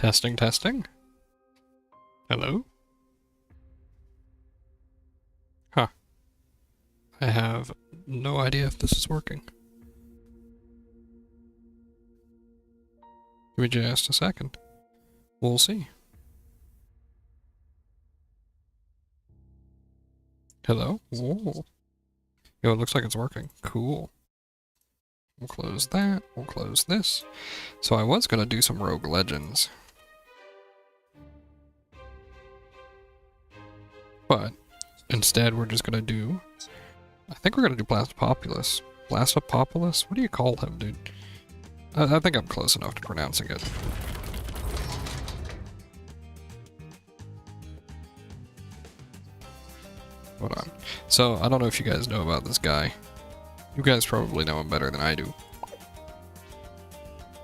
Testing, testing. Hello? Huh. I have no idea if this is working. Give me just a second. We'll see. Hello? Whoa. Yo, it looks like it's working. Cool. We'll close that. We'll close this. So I was gonna do some Rogue Legends. But instead we're just gonna do... I think we're gonna do Blastopopoulos. Blastopopoulos? What do you call him, dude? I think I'm close enough to pronouncing it. Hold on. So, I don't know if you guys know about this guy. You guys probably know him better than I do.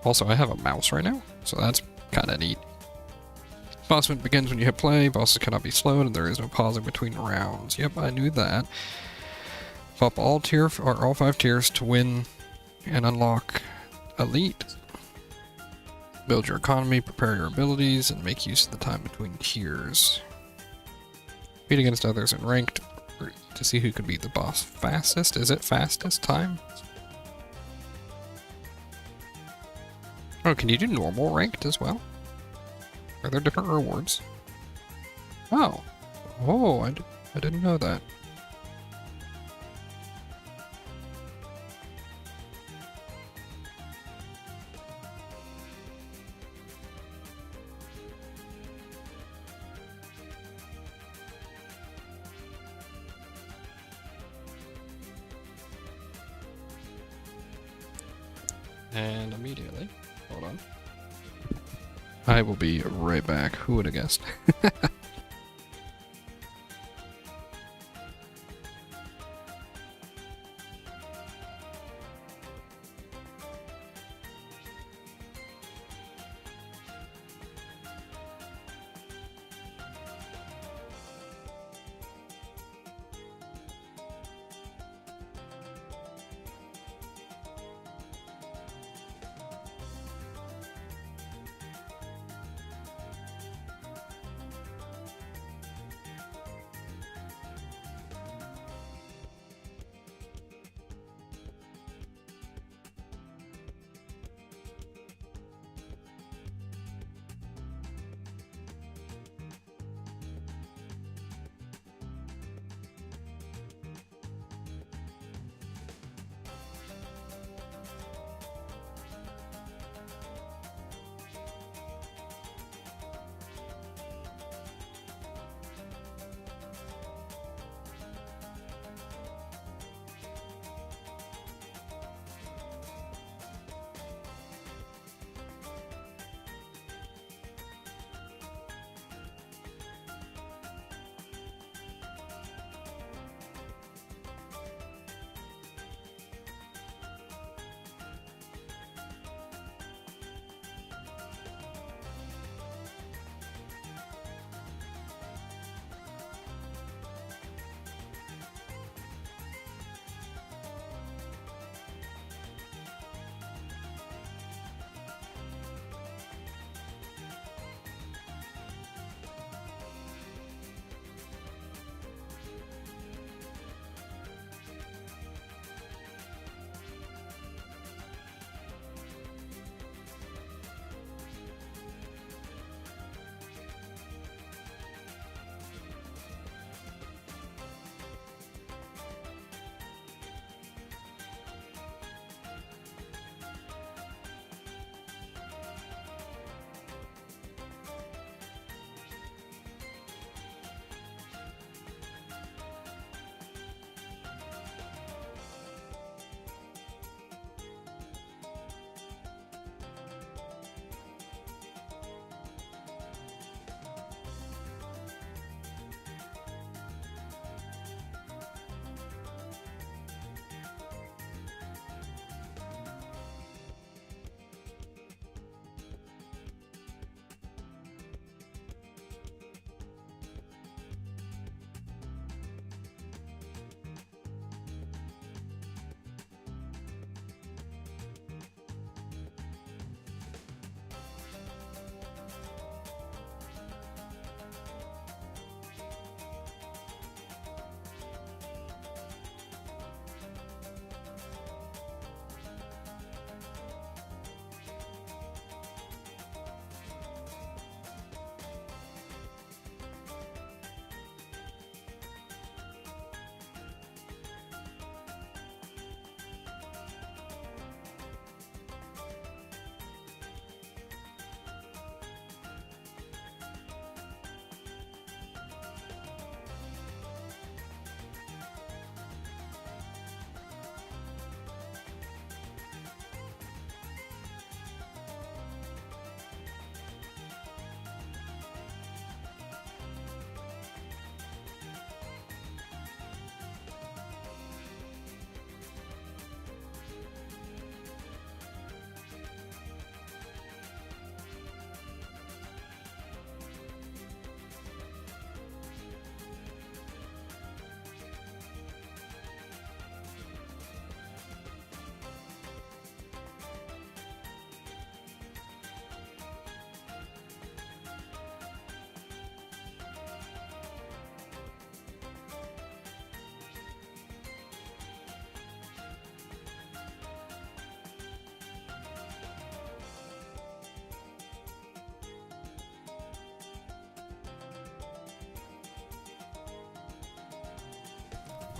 Also, I have a mouse right now, so that's kinda neat. Boss event begins when you hit play, bosses cannot be slowed, and there is no pausing between rounds. Yep, I knew that. Pop all 5 tiers to win and unlock Elite. Build your economy, prepare your abilities, and make use of the time between tiers. Compete against others in ranked to see who can beat the boss fastest. Is it fastest time? Oh, can you do normal ranked as well? Are there different rewards? Oh. Oh, I didn't know that. And immediately, hold on. I will be right back. Who would have guessed?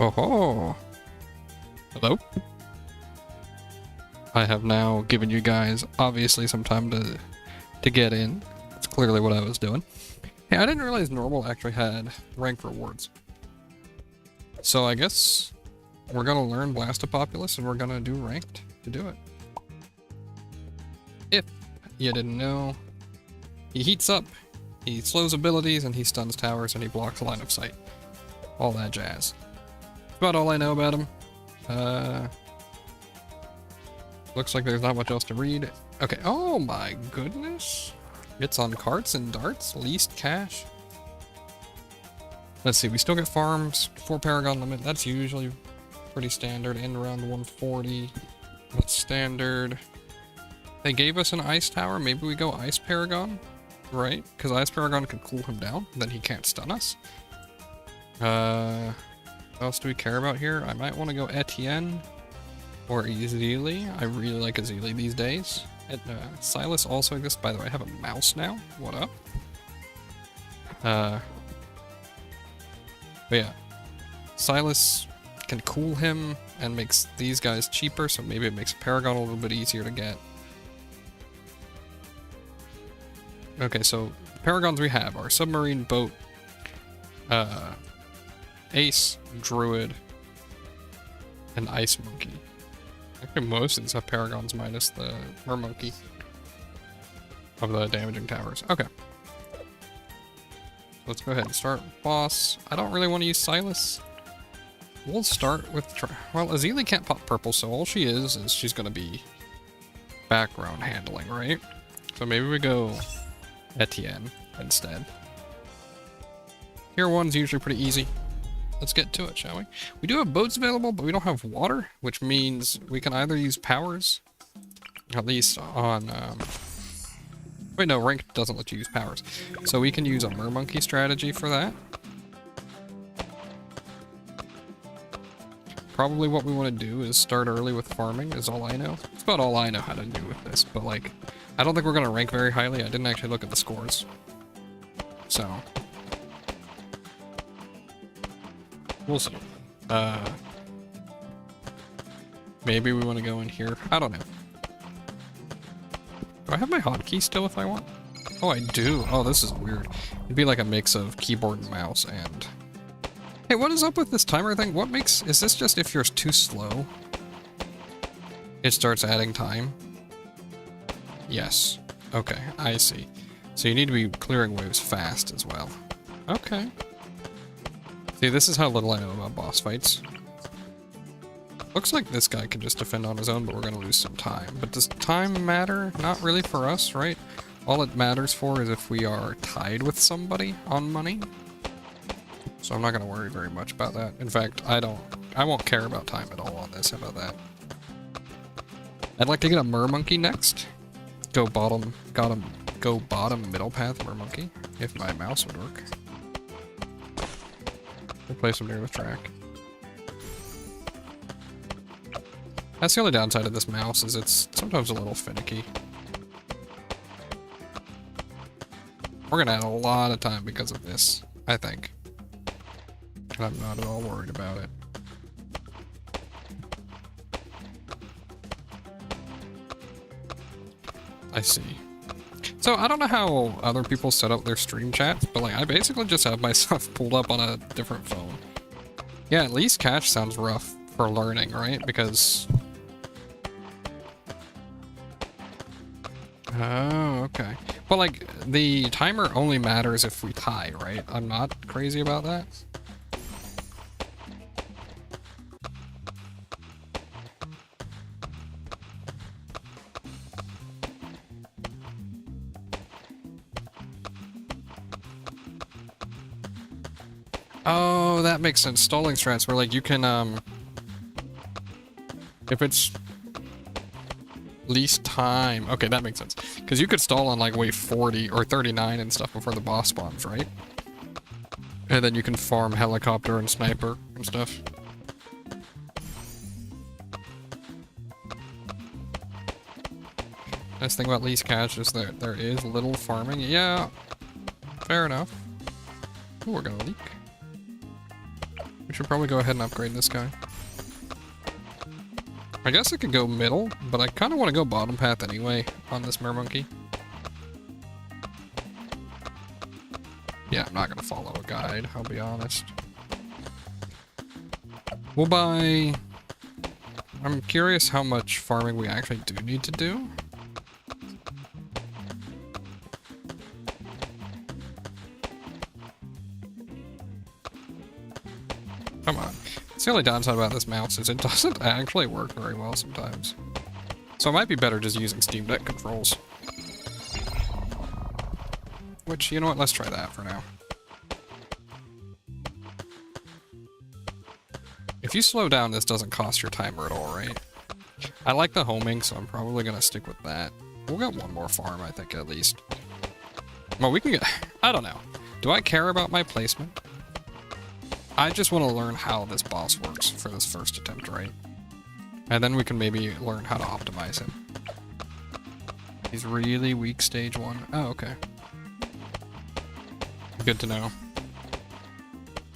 Oh ho! Hello? I have now given you guys, obviously, some time to get in. That's clearly what I was doing. Hey, I didn't realize normal actually had rank rewards. So I guess we're gonna learn Blastopopoulos and we're gonna do ranked to do it. If you didn't know, he heats up, he slows abilities, and he stuns towers, and he blocks line of sight. All that jazz. That's about all I know about him. Looks like there's not much else to read. Okay, oh my goodness. It's on carts and darts, least cash. Let's see, we still get farms, 4 Paragon limit. That's usually pretty standard, and around the 140. That's standard. They gave us an ice tower, maybe we go Ice Paragon, right? Because Ice Paragon could cool him down, then he can't stun us. What else do we care about here? I might want to go Etienne or Ezili. I really like Ezili these days. Silas also exists. By the way, I have a mouse now. What up? But yeah. Silas can cool him and makes these guys cheaper, so maybe it makes Paragon a little bit easier to get. Okay, so Paragons we have are Submarine, Boat, Ace, Druid, and Ice Monkey. Actually, most of these have Paragons minus the Mermonkey of the damaging towers. Okay. Let's go ahead and start boss. I don't really want to use Silas. We'll start with... well, Ezili can't pop purple, so all she is she's going to be background handling, right? So maybe we go Etienne instead. Tier 1's usually pretty easy. Let's get to it, shall we? We do have boats available, but we don't have water, which means we can either use powers, at least on... wait, no, ranked doesn't let you use powers. So we can use a Mermonkey strategy for that. Probably what we want to do is start early with farming, is all I know. It's about all I know how to do with this, but like, I don't think we're going to rank very highly. I didn't actually look at the scores. So... we'll see. Maybe we want to go in here. I don't know. Do I have my hotkey still if I want? Oh, I do. Oh, this is weird. It'd be like a mix of keyboard and mouse and... hey, what is up with this timer thing? What makes... is this just if you're too slow? It starts adding time? Yes. Okay, I see. So you need to be clearing waves fast as well. Okay. See, this is how little I know about boss fights. Looks like this guy can just defend on his own, but we're gonna lose some time. But does time matter? Not really for us, right? All it matters for is if we are tied with somebody on money. So I'm not gonna worry very much about that. In fact, I won't care about time at all on this. How about that? I'd like to get a Mermonkey next. Go bottom middle path Mermonkey, if my mouse would work. We'll place him near the track. That's the only downside of this mouse, is it's sometimes a little finicky. We're gonna add a lot of time because of this, I think. And I'm not at all worried about it. I see. So I don't know how other people set up their stream chats, but like I basically just have my stuff pulled up on a different phone. Yeah, at least cache sounds rough for learning, right? Because... oh, okay. But like, the timer only matters if we tie, right? I'm not crazy about that. Oh, that makes sense. Stalling strats where like you can, if it's least time. Okay, that makes sense. Because you could stall on like wave 40 or 39 and stuff before the boss spawns, right? And then you can farm helicopter and sniper and stuff. Nice thing about least cache is that there is little farming. Yeah, fair enough. Ooh, we're gonna leak. We should probably go ahead and upgrade this guy. I guess I could go middle, but I kind of want to go bottom path anyway on this mermonkey. Yeah, I'm not going to follow a guide, I'll be honest. We'll buy... I'm curious how much farming we actually do need to do. Come on. It's the only downside about this mouse is it doesn't actually work very well sometimes. So it might be better just using Steam Deck controls. Which, you know what, let's try that for now. If you slow down, this doesn't cost your timer at all, right? I like the homing, so I'm probably gonna stick with that. We'll get one more farm, I think, at least. Well, we can get... I don't know. Do I care about my placement? I just want to learn how this boss works for this first attempt, right? And then we can maybe learn how to optimize him. He's really weak stage 1. Oh, okay. Good to know.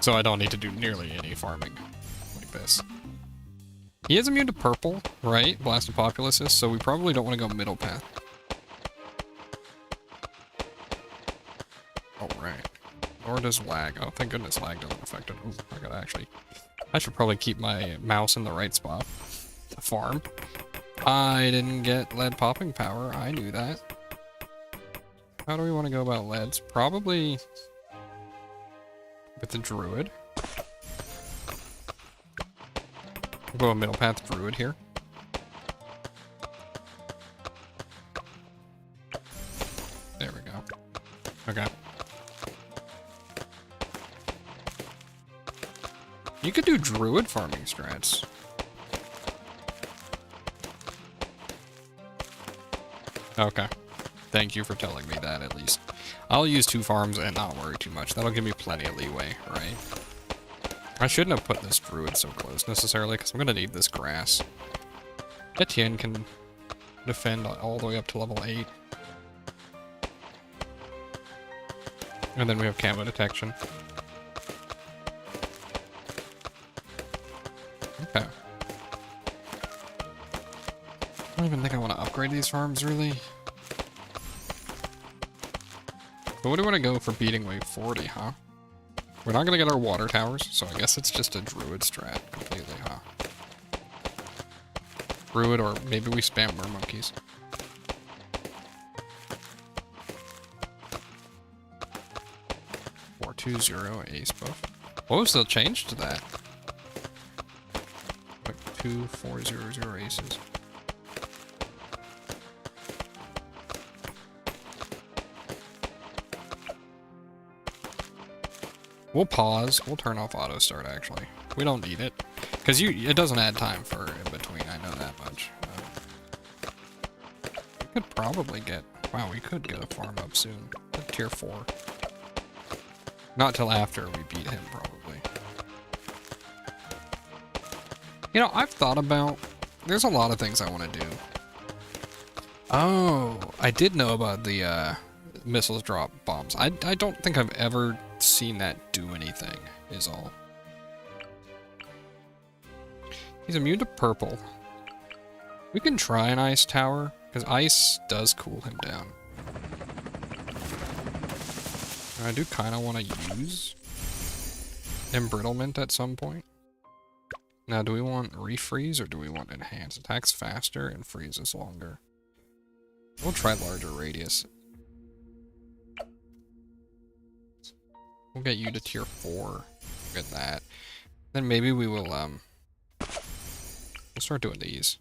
So I don't need to do nearly any farming like this. He is immune to purple, right? Blastopopoulos is, so we probably don't want to go middle path. Alright. Nor does lag. Oh, thank goodness lag doesn't affect it. Ooh, I gotta actually... I should probably keep my mouse in the right spot to farm. I didn't get lead popping power. I knew that. How do we want to go about leads? Probably with the druid. We'll go a middle path druid here. There we go. Okay. You could do druid farming strats. Okay. Thank you for telling me that, at least. I'll use 2 farms and not worry too much. That'll give me plenty of leeway, right? I shouldn't have put this druid so close, necessarily, because I'm going to need this grass. Etienne can defend all the way up to level 8. And then we have camo detection. Okay. I don't even think I want to upgrade these farms, really. But what do we want to go for beating wave 40, huh? We're not going to get our water towers, so I guess it's just a druid strat completely, huh? Druid, or maybe we spam mermonkeys. Four, 2-0 ace buff. What was the change to that? 2, 4, 0, 0 aces. We'll pause. We'll turn off auto start, actually. We don't need it. Because it doesn't add time for in between, I know that much. We could probably get... Wow, we could get a farm up soon. At tier 4. Not till after we beat him, probably. You know, I've thought about... There's a lot of things I want to do. Oh, I did know about the missiles drop bombs. I don't think I've ever seen that do anything, is all. He's immune to purple. We can try an ice tower, because ice does cool him down. And I do kind of want to use embrittlement at some point. Now, do we want refreeze or do we want enhance? Attacks faster and freezes longer. We'll try larger radius. We'll get you to tier 4. Get that. Then maybe we will, we'll start doing these.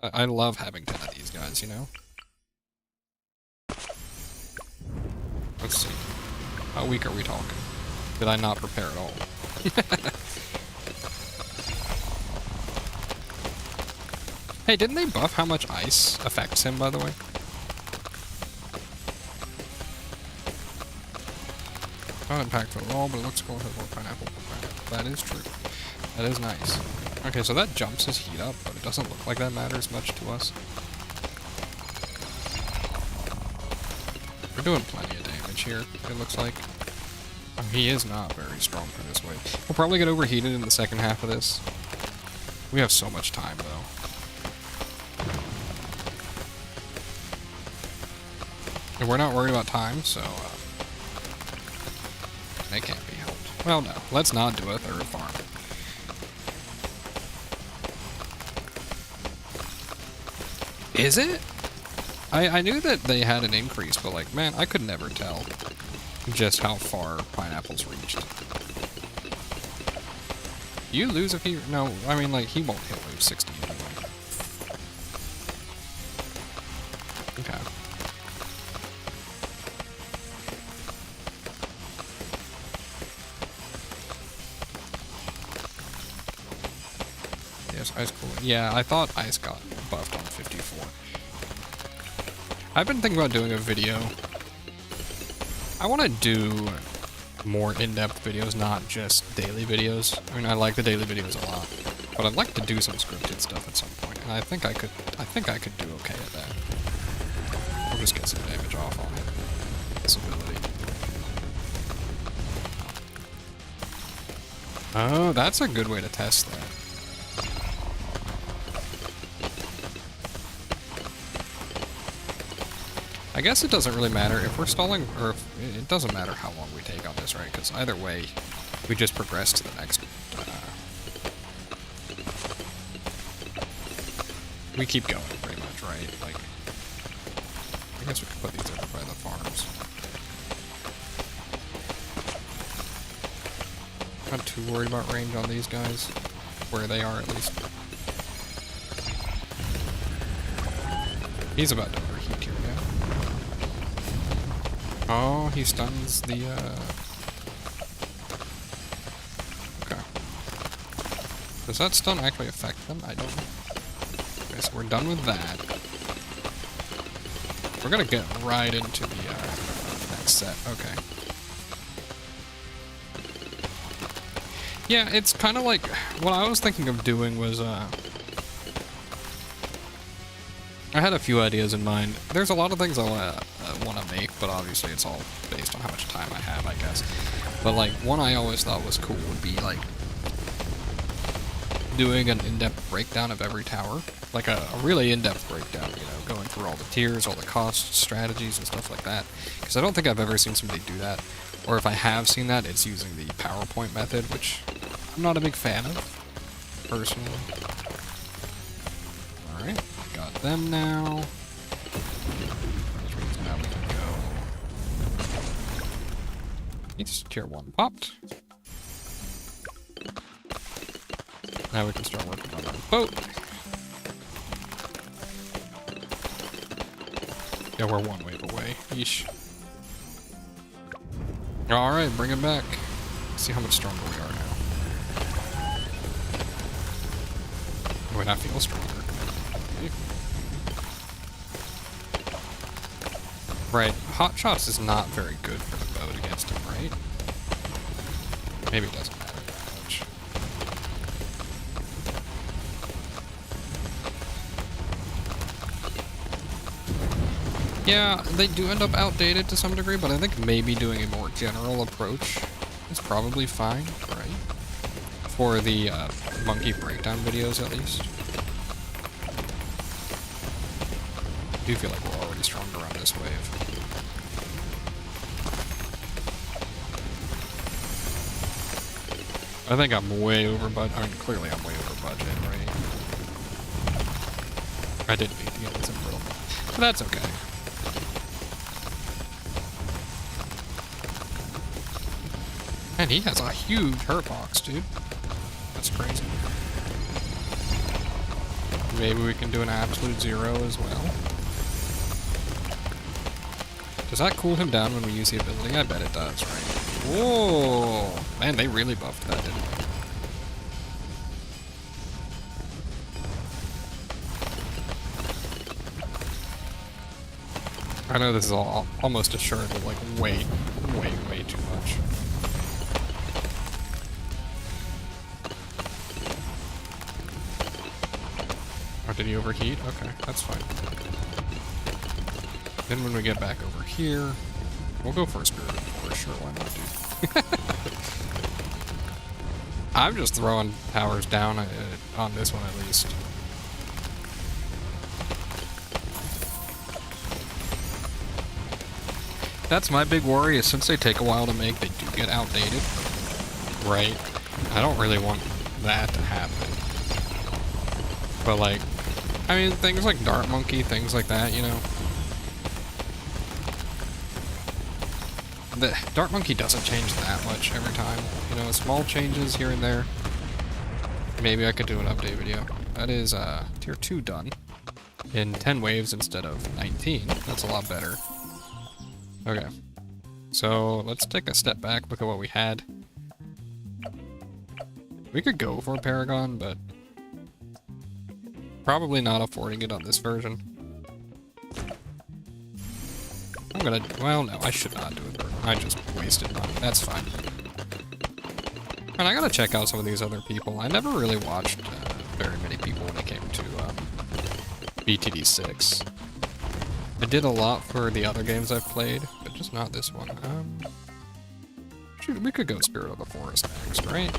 I love having 10 of these guys, you know? Let's see. How weak are we talking? Did I not prepare at all? Hey, didn't they buff how much ice affects him, by the way? Not impactful at all, but it looks cool. It has more pineapple. That is true. That is nice. Okay, so that jumps his heat up, but it doesn't look like that matters much to us. We're doing plenty of damage here, it looks like. Oh, he is not very strong for this wave. We'll probably get overheated in the second half of this. We have so much time, though. And we're not worried about time, so they can't be helped. Well, no. Let's not do a third farm. Is it? I knew that they had an increase, but like, man, I could never tell just how far pineapples reached. You lose if he... No, I mean, like, he won't hit wave 60 anyway. Okay. Yes, ice cooling. Yeah, I thought ice got buffed on 54. I've been thinking about doing a video. I want to do more in-depth videos, not just daily videos. I mean, I like the daily videos a lot, but I'd like to do some scripted stuff at some point, and I think I could do okay at that. We'll just get some damage off on it. This ability. Oh, that's a good way to test that. I guess it doesn't really matter if we're stalling, or if, it doesn't matter how long we take on this, right? Because either way, we just progress to the next. We keep going, pretty much, right? Like, I guess we could put these over by the farms. Not too worried about range on these guys, where they are at least. He's about to overheat here, yeah. Oh, he stuns the, Okay. Does that stun actually affect them? I don't know. Okay, so we're done with that. We're gonna get right into the, next set. Okay. Yeah, it's kind of like... What I was thinking of doing was, I had a few ideas in mind. There's a lot of things I want to make, but obviously it's all based on how much time I have, I guess. But like, one I always thought was cool would be like doing an in-depth breakdown of every tower. Like a really in-depth breakdown, you know, going through all the tiers, all the costs, strategies, and stuff like that. Because I don't think I've ever seen somebody do that. Or if I have seen that, it's using the PowerPoint method, which I'm not a big fan of, personally. Alright. Got them now. Which means now we can go. It's tier 1 popped. Now we can start working on our boat. Yeah, we're one wave away. Yeesh. Alright, bring it back. Let's see how much stronger we are now. Wait, I feel stronger. Right, Hot Shots is not very good for the boat against him, right? Maybe it doesn't matter that much. Yeah, they do end up outdated to some degree, but I think maybe doing a more general approach is probably fine, right? For the monkey breakdown videos, at least. I do feel like we're already stronger on this wave. I think I'm way over budget. I mean, clearly I'm way over budget, right? I did beat to get this embrittlement, but that's okay. Man, he has a huge hurt box, dude. That's crazy. Maybe we can do an absolute zero as well. Does that cool him down when we use the ability? I bet it does, right? Whoa! Man, they really buffed that, didn't they? I know this is all almost assuredly like way too much. Oh, did he overheat? Okay, that's fine. Then when we get back over here, we'll go for a Spirit for sure, why not, dude? I'm just throwing towers down on this one at least. That's my big worry, is since they take a while to make, they do get outdated. Right? I don't really want that to happen. But like, I mean, things like Dart Monkey, things like that, you know. The Dart Monkey doesn't change that much every time. You know, small changes here and there. Maybe I could do an update video. That is tier 2 done. In 10 waves instead of 19. That's a lot better. Okay. So let's take a step back, look at what we had. We could go for a Paragon, but probably not affording it on this version. I'm gonna, well, no, I should not do it. I just wasted money. That's fine. And I gotta check out some of these other people. I never really watched very many people when it came to BTD 6. I did a lot for the other games I've played, but just not this one. Shoot, we could go Spirit of the Forest next, right?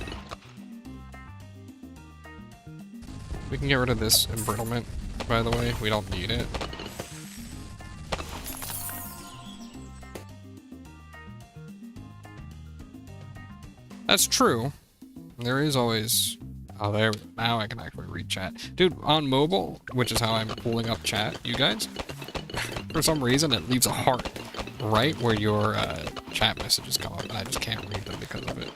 We can get rid of this embrittlement, by the way. We don't need it. That's true. There is always... Oh, there. Now I can actually read chat. Dude, on mobile, which is how I'm pulling up chat, you guys, for some reason it leaves a heart right where your chat messages come up, and I just can't read them because of it.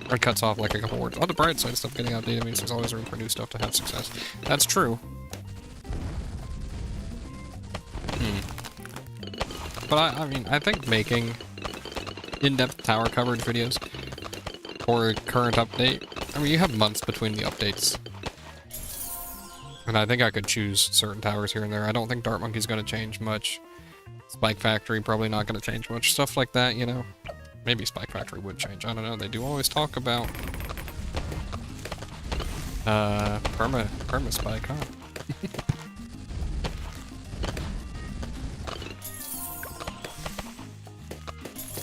Or it cuts off like a couple words. On the bright side, stuff getting outdated means there's always room for new stuff to have success. That's true. But I mean, I think making in-depth tower coverage videos for a current update, I mean, you have months between the updates. And I think I could choose certain towers here and there. I don't think Dart Monkey's going to change much. Spike Factory probably not going to change much. Stuff like that, you know. Maybe Spike Factory would change. I don't know. They do always talk about perma spike, huh?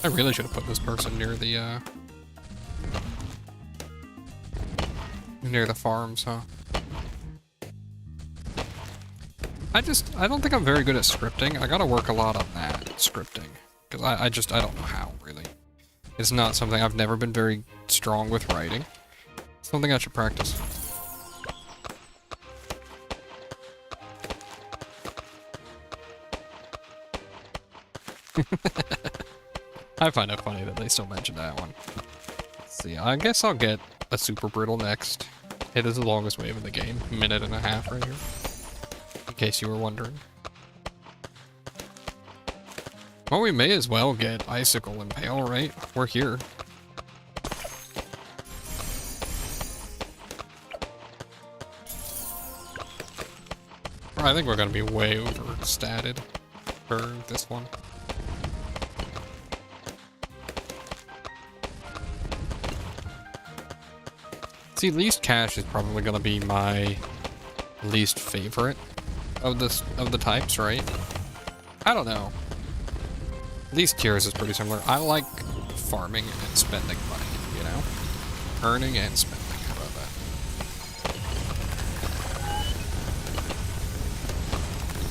I really should have put this person near the farms, huh? I don't think I'm very good at scripting. I gotta work a lot on that, scripting. Because I don't know how, really. It's not something I've never been very strong with writing. It's something I should practice. I find it funny that they still mention that one. Let's see, I guess I'll get a Super Brittle next. It is the longest wave in the game. Minute and a half right here. In case you were wondering. Well, we may as well get Icicle Impale, right? We're here. I think we're gonna be way overstated for this one. See, least cash is probably gonna be my least favorite of the types, right? I don't know. Least tiers is pretty similar. I like farming and spending money, you know? Earning and spending. How about that?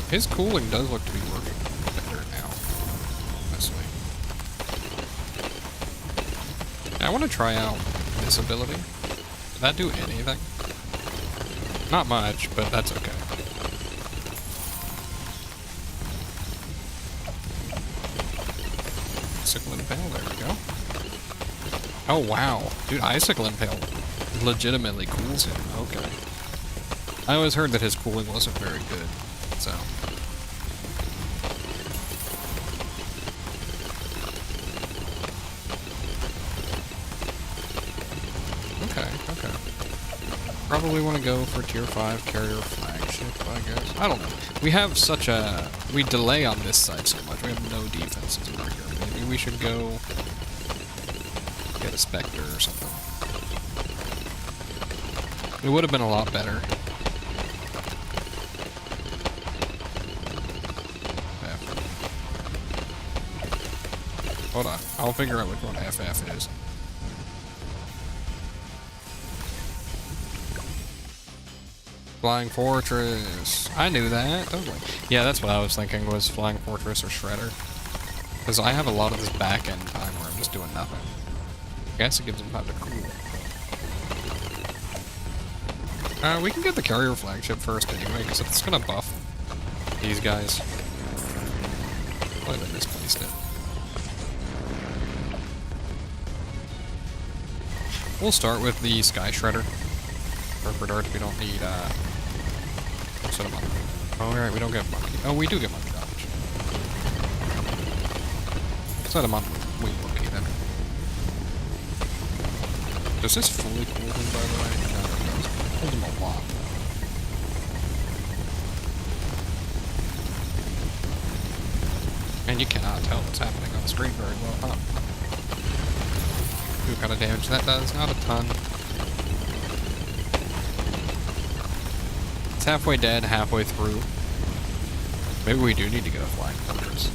His cooling does look to be working better now, honestly. I want to try out this ability. Did that do anything? Not much, but that's okay. Icicle Impale, there we go. Oh wow, dude, Icicle Impale legitimately cools him. Okay. I always heard that his cooling wasn't very good, so. Okay. Probably want to go for tier 5 carrier flagship, I guess. I don't know. We have such a... We delay on this side so much. We have no defenses over here. Maybe we should go get a Spectre or something. It would have been a lot better. Yeah. Hold on. I'll figure out which one FF is. Flying Fortress. I knew that. Totally. Yeah, that's what I was thinking was Flying Fortress or Shredder. Because I have a lot of this back end time where I'm just doing nothing. I guess it gives them time to cool. We can get the carrier flagship first anyway, because it's gonna buff these guys. Probably misplaced it. We'll start with the Sky Shredder. For darts, we don't need, set them up. Oh, alright, we don't get monkey. Oh, we do get monkey dodge. Set them on wing monkey then. Does this fully cool him, by the way? No, it does. Hold him a lot. And you cannot tell what's happening on the screen very well, huh? What kind of damage that does? Not a ton. It's halfway dead, halfway through. Maybe we do need to get a Flying Fortress.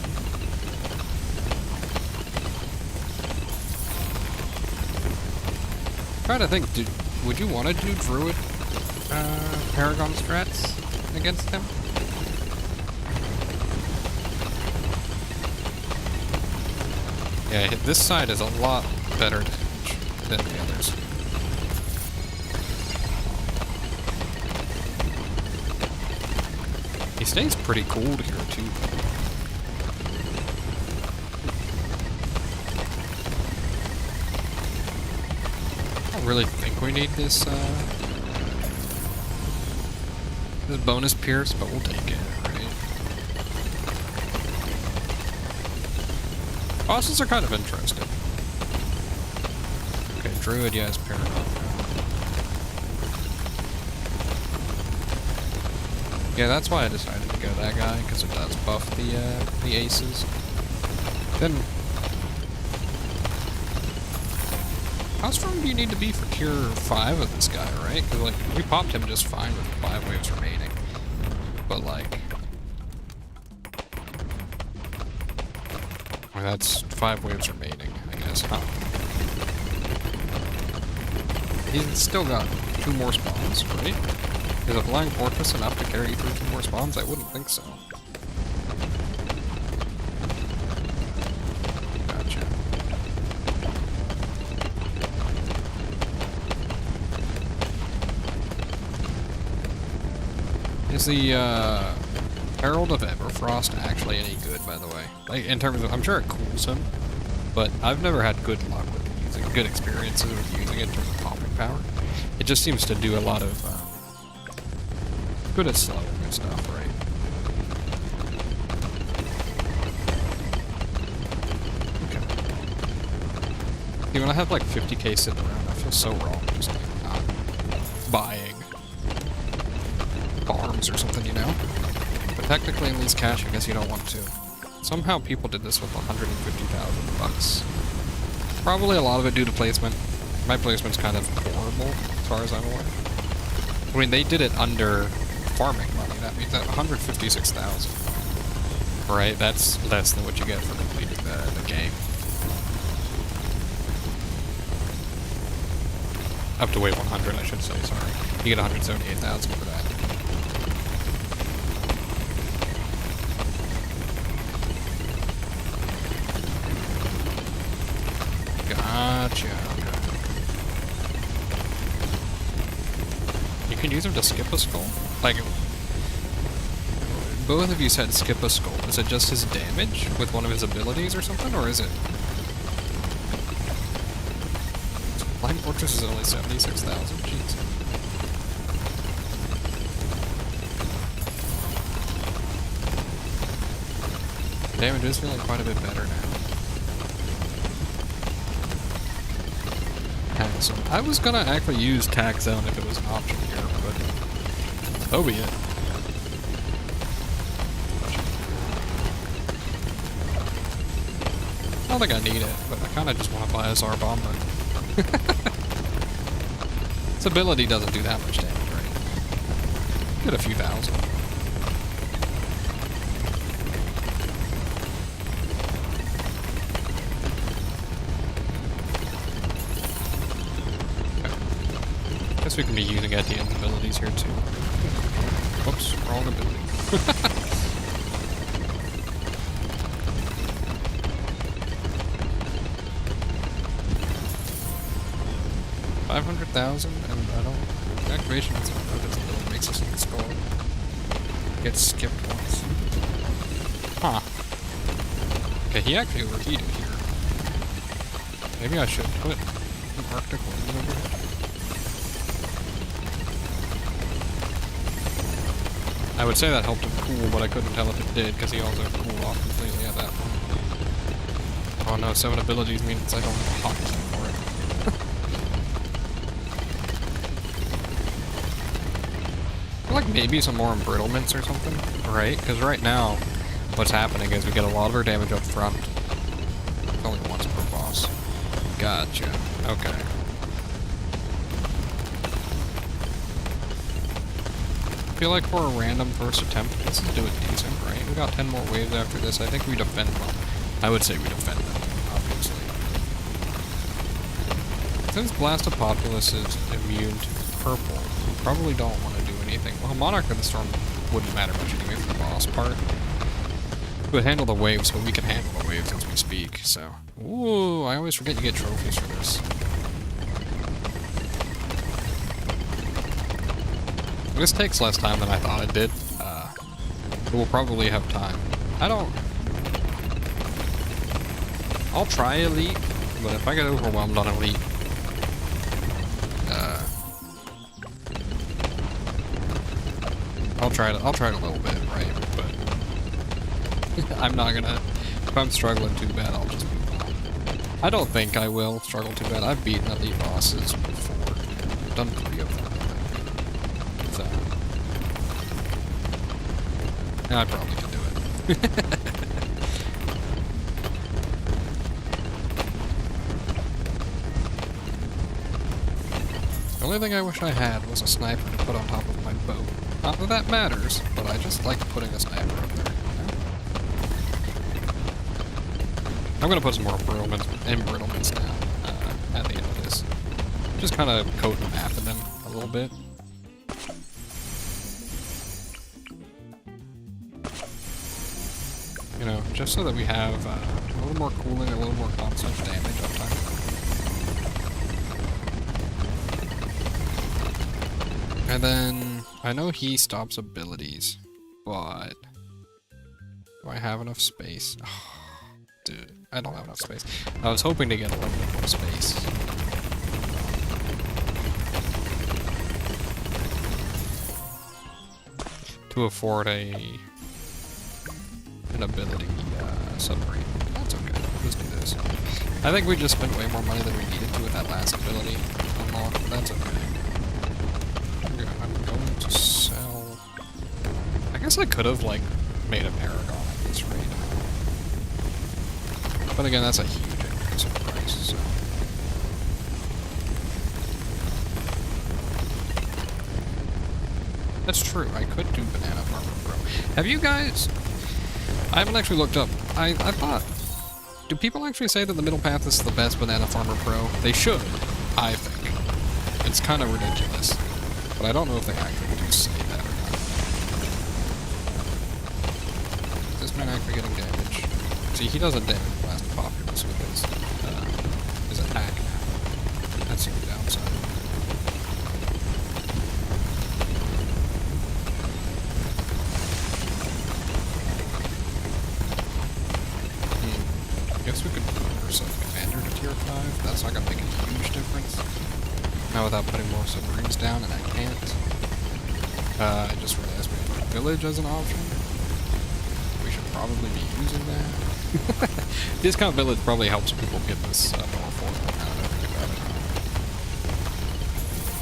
I'm trying to think, would you want to do Druid Paragon strats against him? Yeah, this side is a lot better than the others. He stays pretty cold here, too. I don't really think we need this, this bonus pierce, but we'll take it, right? Bosses are kind of interesting. Okay, Druid, yes, Paragon. Yeah, that's why I decided to go that guy, because it does buff the aces. Then, how strong do you need to be for tier 5 of this guy, right? Because, like, we popped him just fine with 5 waves remaining. But, like... well, that's 5 waves remaining, I guess, huh? He's still got 2 more spawns, right? Is a Flying Fortress enough to carry you through 2 more spawns? I wouldn't think so. Gotcha. Is the, Herald of Everfrost actually any good, by the way? Like, in terms of, I'm sure it cools him, but I've never had good luck with using, good experiences with using it in terms of popping power. It just seems to do a lot of, good at slowing and stuff, right? Okay. See, when I have like 50k sitting around, I feel so wrong just like not buying farms or something, you know? But technically in these cash, I guess you don't want to. Somehow people did this with 150,000 bucks. Probably a lot of it due to placement. My placement's kind of horrible, as far as I'm aware. I mean, they did it under farming money. That means that 156,000. Right? That's less than what you get for completing the game. Up to wave 100, I should say, sorry. You get 178,000 for that. Gotcha. You can use them to skip a skull? Like, both of you said skip a skull. Is it just his damage with one of his abilities or something, or is it... Flying Fortress is only 76,000, jeez. Damage is feeling quite a bit better now. Tax Zone. I was gonna actually use Tax Zone if it was an option here, but... so be it. I don't think I need it, but I kinda just want to buy a Tsar Bomb then. Its ability doesn't do that much damage, right? Get a few thousand. Guess we can be using at the end abilities here too. Whoops, wrong ability. 500,000, and I don't. The activation is it makes us install. Gets skipped once. Huh. Okay, he actually overheated here. Maybe I should put an Arctic Wind over here. I would say that helped him cool, but I couldn't tell if it did, because he also cooled off completely at that point. Oh no, 7 abilities means I don't have a hot key for it. I feel like maybe some more embrittlements or something, right? Because right now, what's happening is we get a lot of our damage up front. Only once per boss. Gotcha. Okay. I feel like for a random first attempt, this is doing decent, right? We got 10 more waves after this. I think we defend them. I would say we defend them, obviously. Since Blastopopoulos is immune to purple, we probably don't want to do anything. Well, Monarch of the Storm wouldn't matter much anyway for the boss part. We would handle the waves, but we can handle the waves as we speak, so... Ooh, I always forget you get trophies for this. This takes less time than I thought it did. But we'll probably have time. I'll try Elite, but if I get overwhelmed on Elite... I'll try it a little bit, right? But... I'm not gonna... If I'm struggling too bad, I'll just move on. I don't think I will struggle too bad. I've beaten Elite bosses before. I've done 3 of them. So... And I probably can do it. The only thing I wish I had was a sniper to put on top of my boat. Not that that matters, but I just like putting a sniper up there. I'm gonna put some more embrittlements down at the end of this. Just kind of coat the map in them a little bit. You know, just so that we have a little more cooling, a little more constant damage uptime. And then, I know he stops abilities, but do I have enough space? Oh, dude, I don't have enough space. I was hoping to get a little bit more space. To afford an ability submarine. That's okay, let's do this. I think we just spent way more money than we needed to with that last ability unlock. That's okay. I'm going to sell... I guess I could have, like, made a Paragon at this rate. But again, that's a huge increase in price, so... That's true, I could do Banana Farmer Pro. Have you guys... I haven't actually looked up. I thought... Do people actually say that the Middle Path is the best Banana Farmer Pro? They should, I think. It's kind of ridiculous. But I don't know if they actually do say that or not. Is this man actually getting damage? See, he doesn't damage Blastopopoulos with his attack now. That's the downside. I guess we could put ourselves Commander to tier 5. That's not gonna make a huge difference. Now without putting more submarines down, and I can't. I just realized we have a village as an option. We should probably be using that. Discount village probably helps people get this more affordable now that I think about it.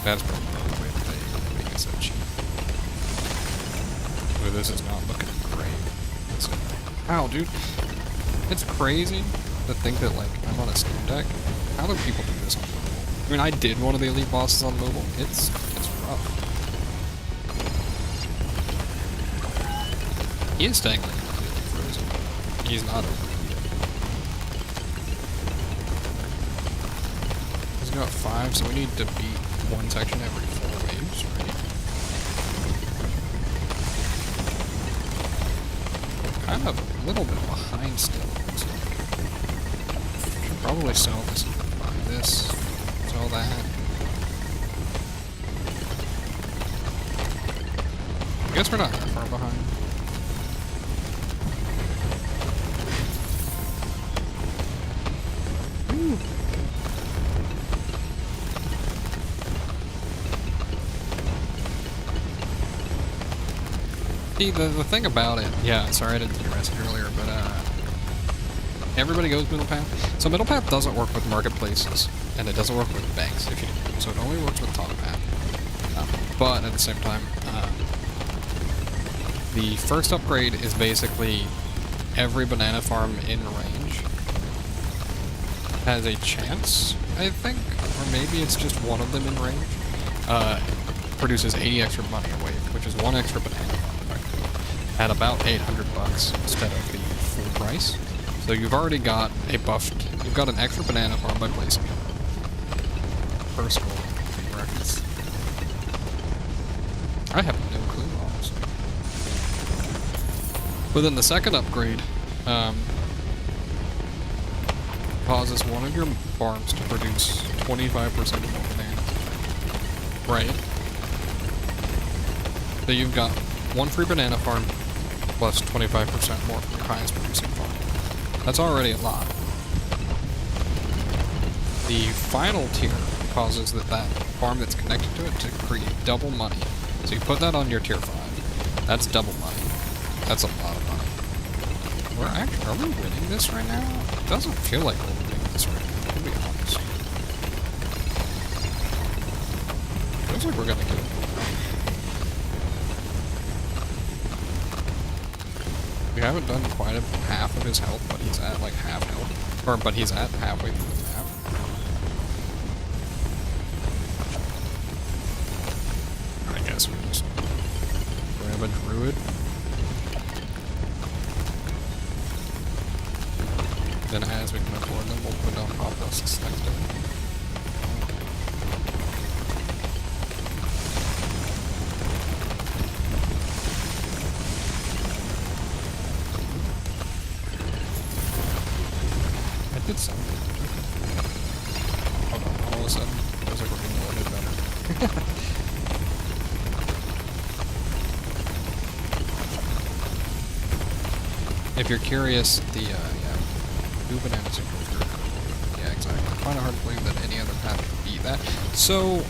That's probably the way that they make it so cheap. Ooh, this is not looking great. So, ow, dude. It's crazy to think that, like, I'm on a Steam Deck. How do people do this on mobile? I mean, I did one of the elite bosses on mobile. It's rough. He is staying like completely frozen. He's not overheated. He's got 5, so we need to beat one section every 4 waves, right? Kind of a little bit behind still. So should probably sell this, buy this, sell that. I guess we're not that far behind. Ooh. See, the thing about it, yeah, sorry I didn't see your message earlier, but everybody goes middle path. So middle path doesn't work with marketplaces, and it doesn't work with banks, if you so it only works with top path. But at the same time, the first upgrade is basically every banana farm in range has a chance, I think, or maybe it's just one of them in range, produces 80 extra money a wave, which is one extra banana farm at about 800 bucks instead of the full price. So you've already got a buffed, you've got an extra banana farm by placing it. Per school, records. I have no clue, honestly. But then the second upgrade causes one of your farms to produce 25% more bananas. Right? So you've got one free banana farm plus 25% more from your highest producing farm. That's already a lot. The final tier causes that farm that's connected to it to create double money. So you put that on your tier 5. That's double money. That's a lot of money. Are we winning this right now? It doesn't feel like we're winning this right now, to be honest. Feels like we're gonna get it. We haven't done quite half of his health, but he's at like half health. But he's at halfway through the map. I guess we just grab a druid. Then as we can afford them, we'll put on Popoulos next time. I did something. Hold on, all of a sudden, it feels like we're being loaded better. If you're curious, the, yeah, 2 bananas equals 3. Yeah, exactly. I find it hard to believe that any other path could beat that. So,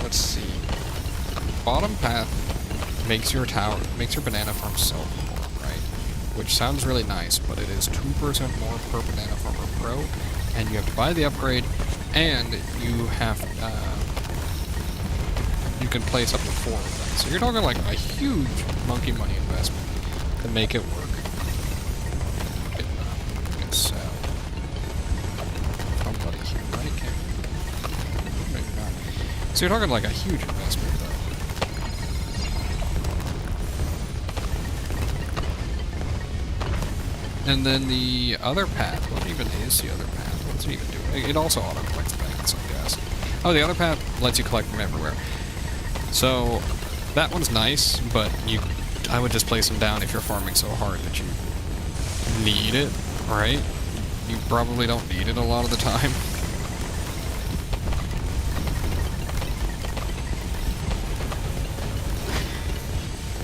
let's see. Bottom path makes your banana farm sell more, right? Which sounds really nice, but it is 2% more per banana farmer pro, and you have to buy the upgrade, and you have, you can place up to 4 of them. So you're talking like a huge monkey money investment to make it work. So, somebody here, right? Maybe not. So you're talking like a huge investment, though. And then the other path, what even is the other path? What's it even do? It also auto-collects banks, I guess. Oh, the other path lets you collect from everywhere. So, that one's nice, but I would just place them down if you're farming so hard that you need it. Right? You probably don't need it a lot of the time.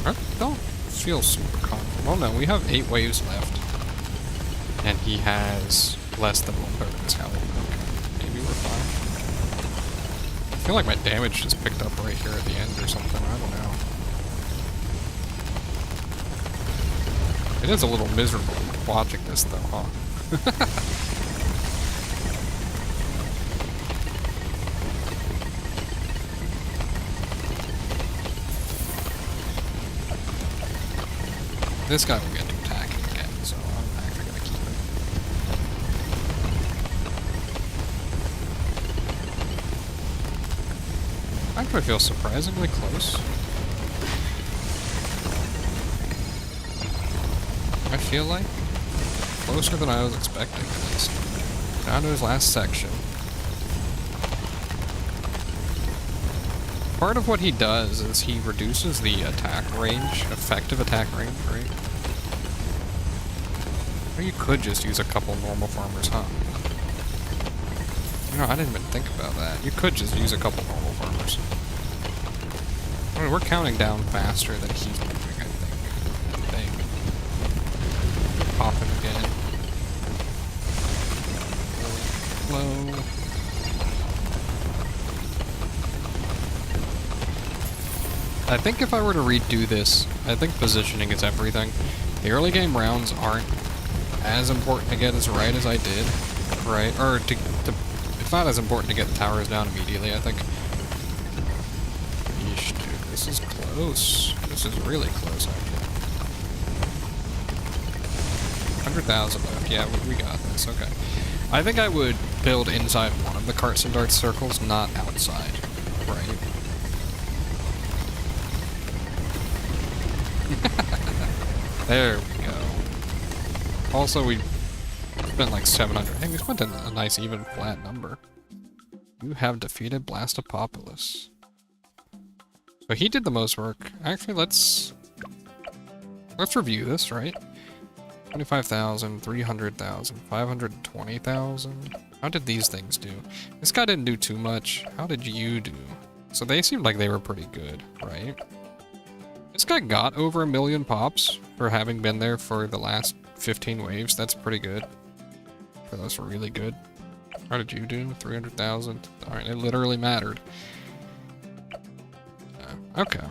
I don't feel super confident. Oh no, we have 8 waves left. And he has less than 1/3 of his health. Okay, maybe we're fine. I feel like my damage just picked up right here at the end or something. I don't know. It is a little miserable watching this though, huh? This guy will get to attacking again, so I'm actually gonna keep it. Actually, I feel surprisingly close. I feel like closer than I was expecting, at least. Down to his last section. Part of what he does is he reduces the attack range, effective attack range, right? Or you could just use a couple normal farmers, huh? You know, I didn't even think about that. You could just use a couple normal farmers. I mean, we're counting down faster than he's moving, I think. Pop him again. Low. I think if I were to redo this, I think positioning is everything. The early game rounds aren't as important to get as right as I did, right? Or it's not as important to get the towers down immediately, I think. Yeesh, dude, this is close. This is really close, actually. 100,000 left. Yeah, we got this. Okay. I think I would build inside one of the carts and darts circles, not outside, right? There we go. Also, we spent like 700. Hey, we spent a nice even flat number. You have defeated Blastopopoulos. So he did the most work. Actually, let's review this, right? 25,000, 300,000, 520,000. How did these things do? This guy didn't do too much. How did you do? So they seemed like they were pretty good, right? This guy got over 1 million pops for having been there for the last 15 waves. That's pretty good. That's really good. How did you do? 300,000. Alright, it literally mattered. Okay.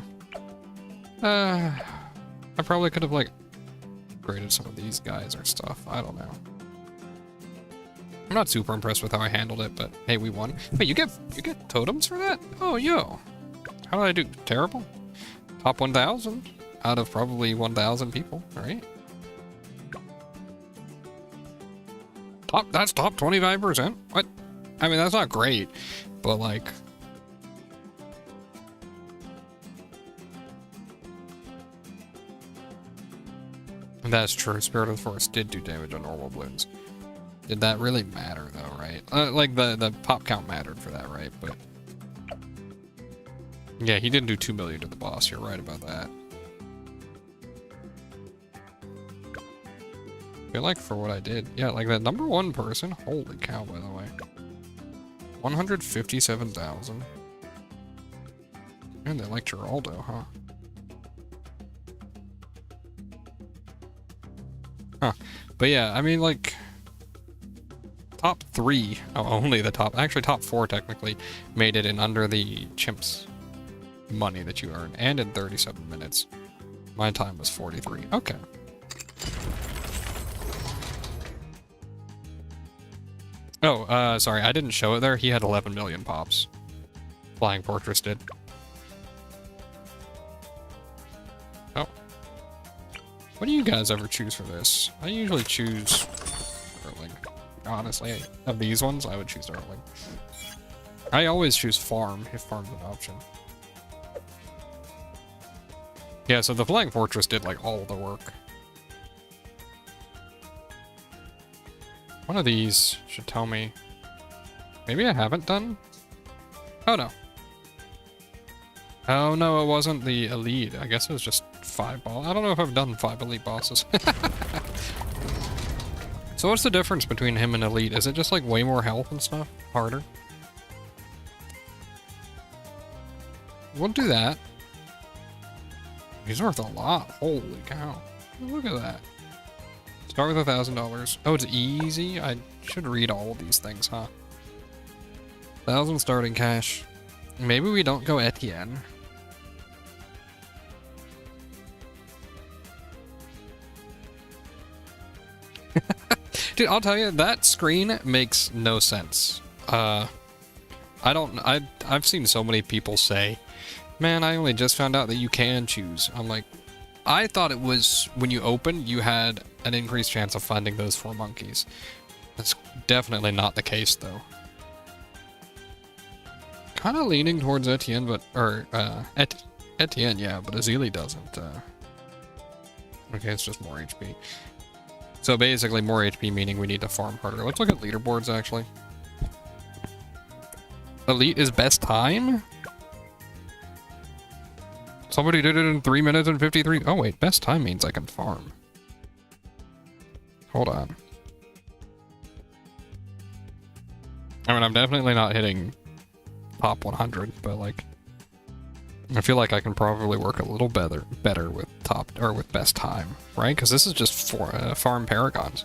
I probably could have, like, upgraded some of these guys or stuff. I don't know. I'm not super impressed with how I handled it, but hey, we won. Wait, you get totems for that? Oh, yo. How did I do? Terrible? Top 1,000 out of probably 1,000 people, right? That's top 25%? What? I mean, that's not great, but like... That's true. Spirit of the Forest did do damage on normal balloons. Did that really matter, though, right? Like, the pop count mattered for that, right? But... Yeah, he didn't do 2 million to the boss. You're right about that. I feel like for what I did... Yeah, like, that number 1 person... Holy cow, by the way. 157,000. And they like Geraldo, huh? Huh. But yeah, I mean, like... Top 3... Oh, only the top... Actually, top 4, technically, made it in under the chimps money that you earn, and in 37 minutes. My time was 43. Okay. Oh, sorry, I didn't show it there. He had 11 million pops. Flying Fortress did. Oh. What do you guys ever choose for this? I usually choose Erling. Honestly, of these ones, I would choose Erling. I always choose Farm, if Farm's an option. Yeah, so the Flying Fortress did, like, all the work. One of these should tell me... Maybe I haven't done? Oh, no. Oh, no, it wasn't the Elite. I guess it was just 5 balls. I don't know if I've done 5 Elite bosses. So what's the difference between him and Elite? Is it just, like, way more health and stuff? Harder? We'll do that. He's worth a lot. Holy cow. Look at that. Start with $1,000. Oh, it's easy? I should read all of these things, huh? 1,000 starting cash. Maybe we don't go Etienne. Dude, I'll tell you, that screen makes no sense. I've seen so many people say, man, I only just found out that you can choose. I'm like, I thought it was when you opened, you had an increased chance of finding those 4 monkeys. That's definitely not the case, though. Kind of leaning towards Etienne, but... Or, Etienne, yeah, but Azili doesn't. Okay, it's just more HP. So basically, more HP meaning we need to farm harder. Let's look at leaderboards, actually. Elite is best time? Somebody did it in 3 minutes and 53. Oh wait, best time means I can farm. Hold on. I mean, I'm definitely not hitting top 100, but like, I feel like I can probably work a little better with top or with best time, right? Because this is just for farm paragons.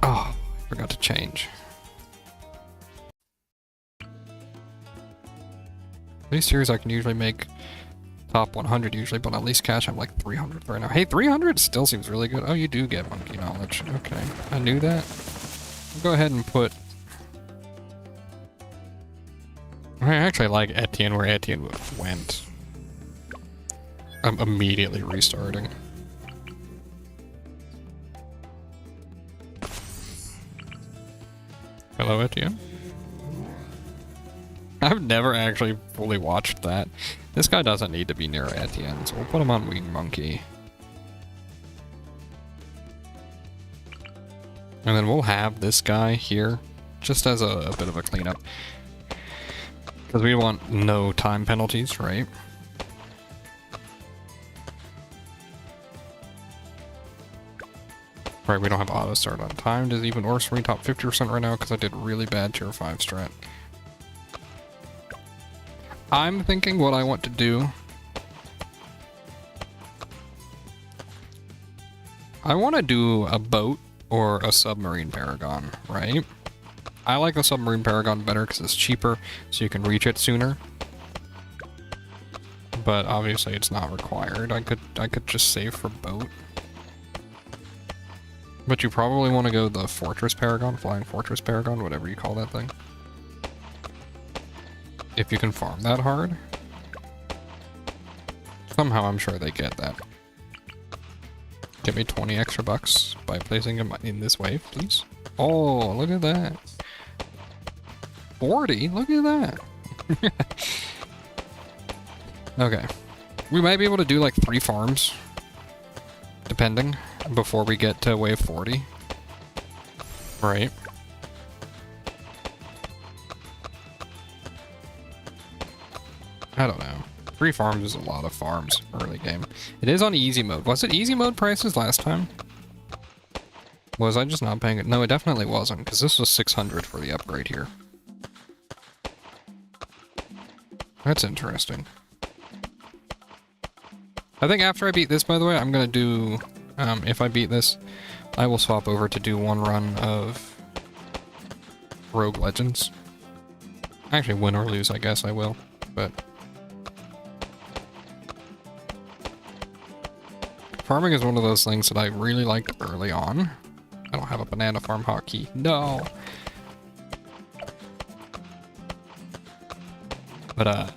Oh, I forgot to change. These series I can usually make top 100 usually, but at least cash I'm like 300 right now. Hey, 300 still seems really good. Oh, you do get monkey knowledge. Okay, I knew that. I'll go ahead and put... I actually like Etienne where Etienne went. I'm immediately restarting. Hello, Etienne. I've never actually fully watched that. This guy doesn't need to be near Etienne, so we'll put him on Wing Monkey. And then we'll have this guy here, just as a bit of a cleanup. Because we want no time penalties, right? Right, we don't have auto start on time. Does even worse for me top 50% right now because I did really bad tier 5 strat. I'm thinking what I want to do. I want to do a boat or a submarine paragon, right? I like the submarine paragon better because it's cheaper, so you can reach it sooner. But obviously it's not required. I could just save for boat. But you probably want to go the fortress paragon, flying fortress paragon, whatever you call that thing. If you can farm that hard. Somehow I'm sure they get that. Give me 20 extra bucks by placing them in this wave, please. Oh, look at that. 40? Look at that. Okay. We might be able to do like 3 farms. Depending. Before we get to wave 40. Right. I don't know. 3 farms is a lot of farms early game. It is on easy mode. Was it easy mode prices last time? Was I just not paying it? No, it definitely wasn't, because this was 600 for the upgrade here. That's interesting. I think after I beat this, by the way, I'm going to do... if I beat this, I will swap over to do 1 run of Rogue Legends. Actually, win or lose, I guess I will, but... Farming is one of those things that I really liked early on. I don't have a banana farm hotkey. No! But,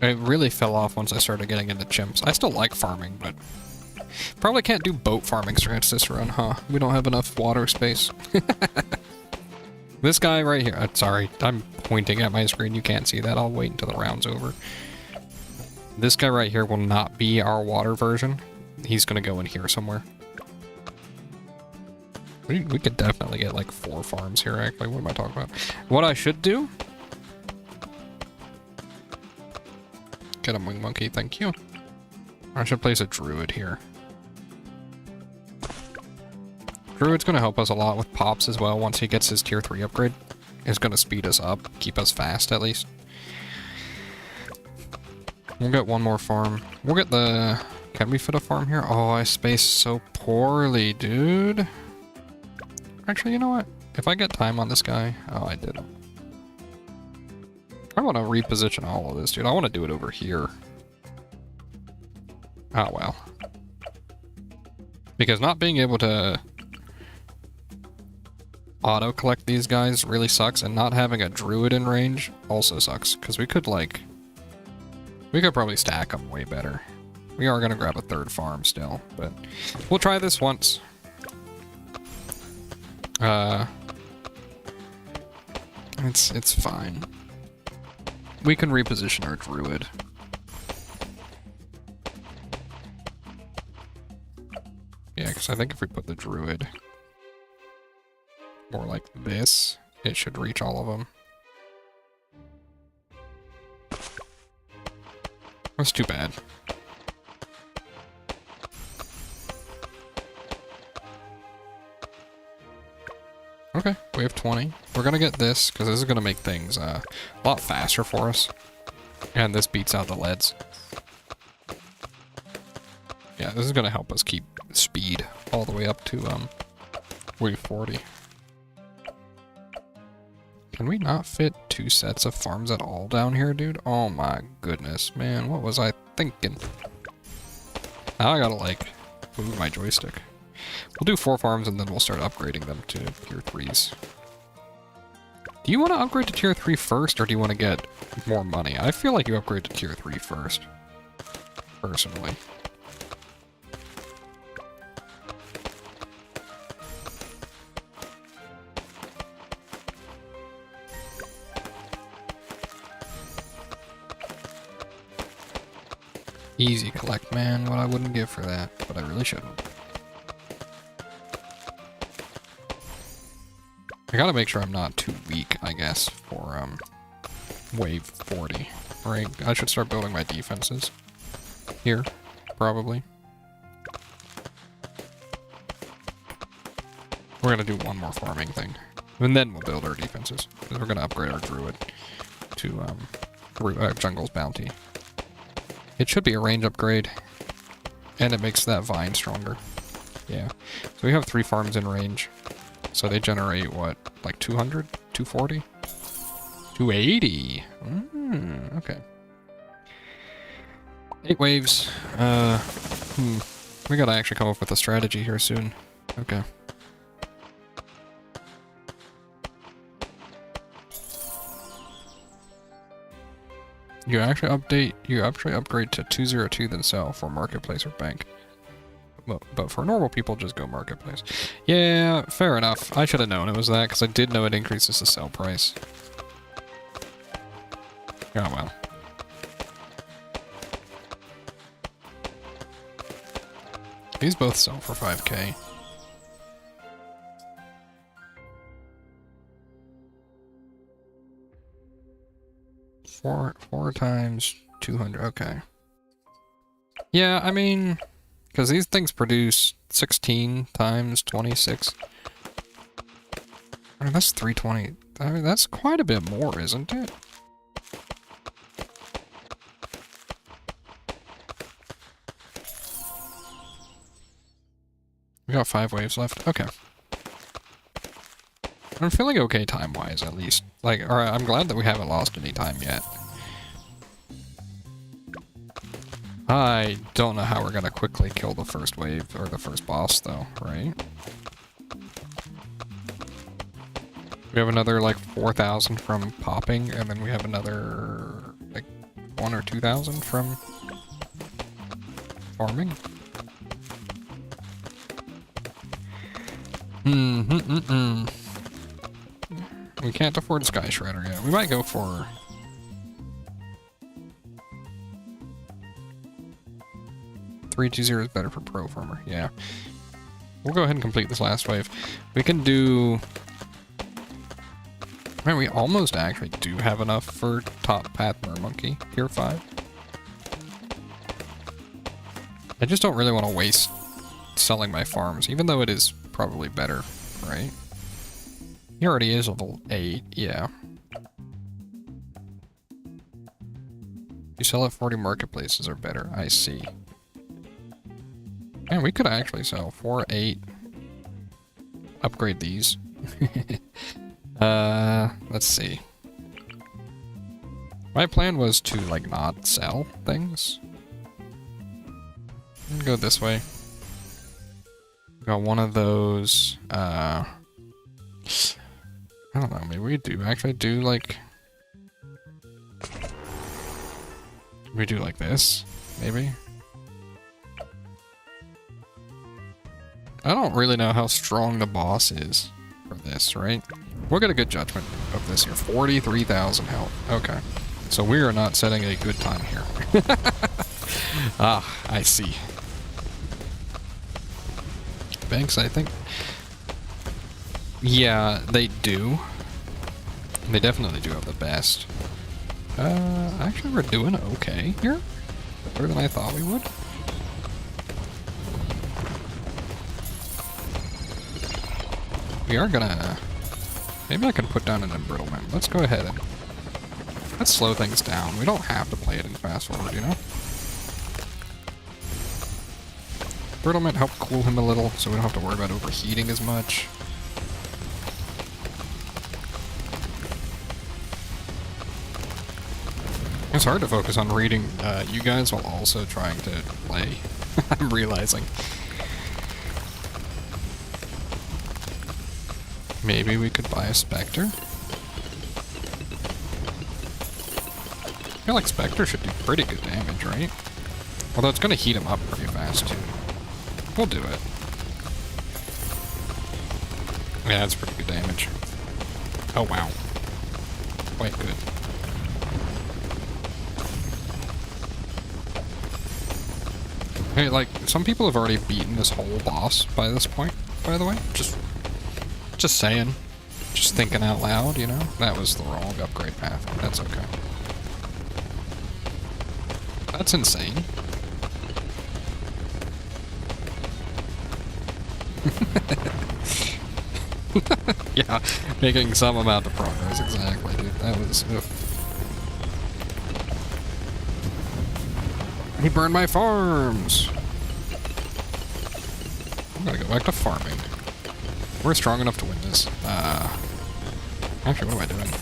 it really fell off once I started getting into chimps. I still like farming, but... Probably can't do boat farming strats this run, huh? We don't have enough water space. This guy right here... sorry, I'm pointing at my screen. You can't see that. I'll wait until the round's over. This guy right here will not be our water version. He's gonna go in here somewhere. We could definitely get like 4 farms here, actually. What am I talking about? What I should do... Get him, Wing Monkey, thank you. I should place a Druid here. Druid's gonna help us a lot with pops as well once he gets his tier 3 upgrade. It's gonna speed us up, keep us fast at least. We'll get 1 more farm. We'll get the... Can we fit a farm here? Oh, I spaced so poorly, dude. Actually, you know what? If I get time on this guy... Oh, I didn't. I want to reposition all of this, dude. I want to do it over here. Oh, well. Because not being able to auto-collect these guys really sucks, and not having a druid in range also sucks. Because we could, like... We could probably stack them way better. We are going to grab a 3rd farm still, but... We'll try this once. It's fine. We can reposition our druid. Yeah, because I think if we put the druid more like this, it should reach all of them. That's too bad. Okay, we have 20. We're gonna get this, because this is gonna make things a lot faster for us. And this beats out the leads. Yeah, this is gonna help us keep speed all the way up to wave 40. Can we not fit 2 sets of farms at all down here, dude? Oh my goodness, man, what was I thinking? Now I gotta, like, move my joystick. We'll do 4 farms and then we'll start upgrading them to tier 3s. Do you want to upgrade to tier 3 first, or do you want to get more money? I feel like you upgrade to tier 3 first, personally. Easy collect, man. What I wouldn't give for that, but I really shouldn't. I gotta make sure I'm not too weak, I guess, for wave 40. Right? I should start building my defenses here, probably. We're gonna do one more farming thing, and then we'll build our defenses. Because we're gonna upgrade our druid to Jungle's Bounty. It should be a range upgrade, and it makes that vine stronger. Yeah. So we have 3 farms in range. So they generate, what, like 200? 240? 280! Okay. 8 waves. We gotta actually come up with a strategy here soon. Okay. You actually upgrade to 202 then sell for marketplace or bank. But for normal people, just go marketplace. Yeah, fair enough. I should have known it was that, because I did know it increases the sell price. Oh well. These both sell for 5k. Four times 200, okay. Yeah, I mean... Because these things produce 16 times 26. I mean, that's 320. I mean, that's quite a bit more, isn't it? We got 5 waves left. Okay. I'm feeling okay time-wise, at least. Like, alright, I'm glad that we haven't lost any time yet. I don't know how we're gonna quickly kill the first wave, or the first boss, though, right? We have another, like, 4,000 from popping, and then we have another, like, 1 or 2,000 from farming. We can't afford Sky Shredder yet. We might go for... 320 is better for Pro Farmer, yeah. We'll go ahead and complete this last wave. We can do... Man, we almost actually do have enough for top Path Mermonkey, tier 5. I just don't really want to waste selling my farms, even though it is probably better, right? He already is level 8, yeah. You sell at 40 marketplaces are better, I see. Man, we could actually sell 4, 8. Upgrade these. Let's see. My plan was to, like, not sell things. Go this way. Got one of those, I don't know, maybe we do actually do, like... We do like this, maybe? I don't really know how strong the boss is for this, right? We'll get a good judgment of this here. 43,000 health. Okay. So we are not setting a good time here. Ah, I see. Banks, I think. Yeah, they do. They definitely do have the best. Actually, we're doing okay here. Better than I thought we would. We are gonna... Maybe I can put down an embrittlement. Let's go ahead and... Let's slow things down. We don't have to play it in fast forward, you know? Embrittlement helped cool him a little, so we don't have to worry about overheating as much. It's hard to focus on reading you guys while also trying to play. I'm realizing. Maybe we could buy a Spectre? I feel like Spectre should do pretty good damage, right? Although it's going to heat him up pretty fast, too. We'll do it. Yeah, that's pretty good damage. Oh, wow. Quite good. Hey, like, some people have already beaten this whole boss by this point, by the way. Just saying. Just thinking out loud, you know? That was the wrong upgrade path. That's okay. That's insane. Yeah, making some amount of progress, exactly, dude. That was... Ugh. He burned my farms! I'm gonna go back to farming. We're strong enough to win this. Actually, what am I doing?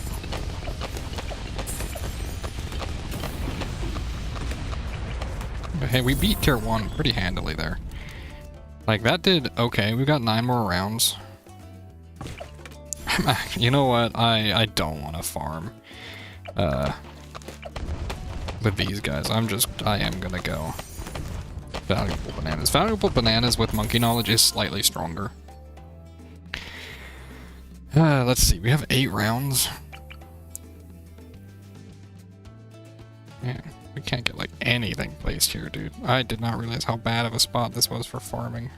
Hey, we beat tier 1 pretty handily there. Like, that did okay. We got 9 more rounds. You know what? I don't want to farm with these guys. I am gonna go valuable bananas. Valuable bananas with monkey knowledge is slightly stronger. Let's see. We have 8 rounds. Yeah, we can't get like anything placed here, dude. I did not realize how bad of a spot this was for farming.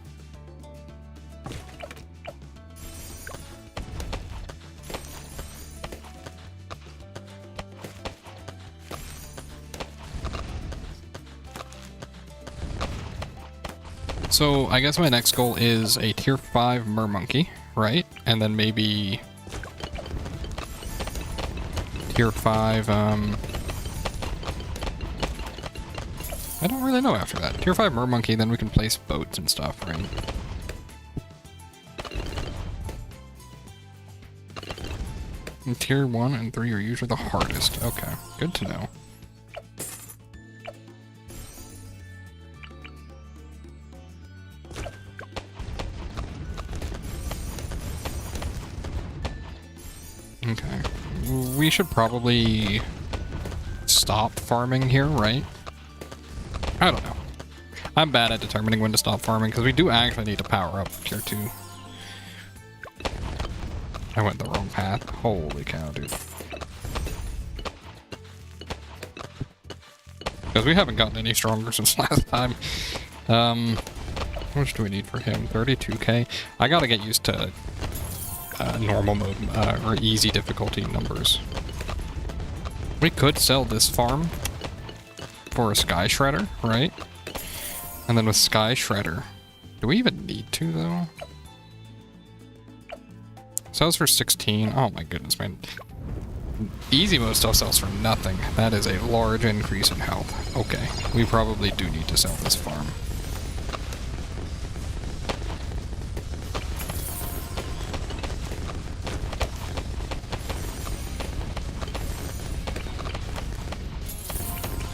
So, I guess my next goal is a tier 5 mermonkey, right? And then maybe... tier 5, I don't really know after that. Tier 5 mermonkey, then we can place boats and stuff, right? And tier 1 and 3 are usually the hardest. Okay, good to know. Okay. We should probably stop farming here, right? I don't know. I'm bad at determining when to stop farming, because we do actually need to power up tier 2. I went the wrong path. Holy cow, dude. Because we haven't gotten any stronger since last time. How much do we need for him? 32k? I gotta get used to normal mode, or easy difficulty numbers. We could sell this farm for a Sky Shredder, right? And then with Sky Shredder, do we even need to, though? Sells for 16. Oh my goodness, man. Easy mode stuff sells for nothing. That is a large increase in health. Okay, we probably do need to sell this farm.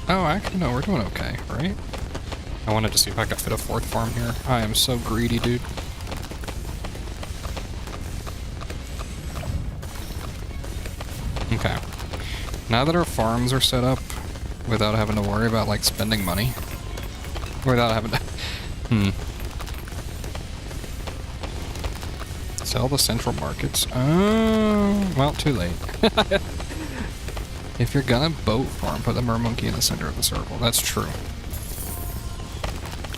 Oh, actually, no, we're doing okay, right? I wanted to see if I could fit a 4th farm here. I am so greedy, dude. Okay. Now that our farms are set up, without having to worry about, like, spending money. Without having to... Sell the central markets? Oh, well, too late. If you're gonna boat farm, put the mermonkey in the center of the circle. That's true.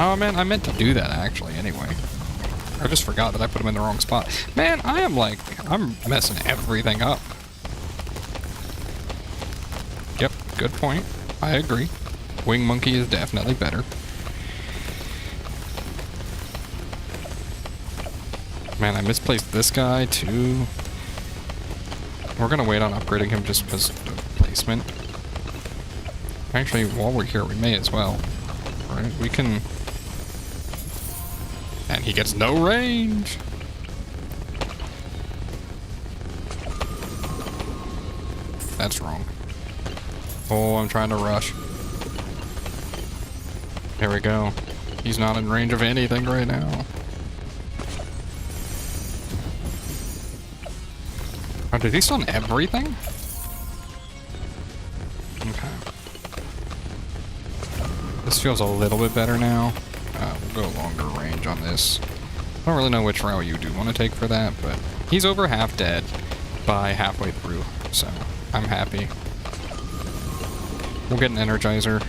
Oh man, I meant to do that actually anyway. I just forgot that I put him in the wrong spot. Man, I'm messing everything up. Yep, good point. I agree. Wing Monkey is definitely better. Man, I misplaced this guy too. We're gonna wait on upgrading him just because of placement. Actually, while we're here, we may as well. Right? We can... And he gets no range! That's wrong. Oh, I'm trying to rush. There we go. He's not in range of anything right now. Oh, did he stun everything? Okay. This feels a little bit better now. We'll go longer range on this. I don't really know which route you do want to take for that, but he's over half dead by halfway through, so I'm happy. We'll get an Energizer.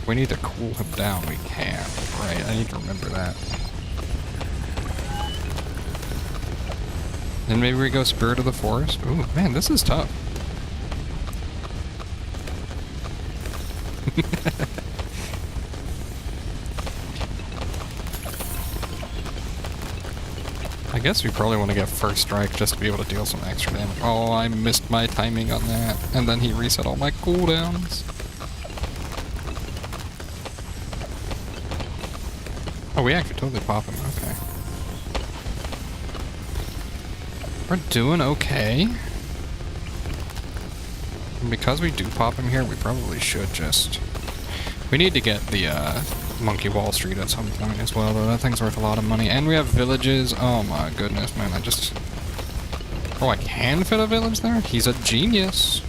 We need to cool him down. We can, right? I need to remember that. Then maybe we go Spirit of the Forest. Ooh, man, this is tough. I guess we probably want to get First Strike just to be able to deal some extra damage. Oh, I missed my timing on that. And then he reset all my cooldowns. Oh, we actually totally pop him. Okay. We're doing okay. And because we do pop him here, we probably should just... We need to get the Monkey Wall Street at some point as well, though. That thing's worth a lot of money. And we have villages. Oh my goodness, man. I just... Oh, I can fit a village there? He's a genius.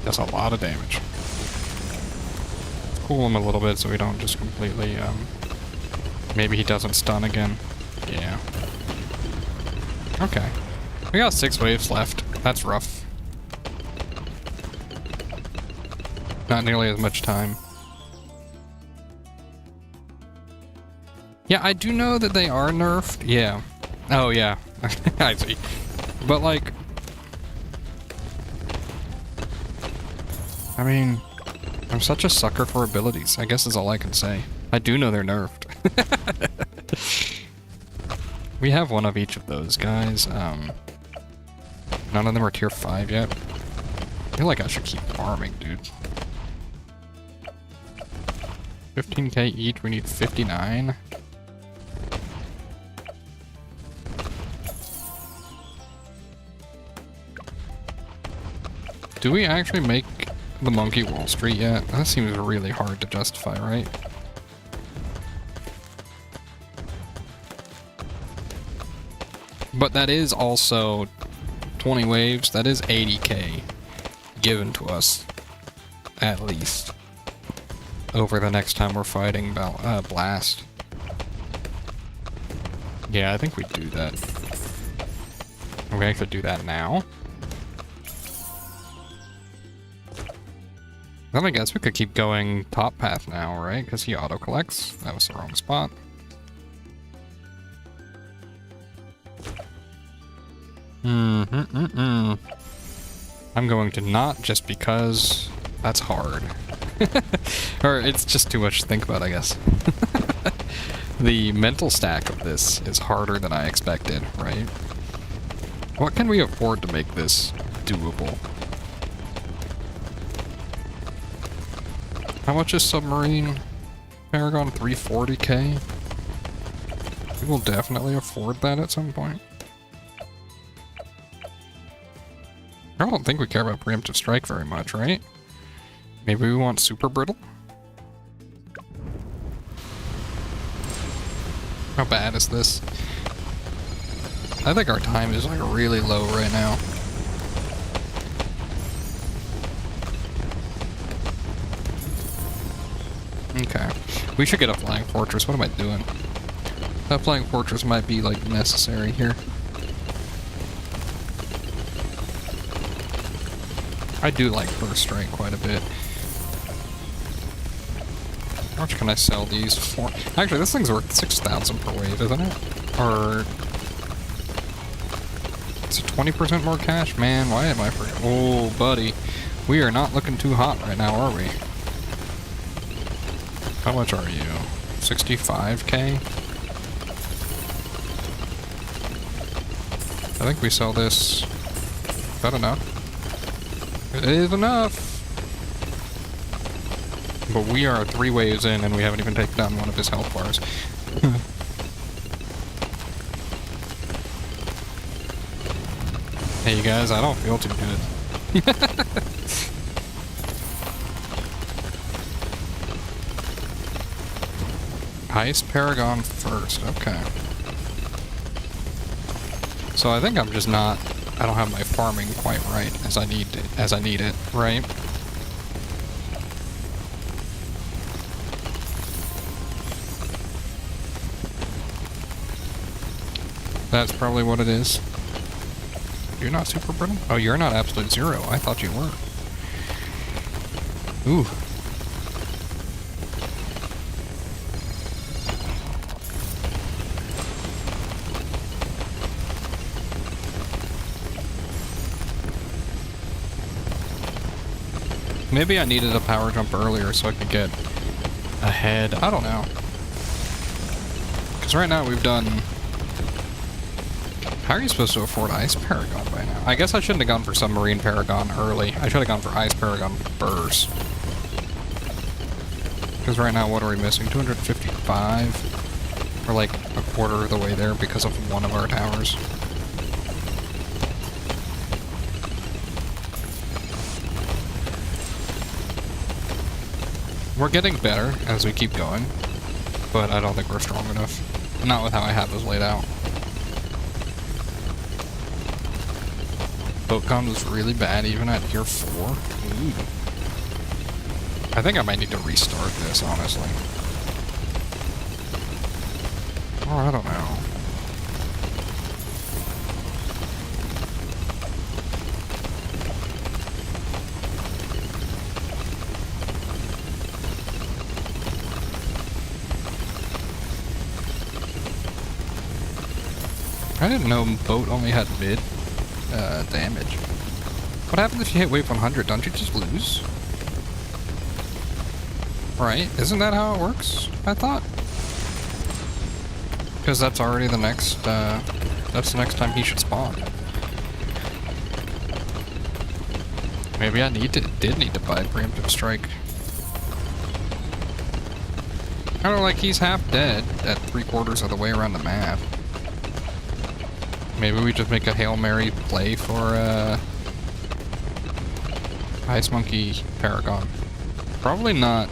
That's a lot of damage. Cool him a little bit so we don't just completely, maybe he doesn't stun again. Yeah. Okay. We got 6 waves left. That's rough. Not nearly as much time. Yeah, I do know that they are nerfed. Yeah. Oh, yeah. I see. But, like... I mean... I'm such a sucker for abilities, I guess is all I can say. I do know they're nerfed. We have one of each of those guys. None of them are tier 5 yet. I feel like I should keep farming, dude. 15k each, we need 59. Do we actually make the Monkey Wall Street yet? That seems really hard to justify, right? But that is also 20 waves. That is 80k given to us, at least, over the next time we're fighting Blast. Yeah, I think we do that. We actually do that now. Then I guess we could keep going top path now, right? Because he auto-collects. That was the wrong spot. I'm going to not just because that's hard. Or it's just too much to think about, I guess. The mental stack of this is harder than I expected, right? What can we afford to make this doable? How much is Submarine Paragon? 340k? We will definitely afford that at some point. I don't think we care about Preemptive Strike very much, right? Maybe we want Super Brittle? How bad is this? I think our time is like really low right now. Okay. We should get a Flying Fortress. What am I doing? That Flying Fortress might be, like, necessary here. I do like First Strike quite a bit. How much can I sell these for? Actually, this thing's worth 6,000 per wave, isn't it? Or... It's 20% more cash? Man, why am I for... Oh, buddy. We are not looking too hot right now, are we? How much are you? 65k? I think we sell this... Is that enough? It is enough! But we are 3 waves in and we haven't even taken down one of his health bars. Hey you guys, I don't feel too good. Ice Paragon first, okay. So I think I'm just not... I don't have my farming quite right as I need it, right? That's probably what it is. You're not super brittle? Oh, you're not absolute zero. I thought you were. Ooh. Maybe I needed a power jump earlier so I could get ahead. I don't know. Because right now we've done... How are you supposed to afford Ice Paragon by now? I guess I shouldn't have gone for Submarine Paragon early. I should have gone for Ice Paragon first. Because right now, what are we missing? 255? We're like a quarter of the way there because of one of our towers. We're getting better as we keep going, but I don't think we're strong enough. Not with how I have this laid out. Boatcon was really bad even at tier 4. Ooh. I think I might need to restart this, honestly. Oh, I don't know. I didn't know boat only had mid damage. What happens if you hit wave 100? Don't you just lose? Right? Isn't that how it works? I thought. Because that's already the next, that's the next time he should spawn. Maybe I did need to buy Preemptive Strike. I don't know, like, he's half dead at 3/4 of the way around the map. Maybe we just make a Hail Mary play for, Ice Monkey Paragon. Probably not.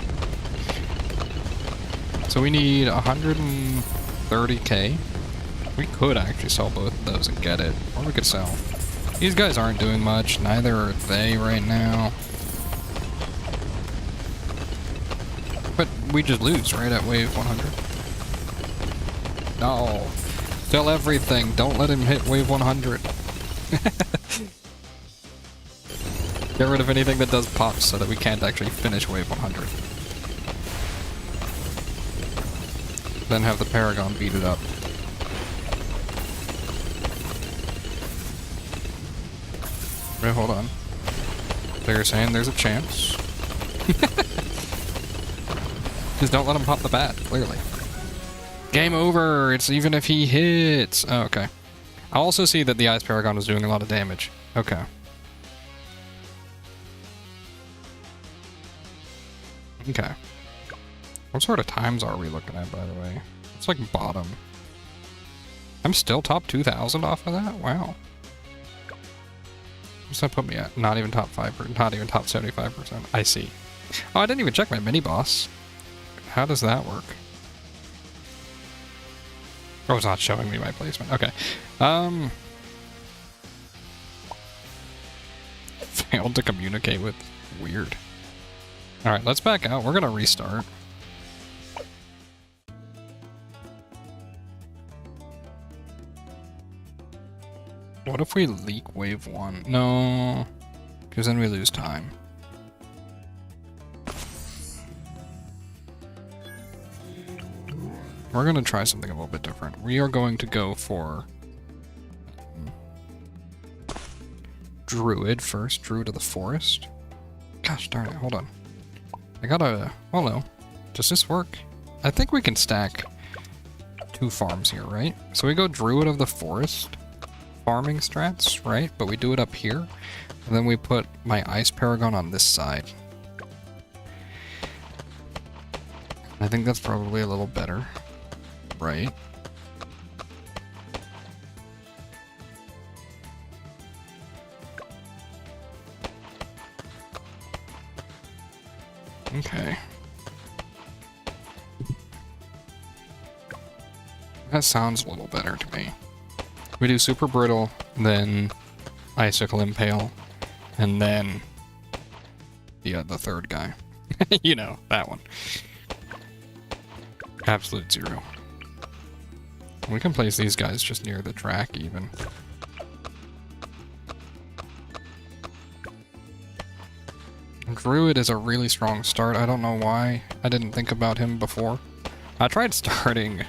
So we need 130k. We could actually sell both of those and get it. Or we could sell. These guys aren't doing much. Neither are they right now. But we just lose right at wave 100. No. Sell everything. Don't let him hit wave 100. Get rid of anything that does pops so that we can't actually finish wave 100. Then have the Paragon beat it up. Wait, hold on. They're saying there's a chance. Just don't let him pop the bat, clearly. Game over! It's even if he hits! Oh, okay. I also see that the Ice Paragon is doing a lot of damage. Okay. Okay. What sort of times are we looking at, by the way? It's like bottom. I'm still top 2,000 off of that? Wow. What's that put me at? Not even top 5%, not even top 75%. I see. Oh, I didn't even check my mini-boss. How does that work? Oh, it's not showing me my placement. Okay. Failed to communicate with... Weird. Alright, let's back out. We're gonna restart. What if we leak wave 1? No, because then we lose time. We're going to try something a little bit different. We are going to go for druid first. Druid of the forest. Gosh darn it, hold on. I gotta... well, no. Does this work? I think we can stack 2 farms here, right? So we go druid of the forest farming strats, right? But we do it up here. And then we put my ice paragon on this side. I think that's probably a little better, right? Okay. That sounds a little better to me. We do super brittle, then icicle impale, and then the third guy. You know, that one. Absolute zero. We can place these guys just near the track even. Druid is a really strong start. I don't know why I didn't think about him before. I tried starting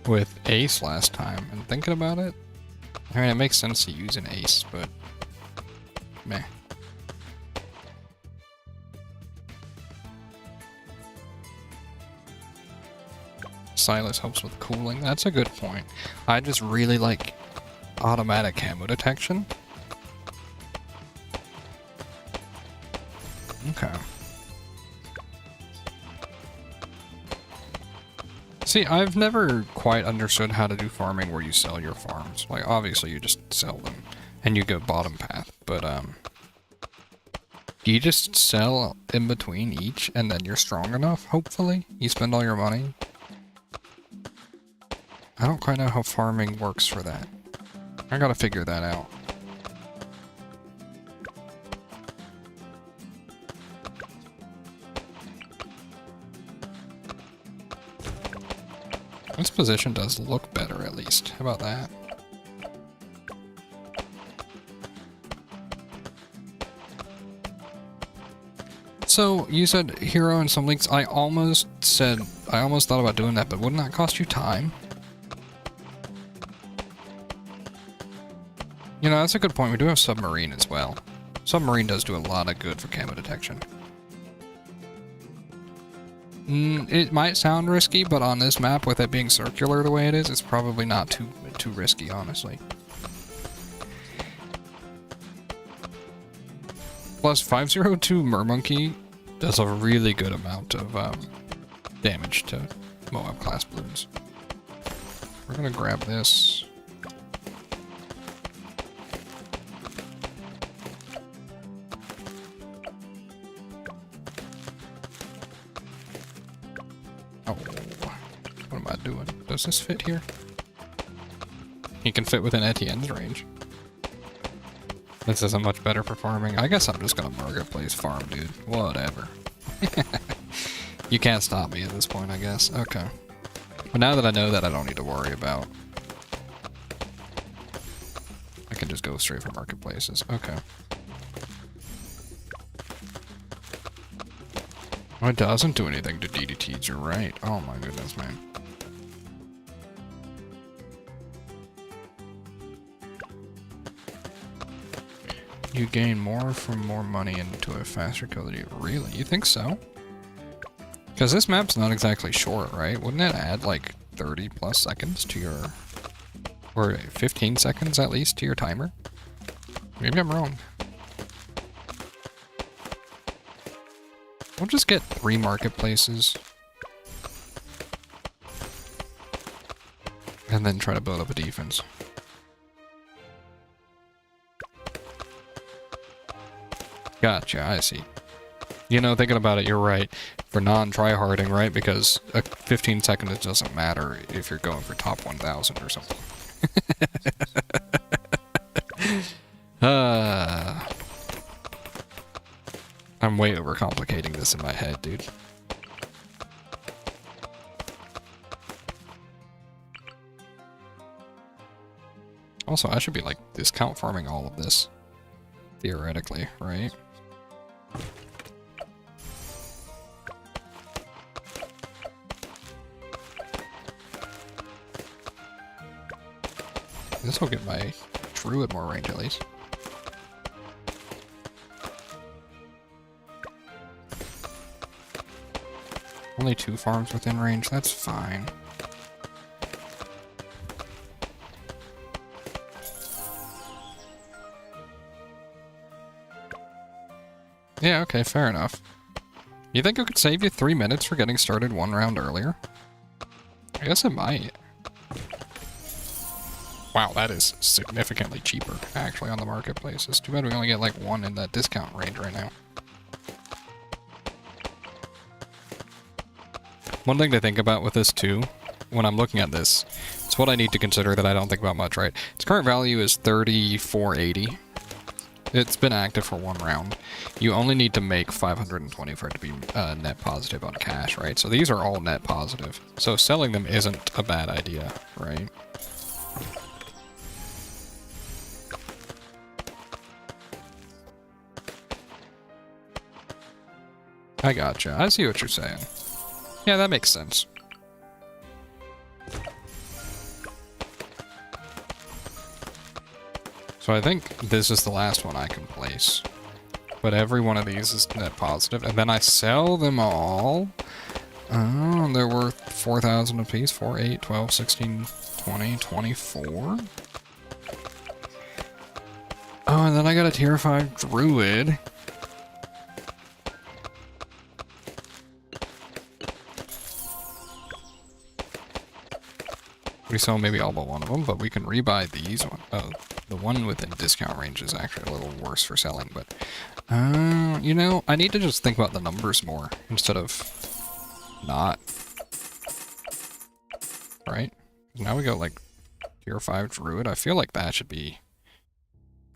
with Ace last time, and thinking about it, I mean, it makes sense to use an Ace, but meh. Silas helps with cooling. That's a good point. I just really like automatic camo detection. Okay. See, I've never quite understood how to do farming where you sell your farms. Like, obviously you just sell them and you go bottom path, but do you just sell in between each and then you're strong enough, hopefully? You spend all your money? I don't quite know how farming works for that. I gotta figure that out. This position does look better, at least. How about that? So, you said hero and some leaks. I almost thought about doing that, but wouldn't that cost you time? You know, that's a good point. We do have submarine as well. Submarine does do a lot of good for camo detection. It might sound risky, but on this map, with it being circular the way it is, it's probably not too risky, honestly. Plus, 502 Mermonkey does a really good amount of damage to Moab class balloons. We're gonna grab this. What am I doing? Does this fit here? He can fit within Etienne's range. This isn't much better for farming. I guess I'm just gonna marketplace farm, dude. Whatever. You can't stop me at this point, I guess. Okay. But now that I know that, I don't need to worry about. I can just go straight for marketplaces. Okay. Oh, it doesn't do anything to DDTs, you're right. Oh my goodness, man. You gain more from more money into a faster kill than you really? You think so? Because this map's not exactly short, right? Wouldn't it add like 30 plus seconds to your... or 15 seconds at least to your timer? Maybe I'm wrong. We'll just get 3 marketplaces. And then try to build up a defense. Gotcha, I see. You know, thinking about it, you're right. For non-tryharding, right? Because a 15 seconds doesn't matter if you're going for top 1000 or something. I'm way overcomplicating this in my head, dude. Also, I should be like discount farming all of this. Theoretically, right? This will get my druid more range at least. Only 2 farms within range, that's fine. Yeah, okay, fair enough. You think it could save you 3 minutes for getting started 1 round earlier? I guess it might. Wow, that is significantly cheaper, actually, on the marketplace. It's too bad we only get, like, 1 in that discount range right now. One thing to think about with this, too, when I'm looking at this, it's what I need to consider that I don't think about much, right? Its current value is 3480. It's been active for 1 round. You only need to make 520 for it to be net positive on cash, right? So these are all net positive. So selling them isn't a bad idea, right? I gotcha. I see what you're saying. Yeah, that makes sense. So I think this is the last one I can place. But every one of these is net positive, and then I sell them all. Oh, they're worth 4,000 apiece. 4, 8, 12, 16, 20, 24. Oh, and then I got a tier 5 druid. We sell maybe all but one of them, but we can rebuy these. Oh, the one within discount range is actually a little worse for selling, but... you know, I need to just think about the numbers more, instead of... not. Right? Now we got, like, tier 5 druid. I feel like that should be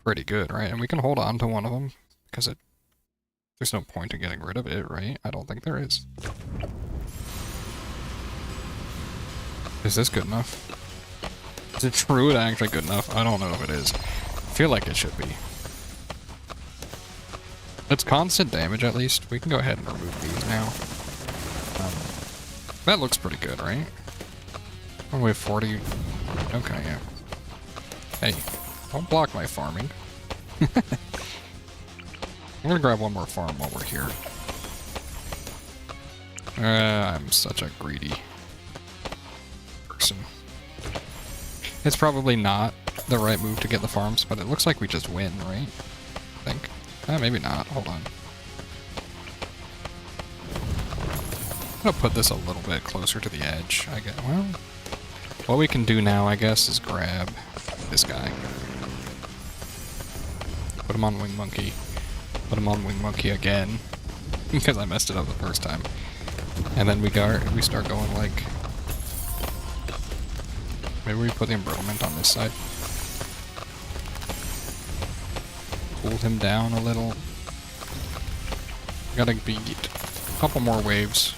pretty good, right? And we can hold on to one of them, because there's no point in getting rid of it, right? I don't think there is. Is this good enough? Is the druid actually good enough? I don't know if it is. I feel like it should be. It's constant damage, at least. We can go ahead and remove these now. That looks pretty good, right? Oh, we have 40... Okay, yeah. Hey, don't block my farming. I'm gonna grab one more farm while we're here. I'm such a greedy person. It's probably not the right move to get the farms, but it looks like we just win, right? I think. Maybe not. Hold on. I'm gonna put this a little bit closer to the edge. I guess. Well, what we can do now, I guess, is grab this guy. Put him on Wing Monkey. Put him on Wing Monkey again, because I messed it up the first time. And then we start going like. Maybe we put the embroilment on this side. Cool him down a little. Gotta beat a couple more waves.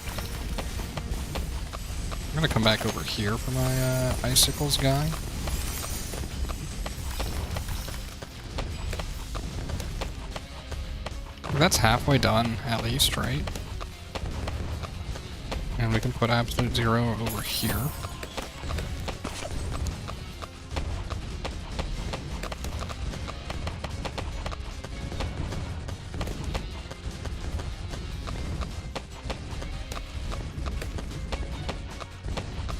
I'm gonna come back over here for my icicles guy. That's halfway done, at least, right? And we can put absolute 0 over here.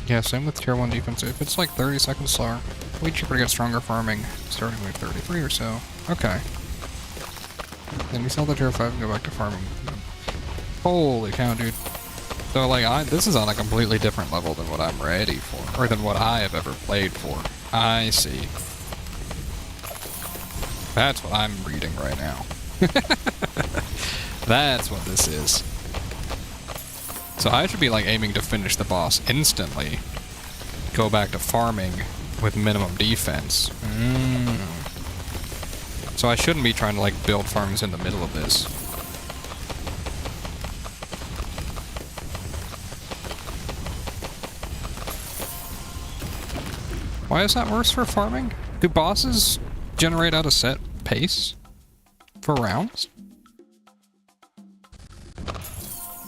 Yeah, same with tier 1 defense. If it's like 30 seconds slower, way cheaper to get stronger farming, starting with 33 or so. Okay. Then we sell the tier 5 and go back to farming. Holy cow, dude. So, like, this is on a completely different level than what I'm ready for, or than what I have ever played for. I see. That's what I'm reading right now. That's what this is. So I should be, like, aiming to finish the boss instantly. Go back to farming with minimum defense. So I shouldn't be trying to, like, build farms in the middle of this. Why is that worse for farming? Do bosses generate at a set pace for rounds?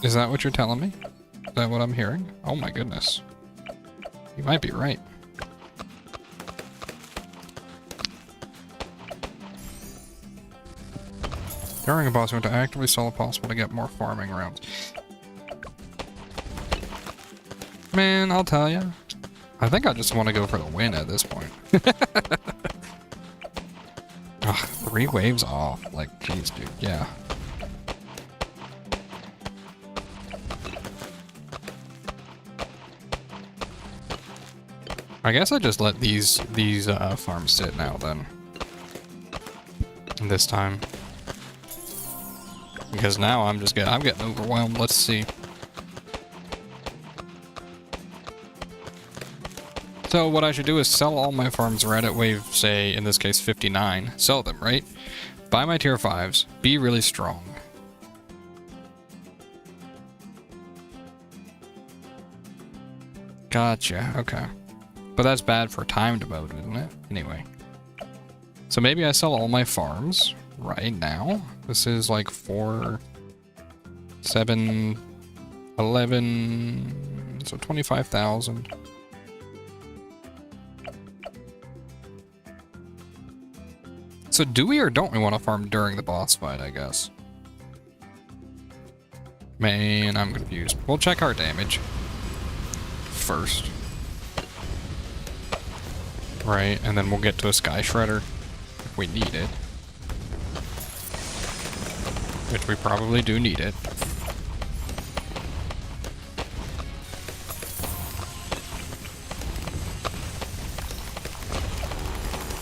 Is that what you're telling me? Is that what I'm hearing? Oh my goodness. You might be right. During a boss event, to actively sell it possible to get more farming rounds. Man, I'll tell you. I think I just want to go for the win at this point. Ugh, 3 waves off. Like, jeez, dude. Yeah. I guess I just let these farms sit now then. This time. Because now I'm getting overwhelmed. Let's see. So what I should do is sell all my farms right at wave, say, in this case, 59. Sell them, right? Buy my tier 5s. Be really strong. Gotcha, okay. But that's bad for timed mode, isn't it? Anyway. So maybe I sell all my farms right now. This is like 4, 7, 11, so 25,000. So do we or don't we want to farm during the boss fight, I guess? Man, I'm confused. We'll check our damage first. Right, and then we'll get to a Sky Shredder if we need it. Which we probably do need it.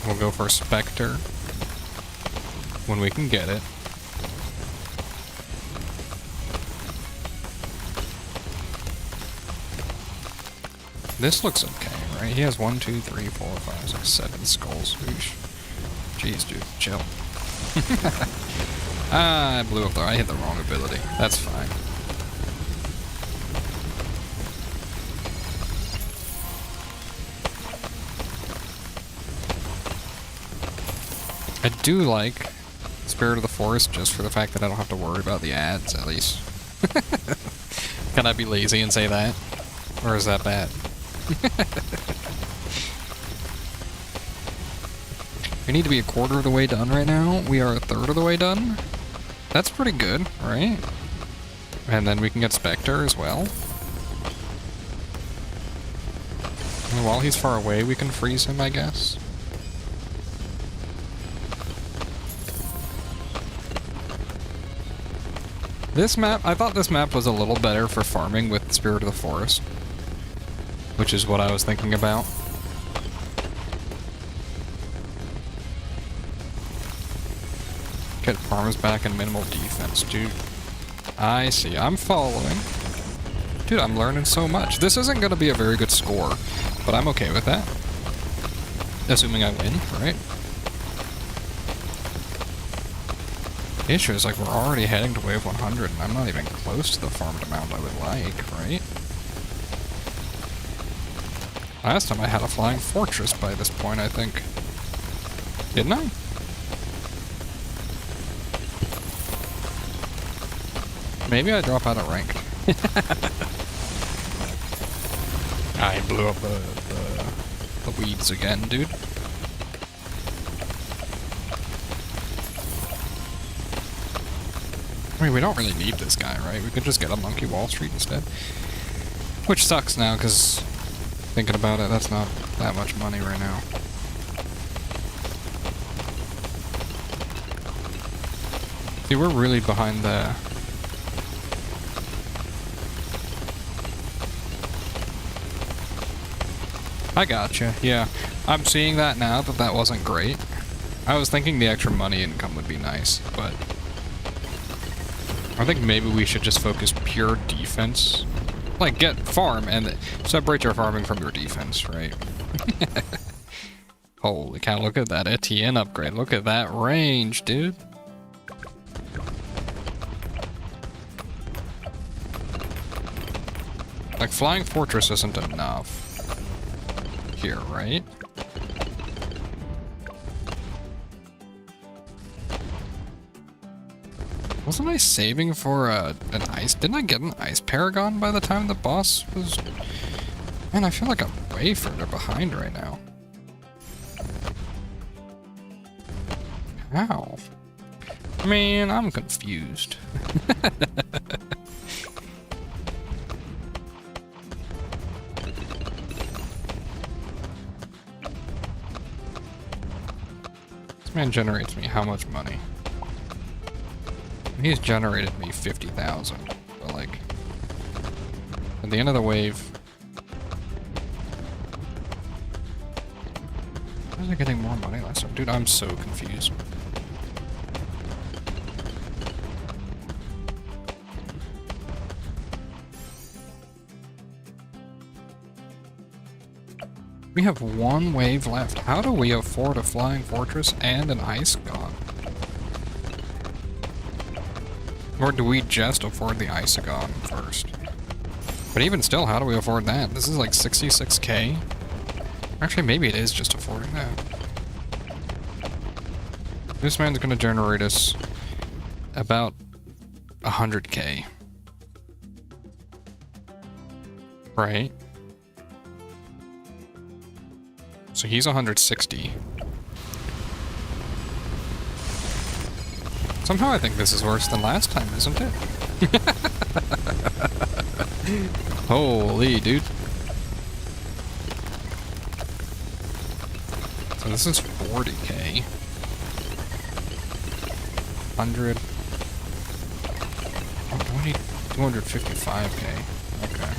We'll go for Spectre when we can get it. This looks okay, right? He has 1, 2, 3, 4, 5, 6, 7 skulls. Oosh. Jeez, dude, chill. I blew up there. I hit the wrong ability. That's fine. I do like Spirit of the Forest just for the fact that I don't have to worry about the ads, at least. Can I be lazy and say that? Or is that bad? We need to be a quarter of the way done right now. We are a third of the way done. That's pretty good, right? And then we can get Spectre as well. And while he's far away, we can freeze him, I guess. This map, I thought this map was a little better for farming with Spirit of the Forest. Which is what I was thinking about. Get farmers back in minimal defense, dude. I see, I'm following. Dude, I'm learning so much. This isn't gonna be a very good score, but I'm okay with that. Assuming I win, right? The issue is, like, we're already heading to wave 100, and I'm not even close to the farmed amount I would like, right? Last time I had a flying fortress by this point, I think. Didn't I? Maybe I drop out of rank. I blew up the weeds again, dude. I mean, we don't really need this guy, right? We could just get a Monkey Wall Street instead. Which sucks now, because thinking about it, that's not that much money right now. See, we're really behind the... I gotcha, yeah. I'm seeing that now, that that wasn't great. I was thinking the extra money income would be nice, but... I think maybe we should just focus pure defense. Like, get farm and separate your farming from your defense, right? Holy cow, look at that Etienne upgrade. Look at that range, dude. Like, Flying Fortress isn't enough here, right? Wasn't I saving for an ice? Didn't I get an ice paragon by the time the boss was... Man, I feel like I'm way further behind right now. How? mean, I'm confused. This man generates me how much money? He's generated me 50,000. But like, at the end of the wave, was I getting more money last time? Dude, I'm so confused. We have one wave left. How do we afford a flying fortress and an ice god? Or do we just afford the Isogon first? But even still, how do we afford that? This is like 66k? Actually, maybe it is just affording that. This man's gonna generate us about 100k. Right? So he's 160. Somehow I think this is worse than last time, isn't it? Holy, dude. So this is 40k. 100. Oh, do I need 255k? Okay.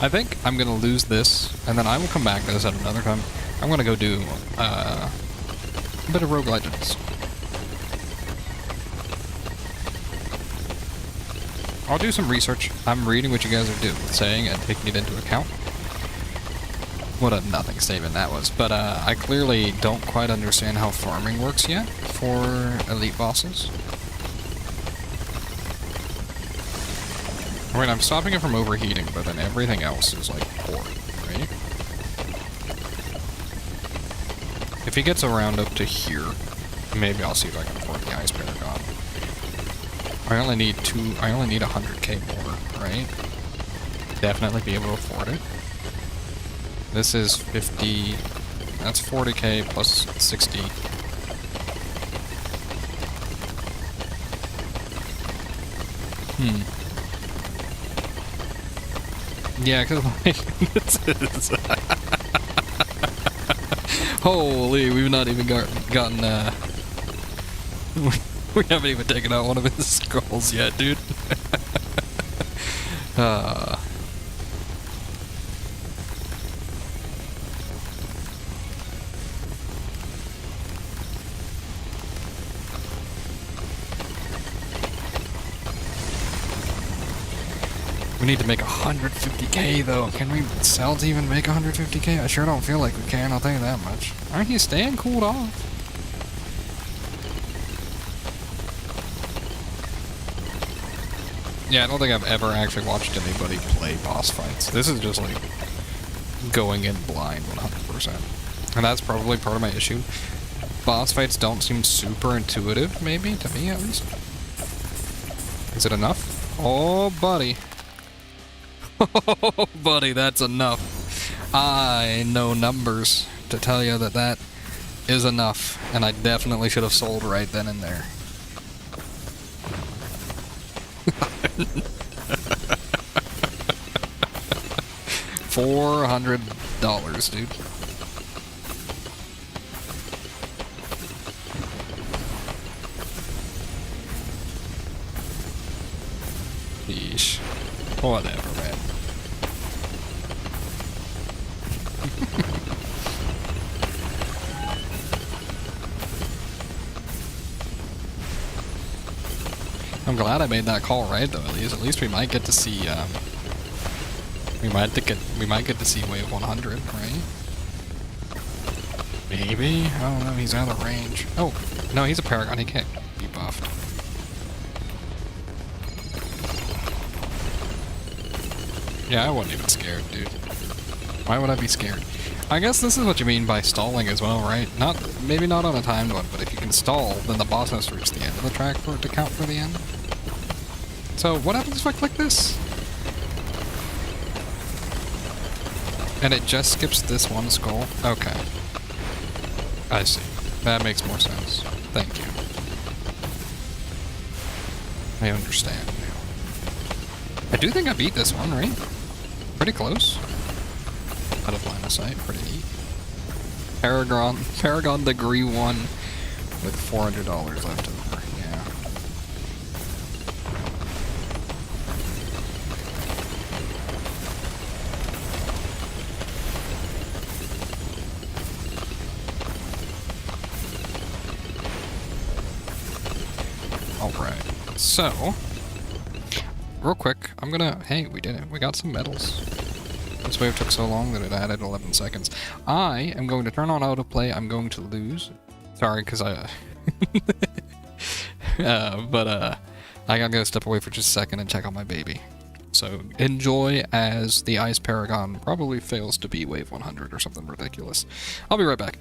I think I'm gonna lose this, and then I will come back to this at another time. I'm gonna go do, a bit of Rogue Legends. I'll do some research. I'm reading what you guys are saying and taking it into account. What a nothing statement that was. But I clearly don't quite understand how farming works yet for elite bosses. I mean, I'm stopping it from overheating, but then everything else is like poor, right? If he gets around up to here, maybe I'll see if I can afford the Ice Paragon. I only need 100k more, right? Definitely be able to afford it. This is 50, that's 40k plus 60. Yeah, because like, this is... Holy, we've not even gotten, we haven't even taken out one of his skulls yet, dude. We need to make 150k though. Can we sell to even make 150k? I sure don't feel like we can, I'll tell you that much. Aren't you staying cooled off? Yeah, I don't think I've ever actually watched anybody play boss fights. This is just like going in blind 100%. And that's probably part of my issue. Boss fights don't seem super intuitive, maybe, to me at least. Is it enough? Oh, buddy. Oh, buddy, that's enough. I know numbers to tell you that that is enough. And I definitely should have sold right then and there. $400, dude. Yeesh. Whatever, man. I'm glad I made that call right though. At least we might get to see. We might get to see wave 100, right? Maybe. I don't know. He's out of range. Oh no, he's a Paragon. He can't be buffed. Yeah, I wasn't even scared, dude. Why would I be scared? I guess this is what you mean by stalling as well, right? Maybe not on a timed one, but if you can stall, then the boss has to reach the end of the track for it to count for the end. So, what happens if I click this? And it just skips this one skull? Okay. I see. That makes more sense. Thank you. I understand now. I do think I beat this one, right? Pretty close. Out of line of sight. Pretty neat. Paragon Degree 1 with $400 left over. Yeah. Alright. So, real quick, I'm gonna... Hey, we did it. We got some medals. This wave took so long that it added 11 seconds. I am going to turn on autoplay. I'm going to lose. Sorry, because I... I gotta go step away for just a second and check on my baby. So enjoy as the Ice Paragon probably fails to be wave 100 or something ridiculous. I'll be right back.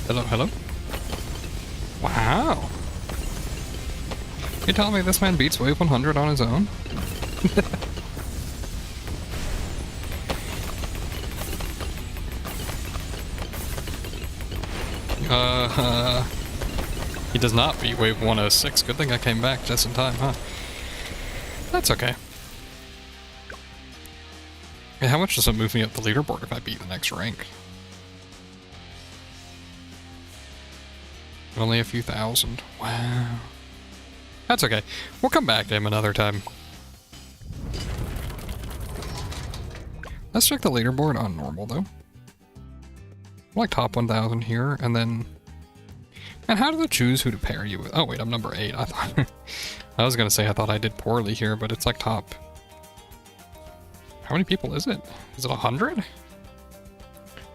Hello, hello? Wow. You telling me this man beats wave 100 on his own? He does not beat wave 106. Good thing I came back just in time, huh? That's okay. Hey, how much does it move me up the leaderboard if I beat the next rank? Only a few thousand. Wow. That's okay. We'll come back to him another time. Let's check the leaderboard on normal, though. Like top 1,000 here, and then... And how do they choose who to pair you with? Oh wait, I'm number 8. I thought... I was gonna say I thought I did poorly here, but it's like top... How many people is it? Is it 100?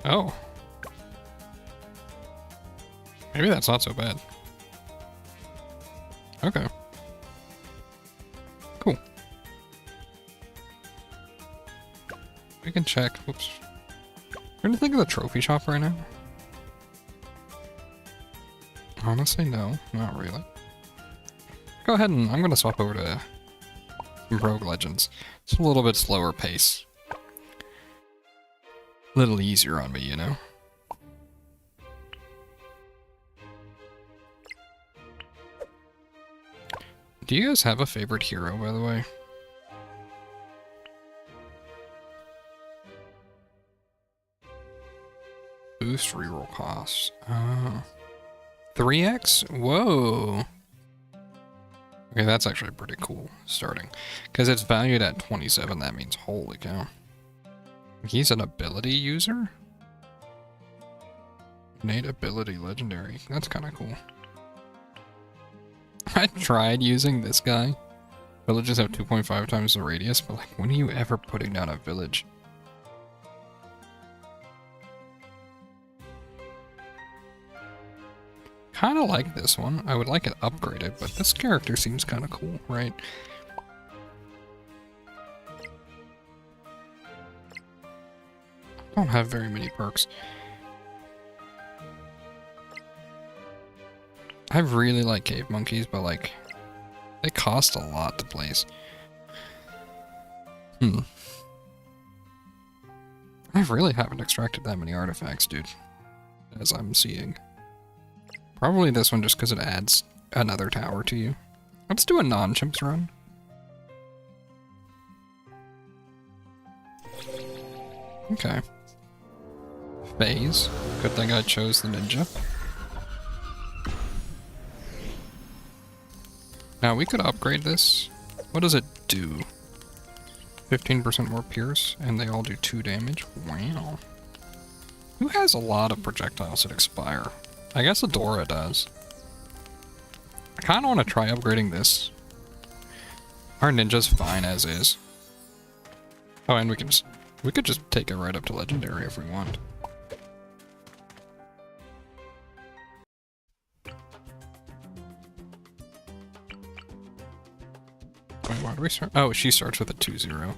Oh. Maybe that's not so bad. Okay. Cool. We can check. Whoops. Trying to think of the trophy shop right now. Honestly, no, not really. Go ahead and I'm gonna swap over to some Rogue Legends. It's a little bit slower pace. A little easier on me, you know? Do you guys have a favorite hero, by the way? Boost reroll costs. 3x? Whoa! Okay, that's actually pretty cool, starting. Because it's valued at 27, that means holy cow. He's an ability user? Innate ability legendary. That's kind of cool. I tried using this guy. Villages have 2.5 times the radius, but like, when are you ever putting down a village? Kind of like this one. I would like it upgraded, but this character seems kind of cool, right? I don't have very many perks. I really like cave monkeys, but like, they cost a lot to place. I really haven't extracted that many artifacts, dude, as I'm seeing. Probably this one just because it adds another tower to you. Let's do a non-chimps run. Okay. Phase. Good thing I chose the ninja. Now we could upgrade this. What does it do? 15% more pierce, and they all do 2 damage? Wow. Who has a lot of projectiles that expire? I guess Adora does. I kind of want to try upgrading this. Our ninja's fine as is. Oh, and we could just take it right up to legendary if we want. Wait, why do we start? Oh, she starts with a 2-0.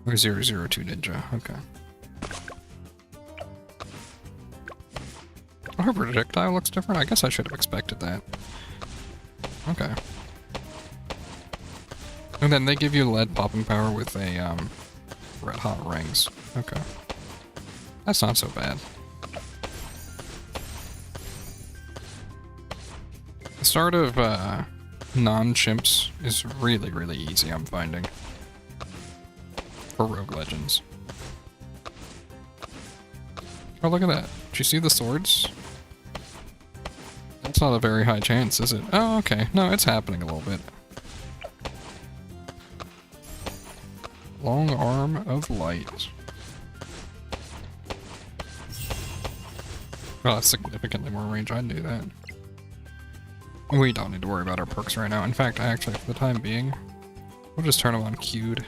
Or 002 ninja. Okay. Oh, her projectile looks different? I guess I should have expected that. Okay. And then they give you lead popping power with a, red hot rings. Okay. That's not so bad. The start of, non-chimps is really, really easy, I'm finding. For Rogue Legends. Oh, look at that. Did you see the swords? That's not a very high chance, is it? Oh, okay. No, it's happening a little bit. Long arm of light. Well, that's significantly more range. I knew that. We don't need to worry about our perks right now. In fact, actually, for the time being, we'll just turn them on queued.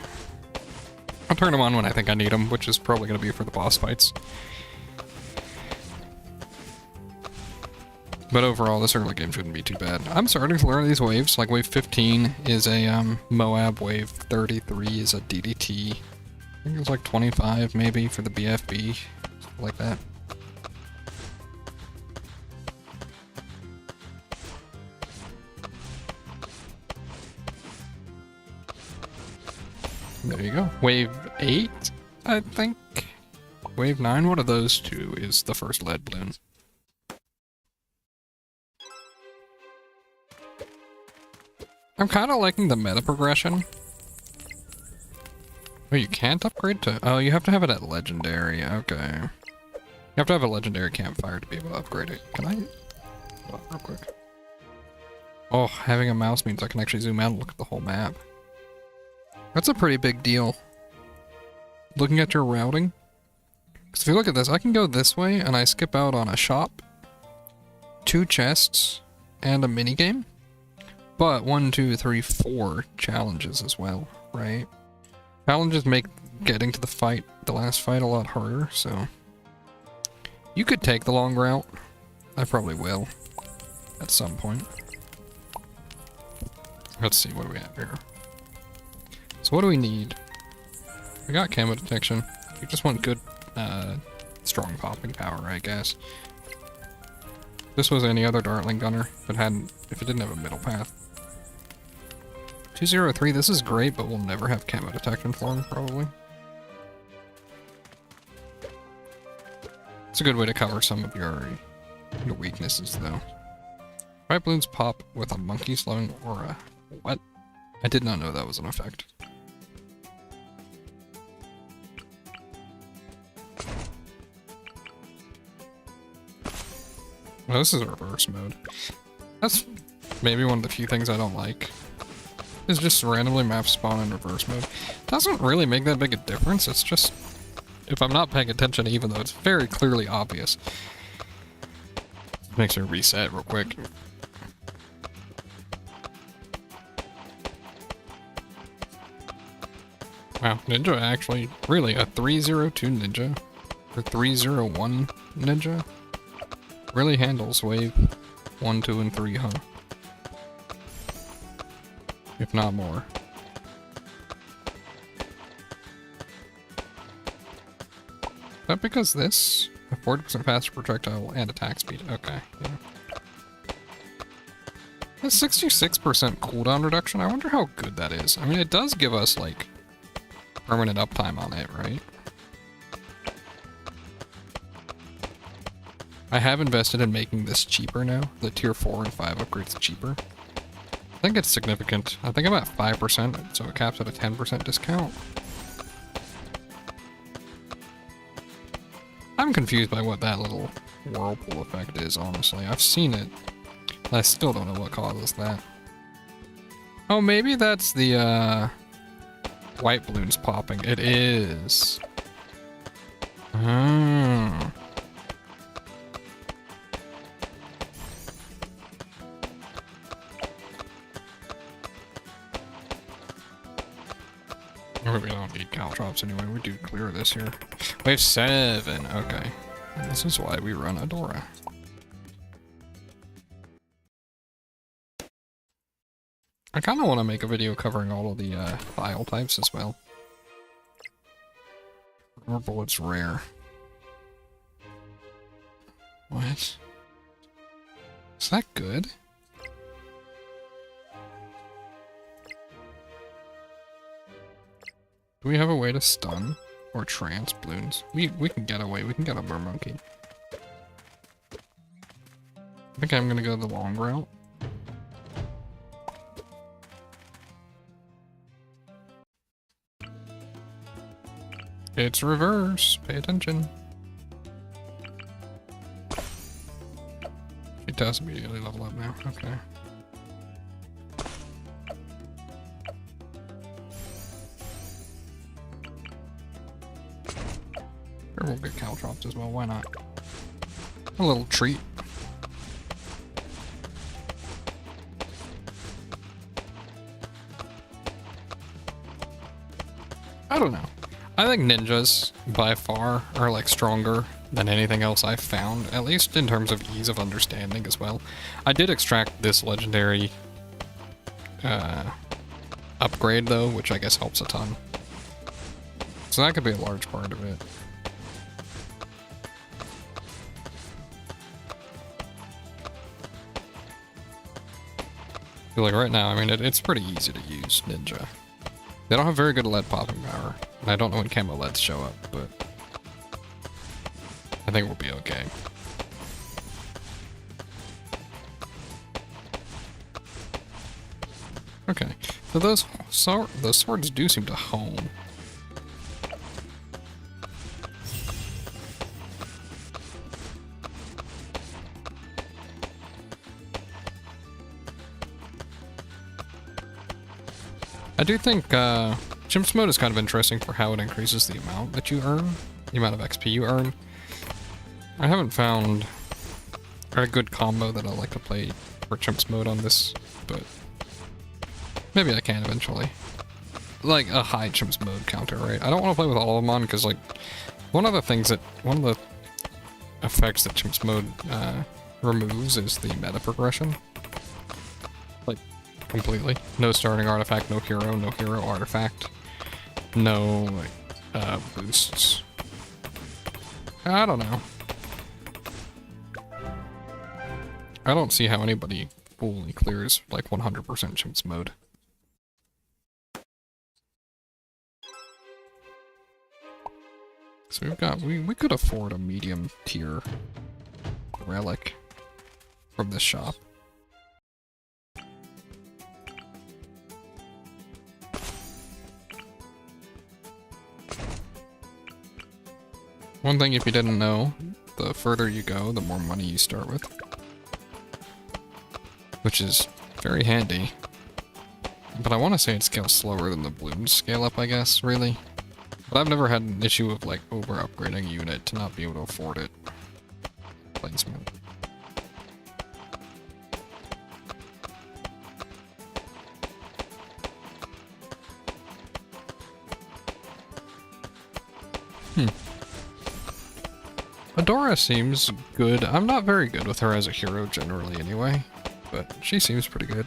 I'll turn them on when I think I need them, which is probably going to be for the boss fights. But overall, this early game shouldn't be too bad. I'm starting to learn these waves. Like, wave 15 is a Moab, wave 33 is a DDT. I think it's like 25 maybe for the BFB, something like that. There you go. Wave 8, I think. Wave 9, one of those two is the first lead balloon. I'm kind of liking the meta progression. Oh, you can't upgrade to... Oh, you have to have it at legendary. Okay. You have to have a legendary campfire to be able to upgrade it. Can I... Hold on real quick. Oh, having a mouse means I can actually zoom out and look at the whole map. That's a pretty big deal. Looking at your routing. Because if you look at this, I can go this way and I skip out on a shop, 2 chests, and a minigame. But 1, 2, 3, 4 challenges as well, right? Challenges make getting to the last fight a lot harder, so... You could take the long route. I probably will. At some point. Let's see, what do we have here? So what do we need? We got camo detection. We just want good, strong popping power, I guess. If this was any other Dartling gunner, if it didn't have a middle path. 203, this is great, but we'll never have camo detection for him, probably. It's a good way to cover some of your weaknesses, though. White balloons pop with a monkey slowing aura. What? I did not know that was an effect. Well, this is a reverse mode. That's maybe one of the few things I don't like. Is just randomly map spawn in reverse mode. Doesn't really make that big a difference, it's just... If I'm not paying attention, even though it's very clearly obvious. Makes her reset real quick. Wow, Ninja actually, really, a 302 Ninja, or 301 Ninja, really handles wave 1, 2, and 3, huh? If not more. Is that because this? A 40% faster projectile and attack speed, okay, yeah. A 66% cooldown reduction, I wonder how good that is. I mean, it does give us, like, permanent uptime on it, right? I have invested in making this cheaper now. The tier 4 and 5 upgrades cheaper. I think it's significant. I think I'm at 5%, so it caps at a 10% discount. I'm confused by what that little whirlpool effect is, honestly. I've seen it. I still don't know what causes that. Oh, maybe that's the, white balloons popping. It is. Hmm. We don't need caltrops anyway. We do clear this here. Wave 7. Okay. This is why we run Adora. I kind of want to make a video covering all of the file types as well. More bullets rare. What? Is that good? Do we have a way to stun or trance balloons? We can get away. We can get a burr monkey. I think I'm gonna go the long route. It's reverse. Pay attention. It does immediately level up now. Okay. Sure, we'll get caltrops as well. Why not? A little treat. I don't know. I think ninjas, by far, are like stronger than anything else I've found, at least in terms of ease of understanding as well. I did extract this legendary upgrade though, which I guess helps a ton. So that could be a large part of it. I feel like right now, I mean, it's pretty easy to use ninja. They don't have very good lead popping power, and I don't know when camo leads show up, but I think we'll be okay. Okay, so those swords do seem to home. I do think Chimps mode is kind of interesting for how it increases the amount that you earn, the amount of XP you earn. I haven't found a good combo that I like to play for Chimps mode on this, but maybe I can eventually. Like a high Chimps mode counter, right? I don't want to play with all of them on because, like, one of the effects that Chimps mode removes is the meta progression. Like, completely. No starting artifact, no hero artifact, no boosts. I don't know. I don't see how anybody fully clears like 100% Chimps mode. So we've got, we could afford a medium tier relic from this shop. One thing, if you didn't know, the further you go, the more money you start with. Which is very handy. But I want to say it scales slower than the balloons scale up, I guess, really. But I've never had an issue of, like, over-upgrading a unit to not be able to afford it. Placement. Adora seems good. I'm not very good with her as a hero generally anyway, but she seems pretty good.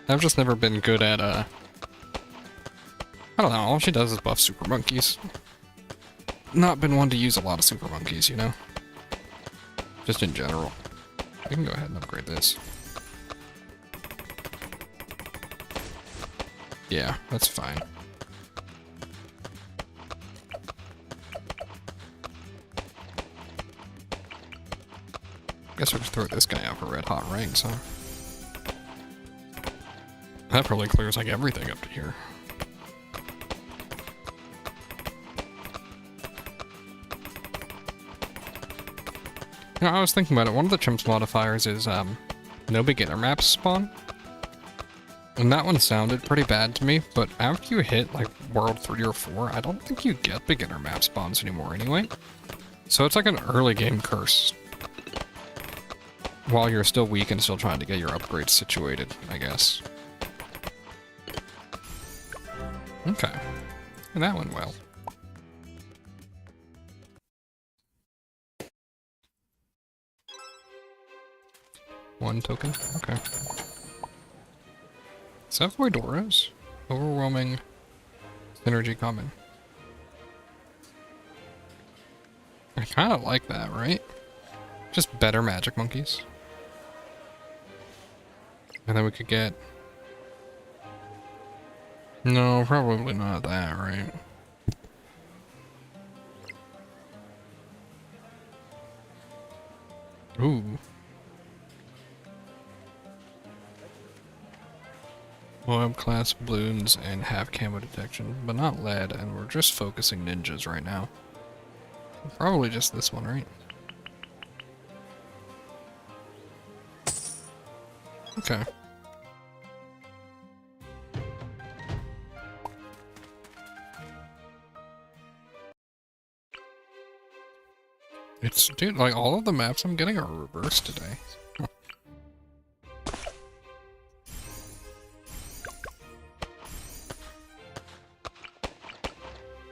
I've just never been good at, I don't know, all she does is buff super monkeys. Not been one to use a lot of super monkeys, you know? Just in general. We can go ahead and upgrade this. Yeah, that's fine. Guess we'll just throw this guy out for red hot ranks, huh? That probably clears like everything up to here. You know, I was thinking about it. One of the Chimps modifiers is no beginner maps spawn. And that one sounded pretty bad to me, but after you hit like World 3 or 4, I don't think you get beginner map spawns anymore anyway. So it's like an early game curse. While you're still weak and still trying to get your upgrades situated, I guess. Okay. And that went well. One token? Okay. Is that Voidoras? Overwhelming synergy common. I kinda like that, right? Just better magic monkeys. And then we could get... No, probably not that, right? Ooh. Moab class balloons and have camo detection, but not lead, and we're just focusing ninjas right now. Probably just this one, right? Okay. It's, dude, like all of the maps I'm getting are reversed today. Huh.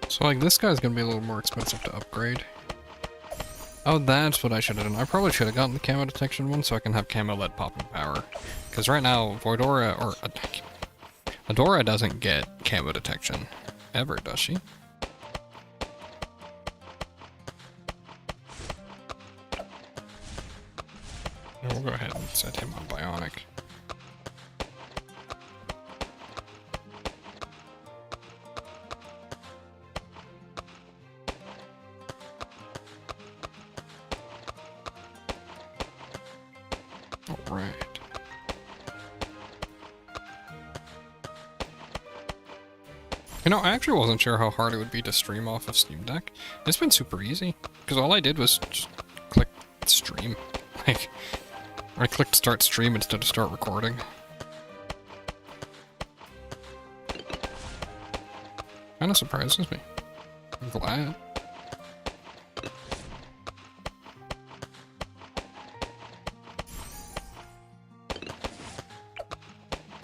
So like this guy's gonna be a little more expensive to upgrade. Oh, that's what I should have done. I probably should have gotten the camo detection one so I can have camo lead popping power. Because right now, Voidora, or Adora doesn't get camo detection. Ever, does she? We'll go ahead and set him on Bionic. Alright. You know, I actually wasn't sure how hard it would be to stream off of Steam Deck. It's been super easy, because all I did was just click stream. Like, I clicked start stream instead of start recording. Kinda surprises me. I'm glad.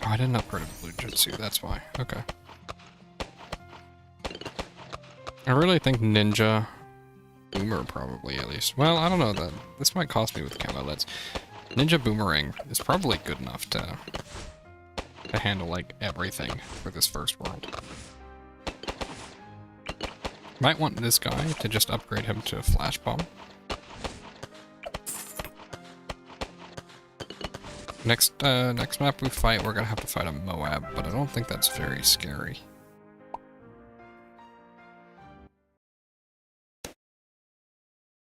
Oh, I didn't upgrade a blue jutsu, that's why. Okay. I really think Ninja Boomer probably, at least. Well, I don't know, that this might cost me with camo LEDs. Ninja Boomerang is probably good enough to handle, like, everything for this first world. Might want this guy to just upgrade him to a flash bomb. Next map we fight, we're gonna have to fight a Moab, but I don't think that's very scary.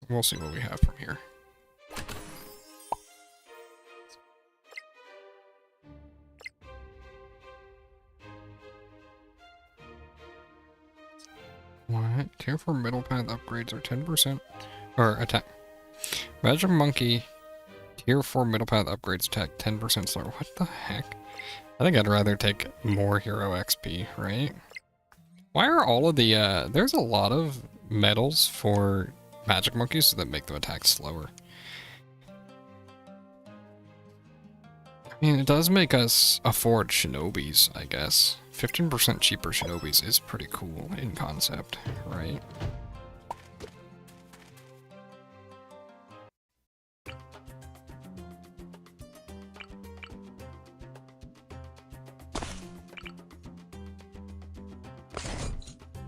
We'll see what we have from here. What? Tier 4 middle path upgrades are 10%. Or attack. Magic Monkey Tier 4 middle path upgrades attack 10% slower. What the heck? I think I'd rather take more hero XP, right? Why are all of the, there's a lot of medals for magic monkeys that make them attack slower. I mean, it does make us afford shinobis, I guess. 15% cheaper shinobis is pretty cool in concept, right?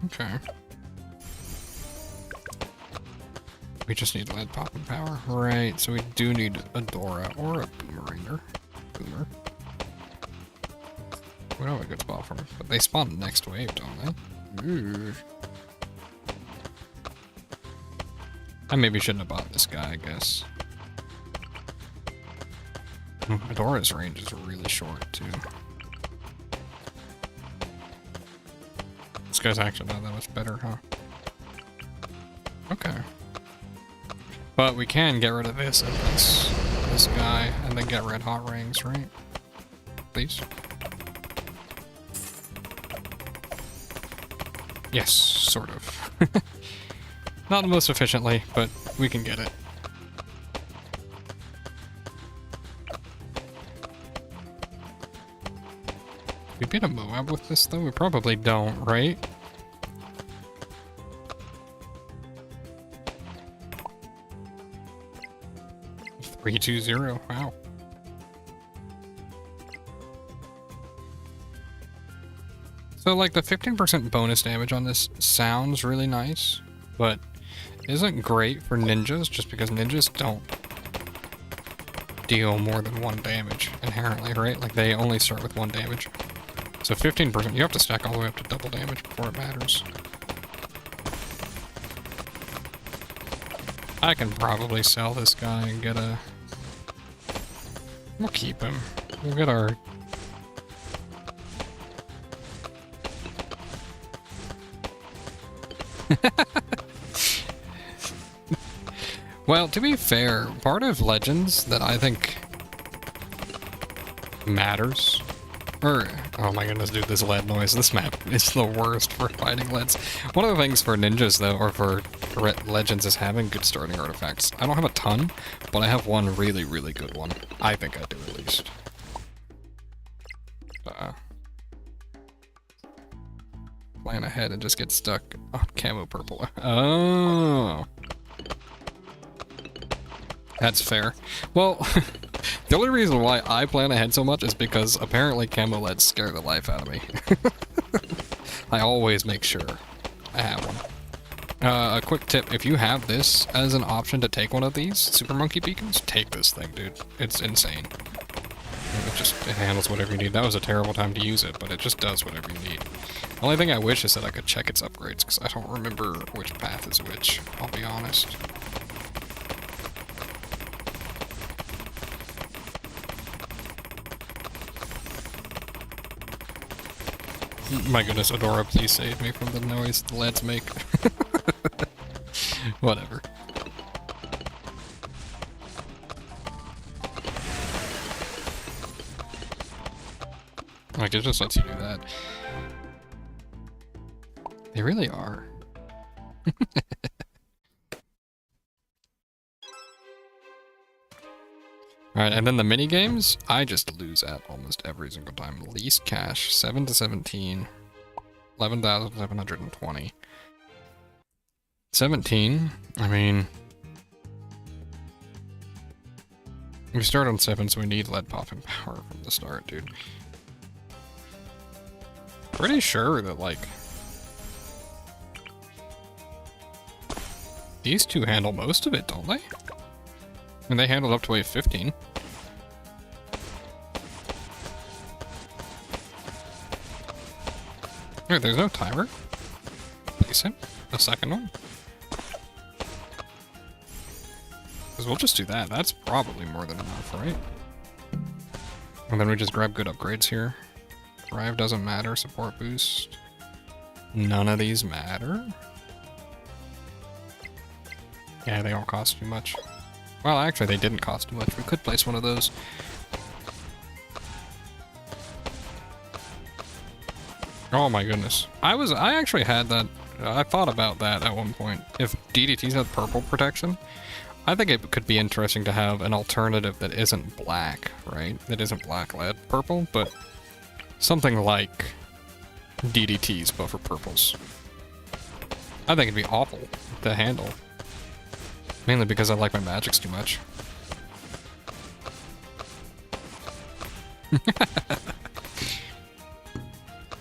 Okay. We just need lead popping power. Right, so we do need a Dora or a Boomeranger. Boomer. We don't have a good spot for them, but they spawn next wave, don't they? Ooh. I maybe shouldn't have bought this guy, I guess. Adora's range is really short, too. This guy's actually not that much better, huh? Okay. But we can get rid of this and this guy, and then get red hot rings, right? Please? Yes, sort of. Not the most efficiently, but we can get it. We beat a Moab with this, though? We probably don't, right? $320, wow. So, like, the 15% bonus damage on this sounds really nice, but isn't great for ninjas, just because ninjas don't deal more than 1 damage inherently, right? Like, they only start with 1 damage. So 15%, you have to stack all the way up to double damage before it matters. I can probably sell this guy and get a... We'll keep him. We'll get our... Well, to be fair, part of Legends that I think matters... oh my goodness, dude, this lead noise. This map is the worst for fighting leads. One of the things for ninjas, though, or for Legends, is having good starting artifacts. I don't have a ton, but I have one really, really good one. I think I do, at least. Plan ahead and just get stuck on camo purple. Oh. That's fair. Well... The only reason why I plan ahead so much is because apparently camo LEDs scare the life out of me. I always make sure I have one. A quick tip, if you have this as an option to take one of these Super Monkey Beacons, take this thing, dude. It's insane. It handles whatever you need. That was a terrible time to use it, but it just does whatever you need. The only thing I wish is that I could check its upgrades, because I don't remember which path is which, I'll be honest. My goodness, Adora, please save me from the noise the leads make. Whatever. Like, it just lets you do that. They really are. Alright, and then the mini games, I just lose at almost every single time. Least cash, 7 to 17, 11,720. 17, I mean... We start on 7, so we need lead popping power from the start, dude. Pretty sure that, like... These two handle most of it, don't they? And they handled up to wave 15. Wait, there's no timer? Place it. The second one? Because we'll just do that. That's probably more than enough, right? And then we just grab good upgrades here. Drive doesn't matter. Support boost. None of these matter. Yeah, they all cost too much. Well, actually, they didn't cost too much. We could place one of those. Oh my goodness. I actually had that, I thought about that at one point. If DDTs had purple protection, I think it could be interesting to have an alternative that isn't black, right? That isn't black lead purple, but something like DDTs, but for purples. I think it'd be awful to handle. Mainly because I like my magics too much.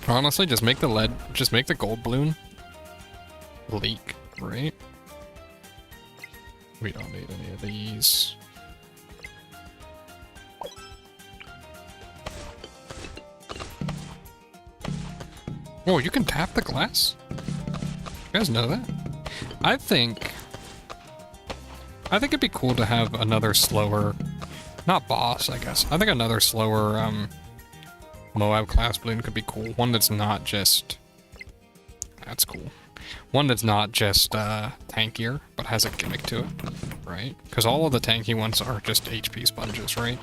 Honestly, just make the lead, just make the gold balloon leak, right? We don't need any of these. Oh, you can tap the glass? You guys know that? I think it'd be cool to have another slower, not boss, I guess. I think another slower, Moab class balloon could be cool. One that's not just... That's cool. One that's not just, tankier, but has a gimmick to it, right? Because all of the tanky ones are just HP sponges, right?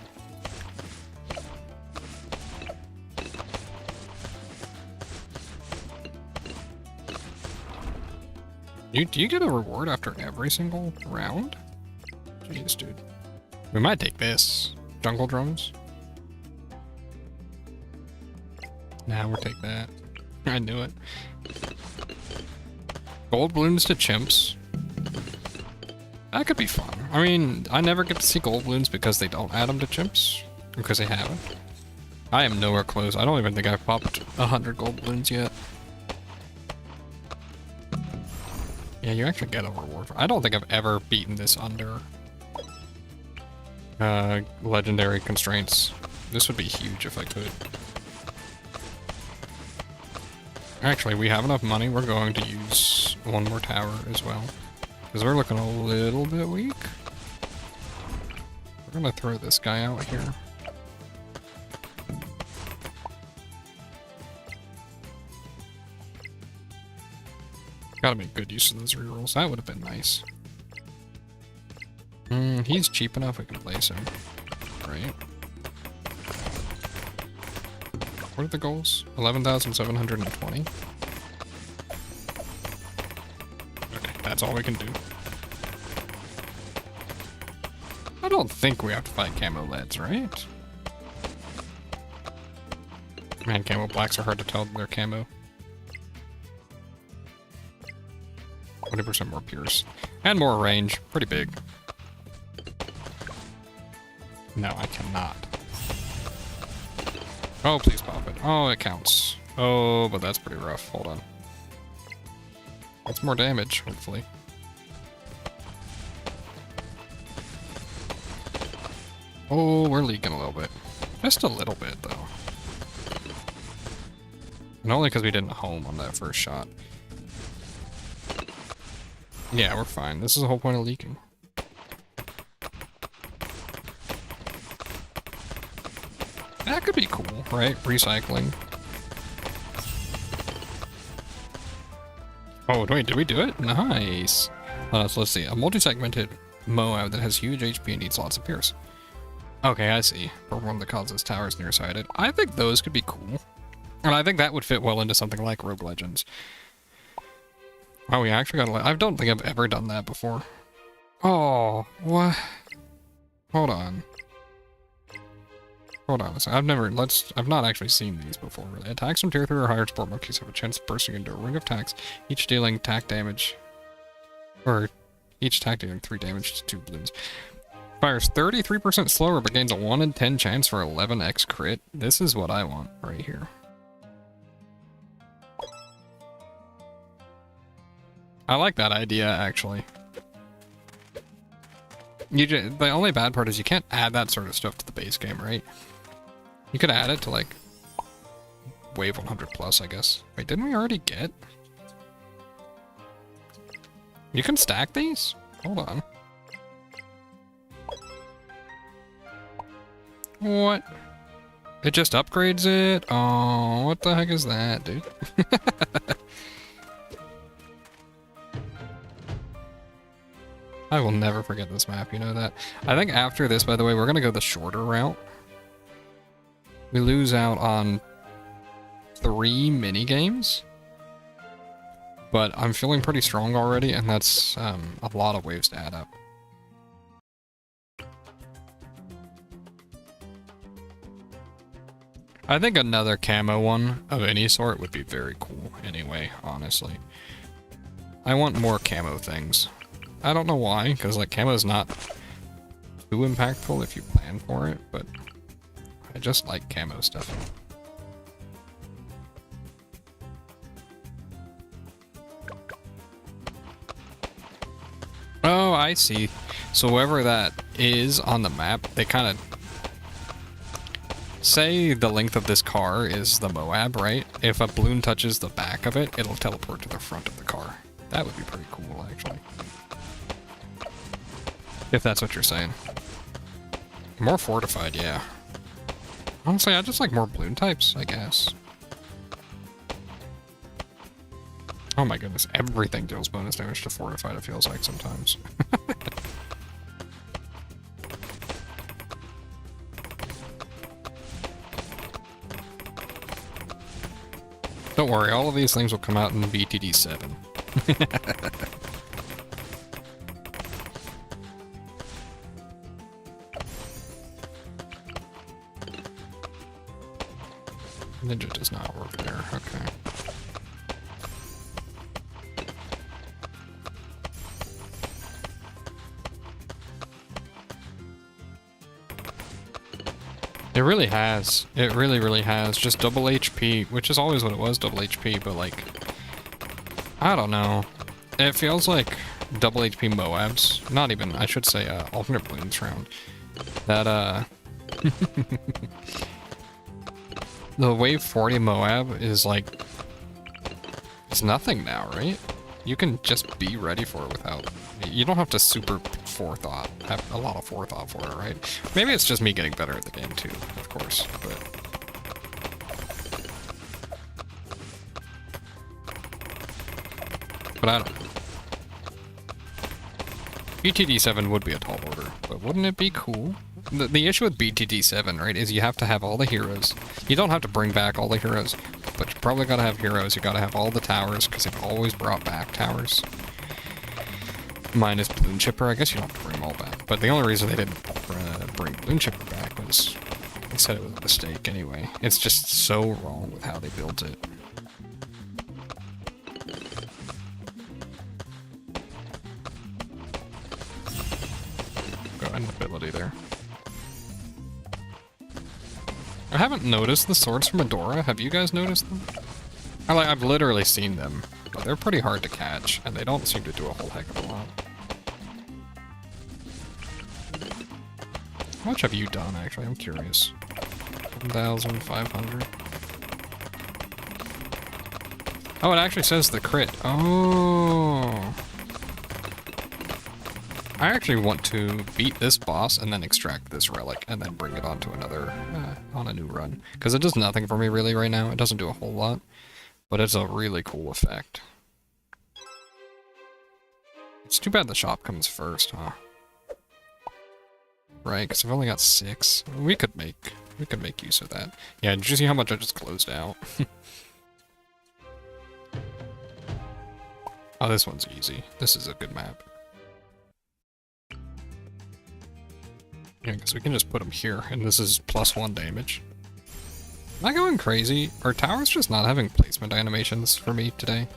Do you get a reward after every single round? Jeez, dude. We might take this. Jungle drums. Nah, we'll take that. I knew it. Gold balloons to chimps. That could be fun. I mean, I never get to see gold balloons because they don't add them to chimps. Because they haven't. I am nowhere close. I don't even think I've popped 100 gold balloons yet. Yeah, you actually get a reward. I don't think I've ever beaten this under legendary constraints. This would be huge if I could. Actually, we have enough money. We're going to use one more tower as well. Because we're looking a little bit weak. We're going to throw this guy out here. Gotta make good use of those rerolls. That would have been nice. He's cheap enough we can place him. Right? What are the goals? 11,720? Okay, that's all we can do. I don't think we have to fight camo leads, right? Man, camo blacks are hard to tell they're camo. 20% more pierce. And more range. Pretty big. No, I cannot. Oh, please pop it. Oh, it counts. Oh, but that's pretty rough. Hold on. That's more damage, hopefully. Oh, we're leaking a little bit. Just a little bit, though. And only because we didn't home on that first shot. Yeah, we're fine. This is the whole point of leaking. That could be cool, right? Recycling. Oh, wait, did we do it? Nice. So let's see. A multi-segmented Moab that has huge HP and needs lots of Pierce. Okay, I see. For one that causes towers nearsighted. I think those could be cool. And I think that would fit well into something like Rogue Legends. Oh, we actually got I don't think I've ever done that before. Oh, what? Hold on. Hold on a second. I've not actually seen these before, really. Attacks from tier 3 or higher sport monkeys have a chance of bursting into a ring of attacks, each dealing attack damage. Or each attack dealing 3 damage to 2 balloons. Fires 33% slower, but gains a 1 in 10 chance for 11x crit. This is what I want right here. I like that idea, actually. The only bad part is you can't add that sort of stuff to the base game, right? You could add it to, like, Wave 100 plus, I guess. Wait, didn't we already get? You can stack these? Hold on. What? It just upgrades it? Oh, what the heck is that, dude? I will never forget this map, you know that? I think after this, by the way, we're gonna go the shorter route. We lose out on 3 mini-games. But I'm feeling pretty strong already, and that's a lot of waves to add up. I think another camo one of any sort would be very cool anyway, honestly. I want more camo things. I don't know why, because like camo is not too impactful if you plan for it, but I just like camo stuff. Oh, I see. So whoever that is on the map, they kind of say the length of this car is the Moab, right? If a balloon touches the back of it, it'll teleport to the front of the car. That would be pretty cool, actually. If that's what you're saying. More fortified, yeah. Honestly, I just like more balloon types, I guess. Oh my goodness, everything deals bonus damage to fortified, it feels like sometimes. Don't worry, all of these things will come out in BTD 7. Ninja does not work there, okay. It really has. It really, really has. Just double HP, which is always what it was, double HP, but like, I don't know. It feels like double HP Moabs. Not even, I should say, alternate balloons round. That, the wave 40 Moab is like, it's nothing now, right? You can just be ready for it without, you don't have to super forethought, have a lot of forethought for it, right? Maybe it's just me getting better at the game too, of course, but I don't know. BTD 7 would be a tall order, but wouldn't it be cool? The issue with BTD 7, right, is you have to have all the heroes. You don't have to bring back all the heroes, but you probably gotta have heroes. You gotta have all the towers, because they've always brought back towers. Minus Balloon Chipper. I guess you don't have to bring them all back. But the only reason they didn't bring Balloon Chipper back was they said it was a mistake anyway. It's just so wrong with how they built it. Got an ability there. I haven't noticed the swords from Adora. Have you guys noticed them? I've literally seen them, but they're pretty hard to catch, and they don't seem to do a whole heck of a lot. How much have you done, actually? I'm curious. 1,500. Oh, it actually says the crit. Oh. I actually want to beat this boss and then extract this relic and then bring it onto another, on a new run. Because it does nothing for me really right now. It doesn't do a whole lot, but it's a really cool effect. It's too bad the shop comes first, huh? Right, because I've only got 6. We could make use of that. Yeah, did you see how much I just closed out? Oh, this one's easy. This is a good map. Yeah, because we can just put them here, and this is +1 damage. Am I going crazy? Are towers just not having placement animations for me today?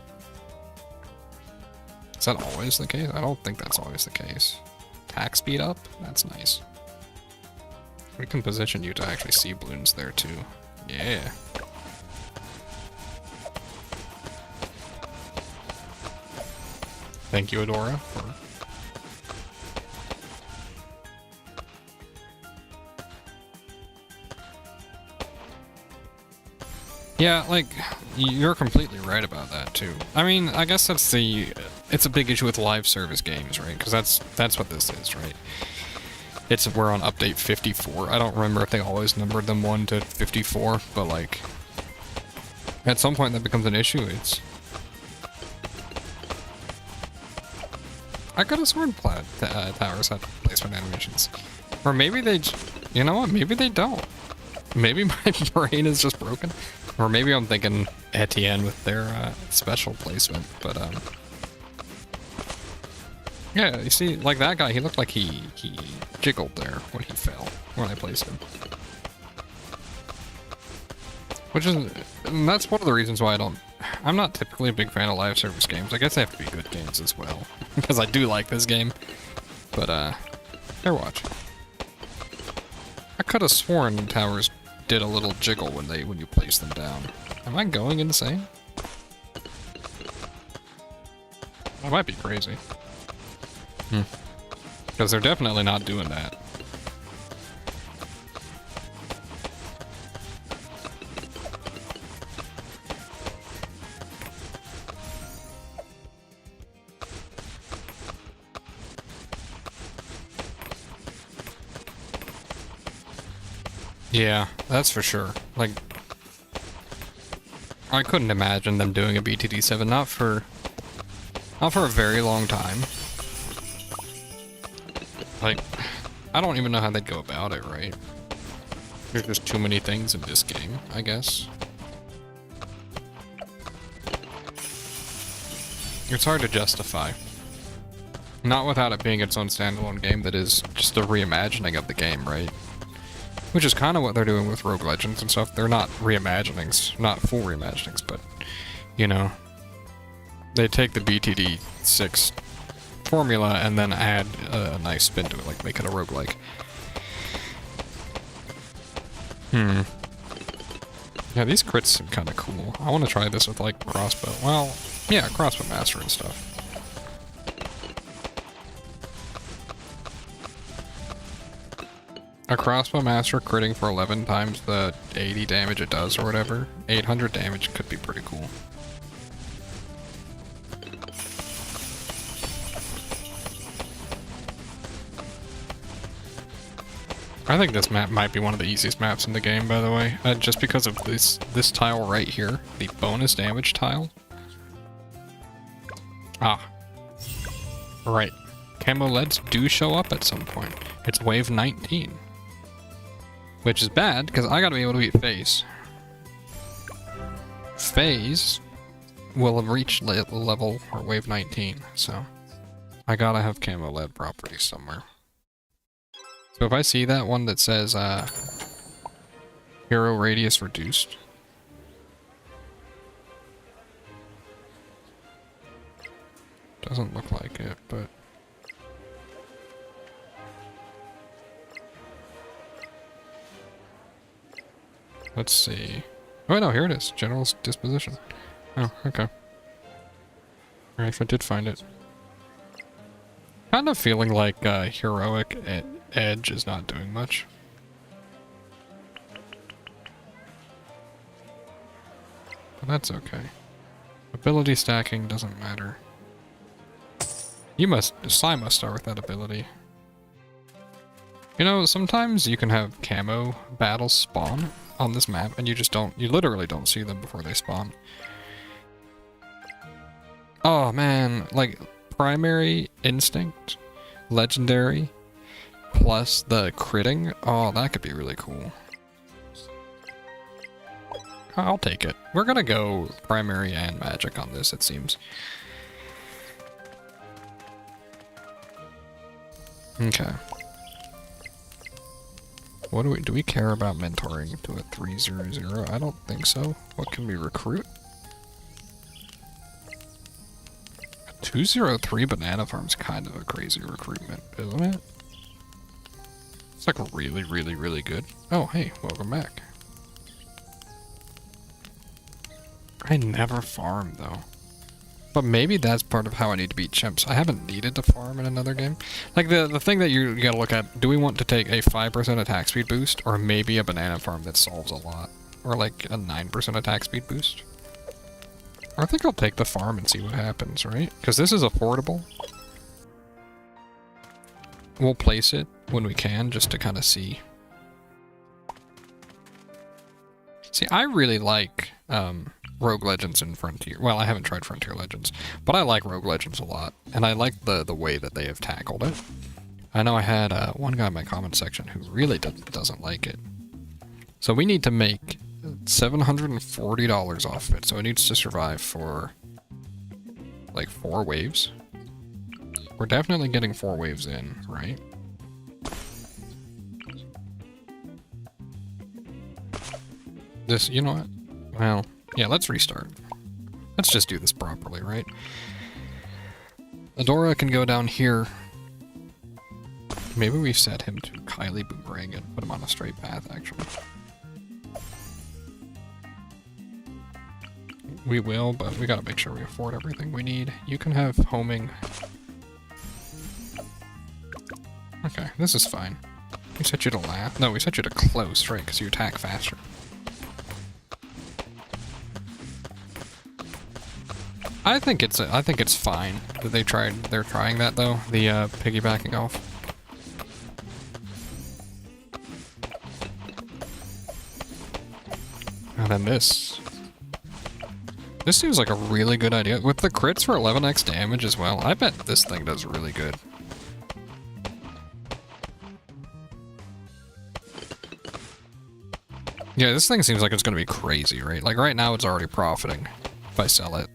Is that always the case? I don't think that's always the case. Attack speed up? That's nice. We can position you to actually see balloons there too. Yeah. Thank you, Adora, for... Yeah, like, you're completely right about that, too. I mean, I guess that's the... It's a big issue with live service games, right? Because that's what this is, right? We're on update 54. I don't remember if they always numbered them 1 to 54, but, like... At some point that becomes an issue, it's... I could have sworn towers had placement animations. Or maybe they... You know what? Maybe they don't. Maybe my brain is just broken. Or maybe I'm thinking Etienne with their special placement, but yeah, you see, like that guy, he looked like he jiggled there when he fell, when I placed him. Which is, and that's one of the reasons why I'm not typically a big fan of live service games. I guess they have to be good games as well, because I do like this game, but here, watch. I could have sworn towers did a little jiggle when you place them down. Am I going insane? I might be crazy. Because they're definitely not doing that. Yeah, that's for sure. Like, I couldn't imagine them doing a BTD7, not for a very long time. Like, I don't even know how they'd go about it, right? There's just too many things in this game, I guess. It's hard to justify. Not without it being its own standalone game that is just a reimagining of the game, right? Which is kind of what they're doing with Rogue Legends and stuff. They're not reimaginings, not full reimaginings, but, you know, they take the BTD6 formula and then add a nice spin to it, like make it a roguelike. Yeah, these crits seem kind of cool. I want to try this with, like, crossbow. Well, yeah, crossbow master and stuff. A crossbow master critting for 11 times the 80 damage it does or whatever. 800 damage could be pretty cool. I think this map might be one of the easiest maps in the game, by the way. Just because of this tile right here, the bonus damage tile. Ah. Right. Camo LEDs do show up at some point. It's wave 19. Which is bad, because I gotta be able to beat FaZe. FaZe will have reached level, or wave 19, so I gotta have camo LED properties somewhere. So if I see that one that says, hero radius reduced. Doesn't look like it, but... Let's see. Oh no, here it is. General disposition. Oh, okay. Alright, so I did find it. Kind of feeling like heroic edge is not doing much. But that's okay. Ability stacking doesn't matter. Sai must start with that ability. You know, sometimes you can have camo battles spawn on this map, and you literally don't see them before they spawn. Oh man, like, primary Instinct, Legendary, plus the critting. Oh, that could be really cool. I'll take it. We're gonna go primary and magic on this, it seems. Okay. What do we care about mentoring to a 300? I don't think so. What can we recruit? 203 banana farm's kind of a crazy recruitment, isn't it? It's like really, really, really good. Oh, hey, welcome back. I never farm though. But maybe that's part of how I need to beat chimps. I haven't needed to farm in another game. Like the thing that you gotta look at, do we want to take a 5% attack speed boost, or maybe a banana farm that solves a lot? Or like a 9% attack speed boost? I think I'll take the farm and see what happens, right? Because this is affordable. We'll place it when we can, just to kind of see. See, I really like Rogue Legends and Frontier. Well, I haven't tried Frontier Legends, but I like Rogue Legends a lot, and I like the way that they have tackled it. I know I had one guy in my comment section who really doesn't like it. So we need to make $740 off of it, so it needs to survive for like 4 waves. We're definitely getting 4 waves in, right? This, you know what? Well, yeah, let's restart. Let's just do this properly, right? Adora can go down here. Maybe we set him to Kylie Boomerang and put him on a straight path, actually. We will, but we gotta make sure we afford everything we need. You can have homing. Okay, this is fine. We set you to last. No, we set you to close, right? Because you attack faster. I think it's fine that they're trying that though, the piggybacking off. And then this seems like a really good idea. With the crits for 11x damage as well, I bet this thing does really good. Yeah, this thing seems like it's gonna be crazy, right? Like right now it's already profiting if I sell it.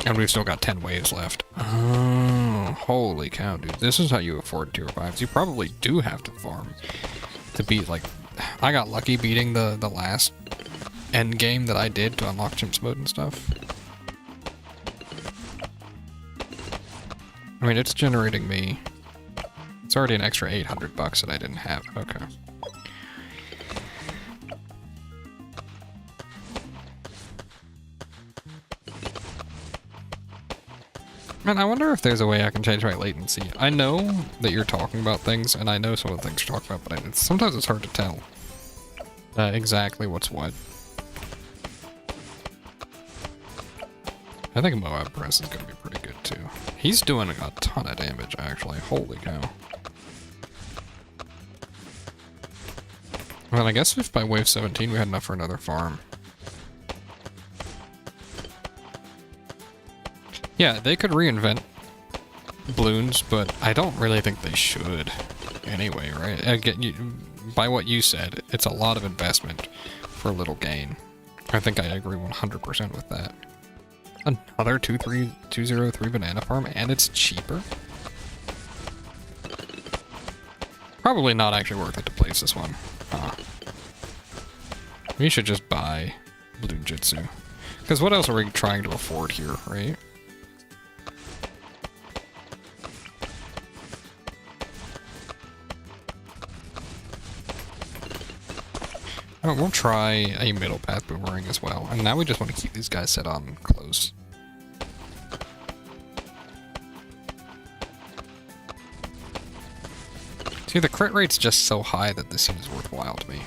And we've still got 10 waves left. Oh, holy cow, dude. This is how you afford tier 5s. You probably do have to farm to beat, like... I got lucky beating the last end game that I did to unlock Chimps mode and stuff. I mean, it's generating me... It's already an extra 800 bucks that I didn't have. Okay. Man, I wonder if there's a way I can change my latency. I know that you're talking about things, and I know some of the things you're talking about, but sometimes it's hard to tell exactly what's what. I think Moab Press is going to be pretty good, too. He's doing a ton of damage, actually. Holy cow. Well, I guess if by wave 17 we had enough for another farm. Yeah, they could reinvent balloons, but I don't really think they should. Anyway, right? Again, by what you said, it's a lot of investment for little gain. I think I agree 100% with that. Another 203 banana farm, and it's cheaper? Probably not actually worth it to place this one. We should just buy Balloon Jitsu. Because what else are we trying to afford here, right? Oh, we'll try a middle path boomerang as well. And now we just want to keep these guys set on close. See, the crit rate's just so high that this seems worthwhile to me.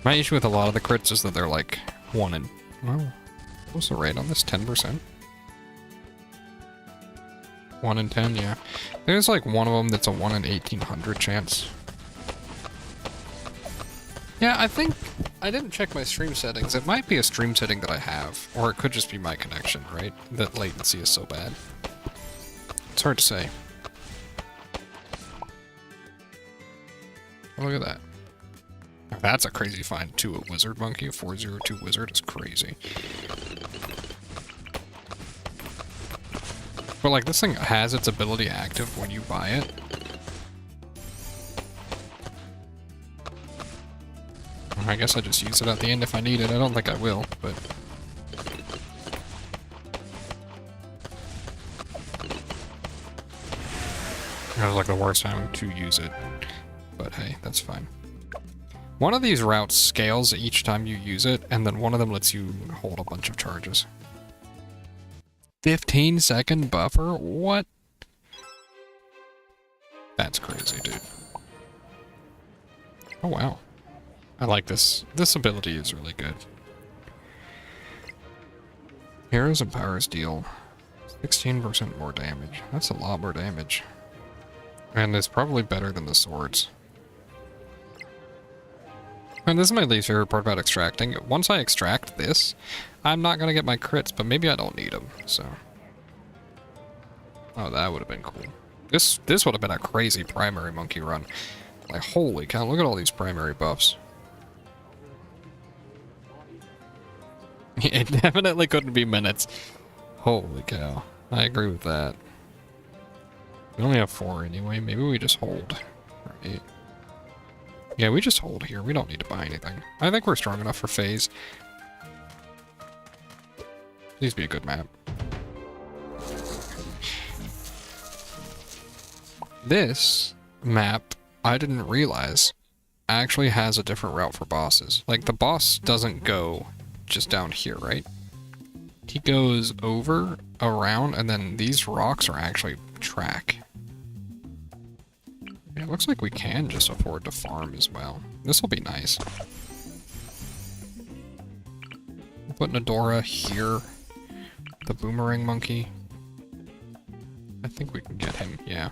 My issue with a lot of the crits is that they're like 1 in... Well, what's the rate on this? 10%? 1 in 10, yeah. There's like one of them that's a 1 in 1800 chance. Yeah, I think... I didn't check my stream settings. It might be a stream setting that I have, or it could just be my connection, right? That latency is so bad. It's hard to say. Oh, look at that. That's a crazy find, too. A wizard monkey, a 402 wizard is crazy. But, like, this thing has its ability active when you buy it. I guess I just use it at the end if I need it. I don't think I will, but... That was like the worst time to use it. But hey, that's fine. One of these routes scales each time you use it, and then one of them lets you hold a bunch of charges. 15-second buffer? What? That's crazy, dude. Oh, wow. I like this. This ability is really good. Heroes and powers deal 16% more damage. That's a lot more damage. And it's probably better than the swords. And this is my least favorite part about extracting. Once I extract this, I'm not going to get my crits, but maybe I don't need them, so... Oh, that would have been cool. This would have been a crazy primary monkey run. Like, holy cow, look at all these primary buffs. It definitely couldn't be minutes. Holy cow. I agree with that. We only have 4 anyway. Maybe we just hold. Right. Yeah, we just hold here. We don't need to buy anything. I think we're strong enough for phase. Please be a good map. This map, I didn't realize, actually has a different route for bosses. Like, the boss doesn't go just down here, right? He goes over, around, and then these rocks are actually track. It looks like we can just afford to farm as well. This will be nice. We'll put Nadora here. The boomerang monkey. I think we can get him, yeah.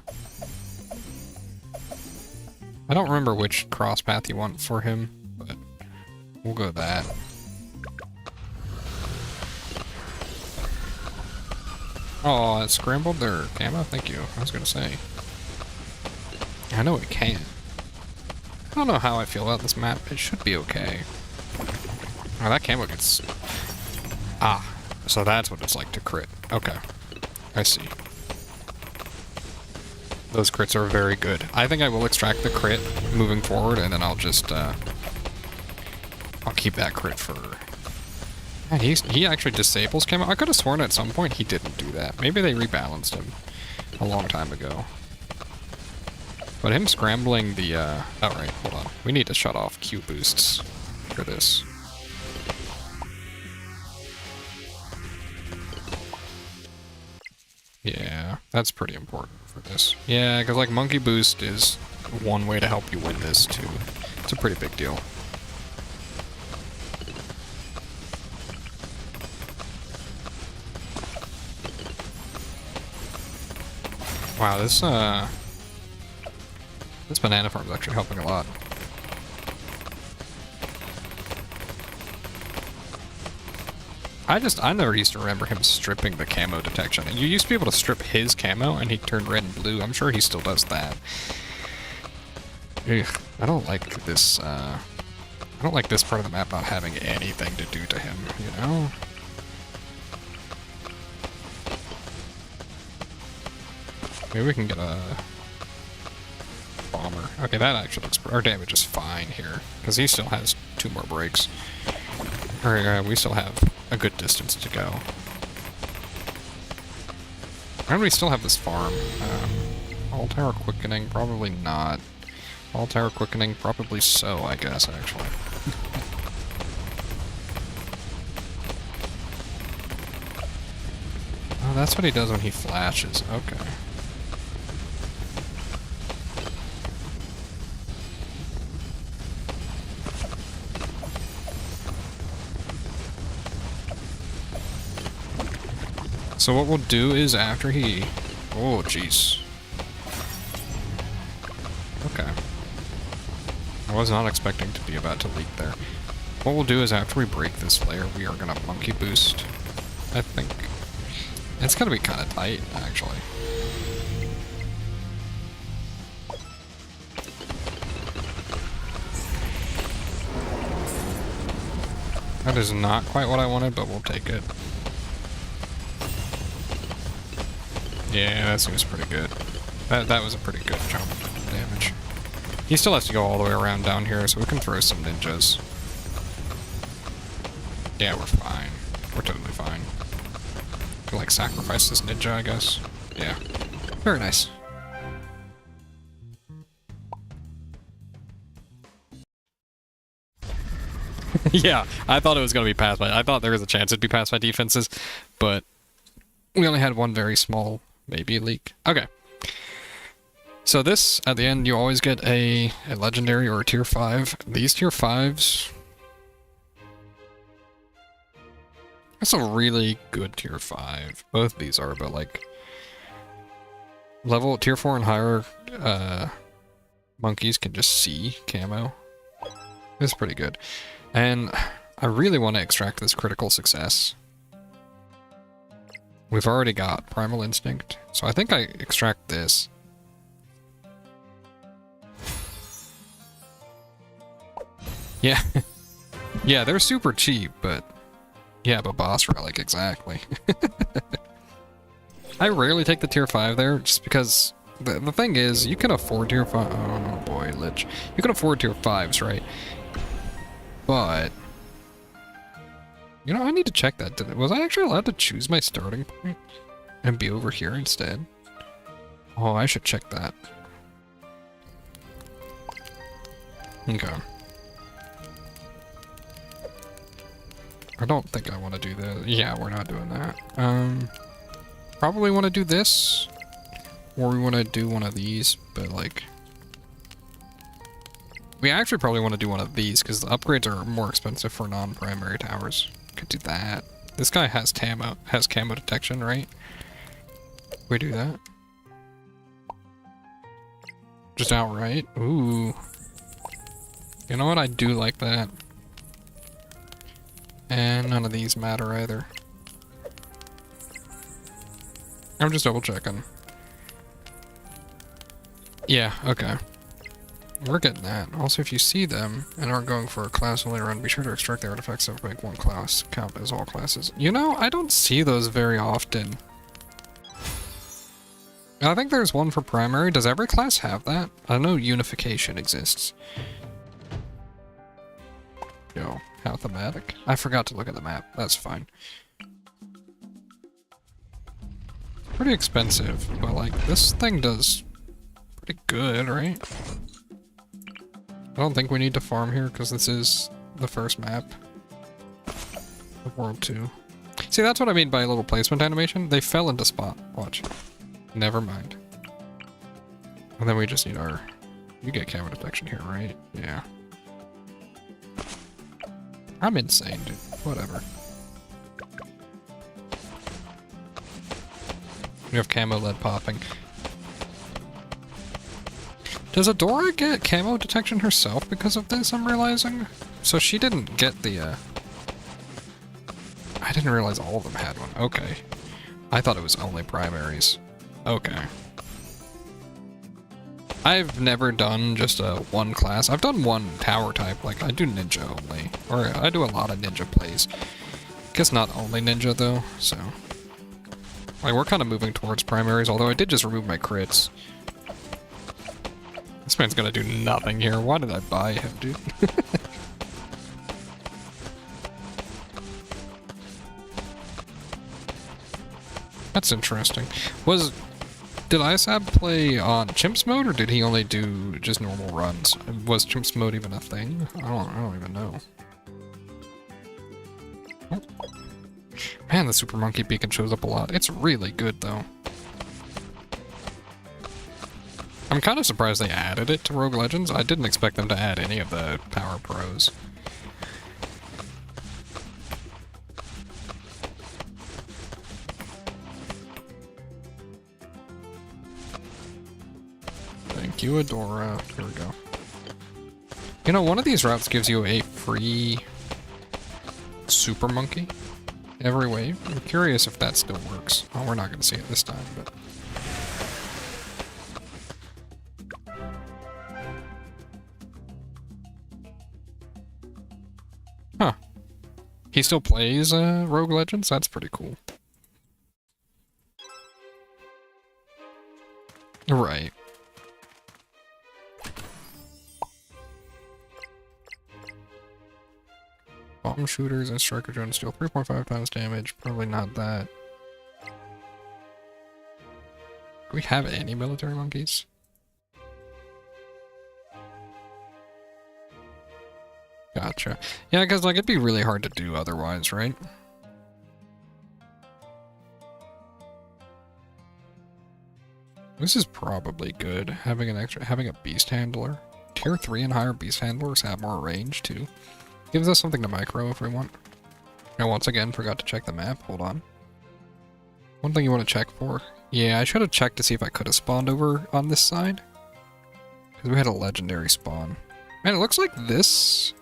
I don't remember which cross path you want for him, but we'll go that. Oh, it scrambled their camo? Thank you. I was gonna say. I know it can. I don't know how I feel about this map. It should be okay. Oh, that camo gets... Ah, so that's what it's like to crit. Okay. I see. Those crits are very good. I think I will extract the crit moving forward, and then I'll just, I'll keep that crit for... Yeah, he actually disables camo. I could have sworn at some point he didn't do that. Maybe they rebalanced him a long time ago. But him scrambling the, oh right, hold on. We need to shut off Q boosts for this. Yeah, that's pretty important for this. Yeah, because like Monkey Boost is one way to help you win this too. It's a pretty big deal. Wow, this banana farm is actually helping a lot. I never used to remember him stripping the camo detection. And you used to be able to strip his camo and he turned red and blue. I'm sure he still does that. Ugh, I don't like this, I don't like this part of the map not having anything to do to him, you know? Maybe we can get a bomber. Okay, that actually looks... Our damage is fine here, because he still has 2 more breaks. Or, we still have a good distance to go. And we still have this farm. All tower quickening, probably not. All tower quickening, probably so, I guess, actually. Oh, that's what he does when he flashes. Okay. So what we'll do is after he... Oh, jeez. Okay. I was not expecting to be about to leak there. What we'll do is after we break this layer, we are going to monkey boost, I think. It's gonna be kind of tight, actually. That is not quite what I wanted, but we'll take it. Yeah, that seems pretty good. That was a pretty good jump damage. He still has to go all the way around down here, so we can throw some ninjas. Yeah, we're fine. We're totally fine. We can, like, sacrifice this ninja, I guess. Yeah. Very nice. Yeah, I thought it was going to be passed by... I thought there was a chance it'd be passed by defenses, but we only had one very small, maybe, leak. Okay. So this, at the end, you always get a legendary or a tier 5. These tier 5s... That's a really good tier 5. Both of these are, but, like... Level tier 4 and higher monkeys can just see camo. It's pretty good. And I really want to extract this critical success. We've already got Primal Instinct, so I think I extract this. Yeah. Yeah, they're super cheap, but... Yeah, but boss relic, exactly. I rarely take the tier 5 there, just because... The thing is, you can afford tier 5... Oh boy, Lich. You can afford tier 5s, right? But... You know, I need to check that. Was I actually allowed to choose my starting point? And be over here instead? Oh, I should check that. Okay. I don't think I want to do that. Yeah, we're not doing that. Probably want to do this. Or we want to do one of these, but like... We actually probably want to do one of these, because the upgrades are more expensive for non-primary towers. Could do that. This guy has camo detection, right? We do that. Just outright. Ooh. You know what? I do like that. And none of these matter either. I'm just double checking. Yeah, okay. We're getting that. Also, if you see them and aren't going for a class only run, be sure to extract the artifacts that make one class count as all classes. You know, I don't see those very often. I think there's one for primary. Does every class have that? I know unification exists. Yo, how thematic? I forgot to look at the map. That's fine. Pretty expensive, but like, this thing does pretty good, right? I don't think we need to farm here because this is the first map of World 2. See, that's what I mean by a little placement animation. They fell into spot. Watch. Never mind. And then we just need our... You get camo detection here, right? Yeah. I'm insane, dude. Whatever. We have camo lead popping. Does Adora get camo detection herself because of this, I'm realizing? So she didn't get the, I didn't realize all of them had one. Okay. I thought it was only primaries. Okay. I've never done just a one class. I've done one tower type. Like, I do ninja only. Or I do a lot of ninja plays. Guess not only ninja, though, so... Like, we're kind of moving towards primaries, although I did just remove my crits. This man's gonna do nothing here. Why did I buy him, dude? That's interesting. Did ISAB play on Chimps mode, or did he only do just normal runs? Was Chimps mode even a thing? I don't even know. Oh. Man, the Super Monkey Beacon shows up a lot. It's really good, though. I'm kind of surprised they added it to Rogue Legends. I didn't expect them to add any of the Power Pros. Thank you, Adora. Here we go. You know, one of these routes gives you a free Super Monkey. every wave. I'm curious if that still works. Oh, we're not going to see it this time, but... Huh. He still plays Rogue Legends? That's pretty cool. Right. Bomb shooters and striker drones deal 3.5 times damage. Probably not that. Do we have any military monkeys? Gotcha. Yeah, because like it'd be really hard to do otherwise, right? This is probably good. Having a beast handler. Tier 3 and higher beast handlers have more range too. Gives us something to micro if we want. I once again forgot to check the map. Hold on. One thing you want to check for. Yeah, I should have checked to see if I could have spawned over on this side. Because we had a legendary spawn. Man, it looks like this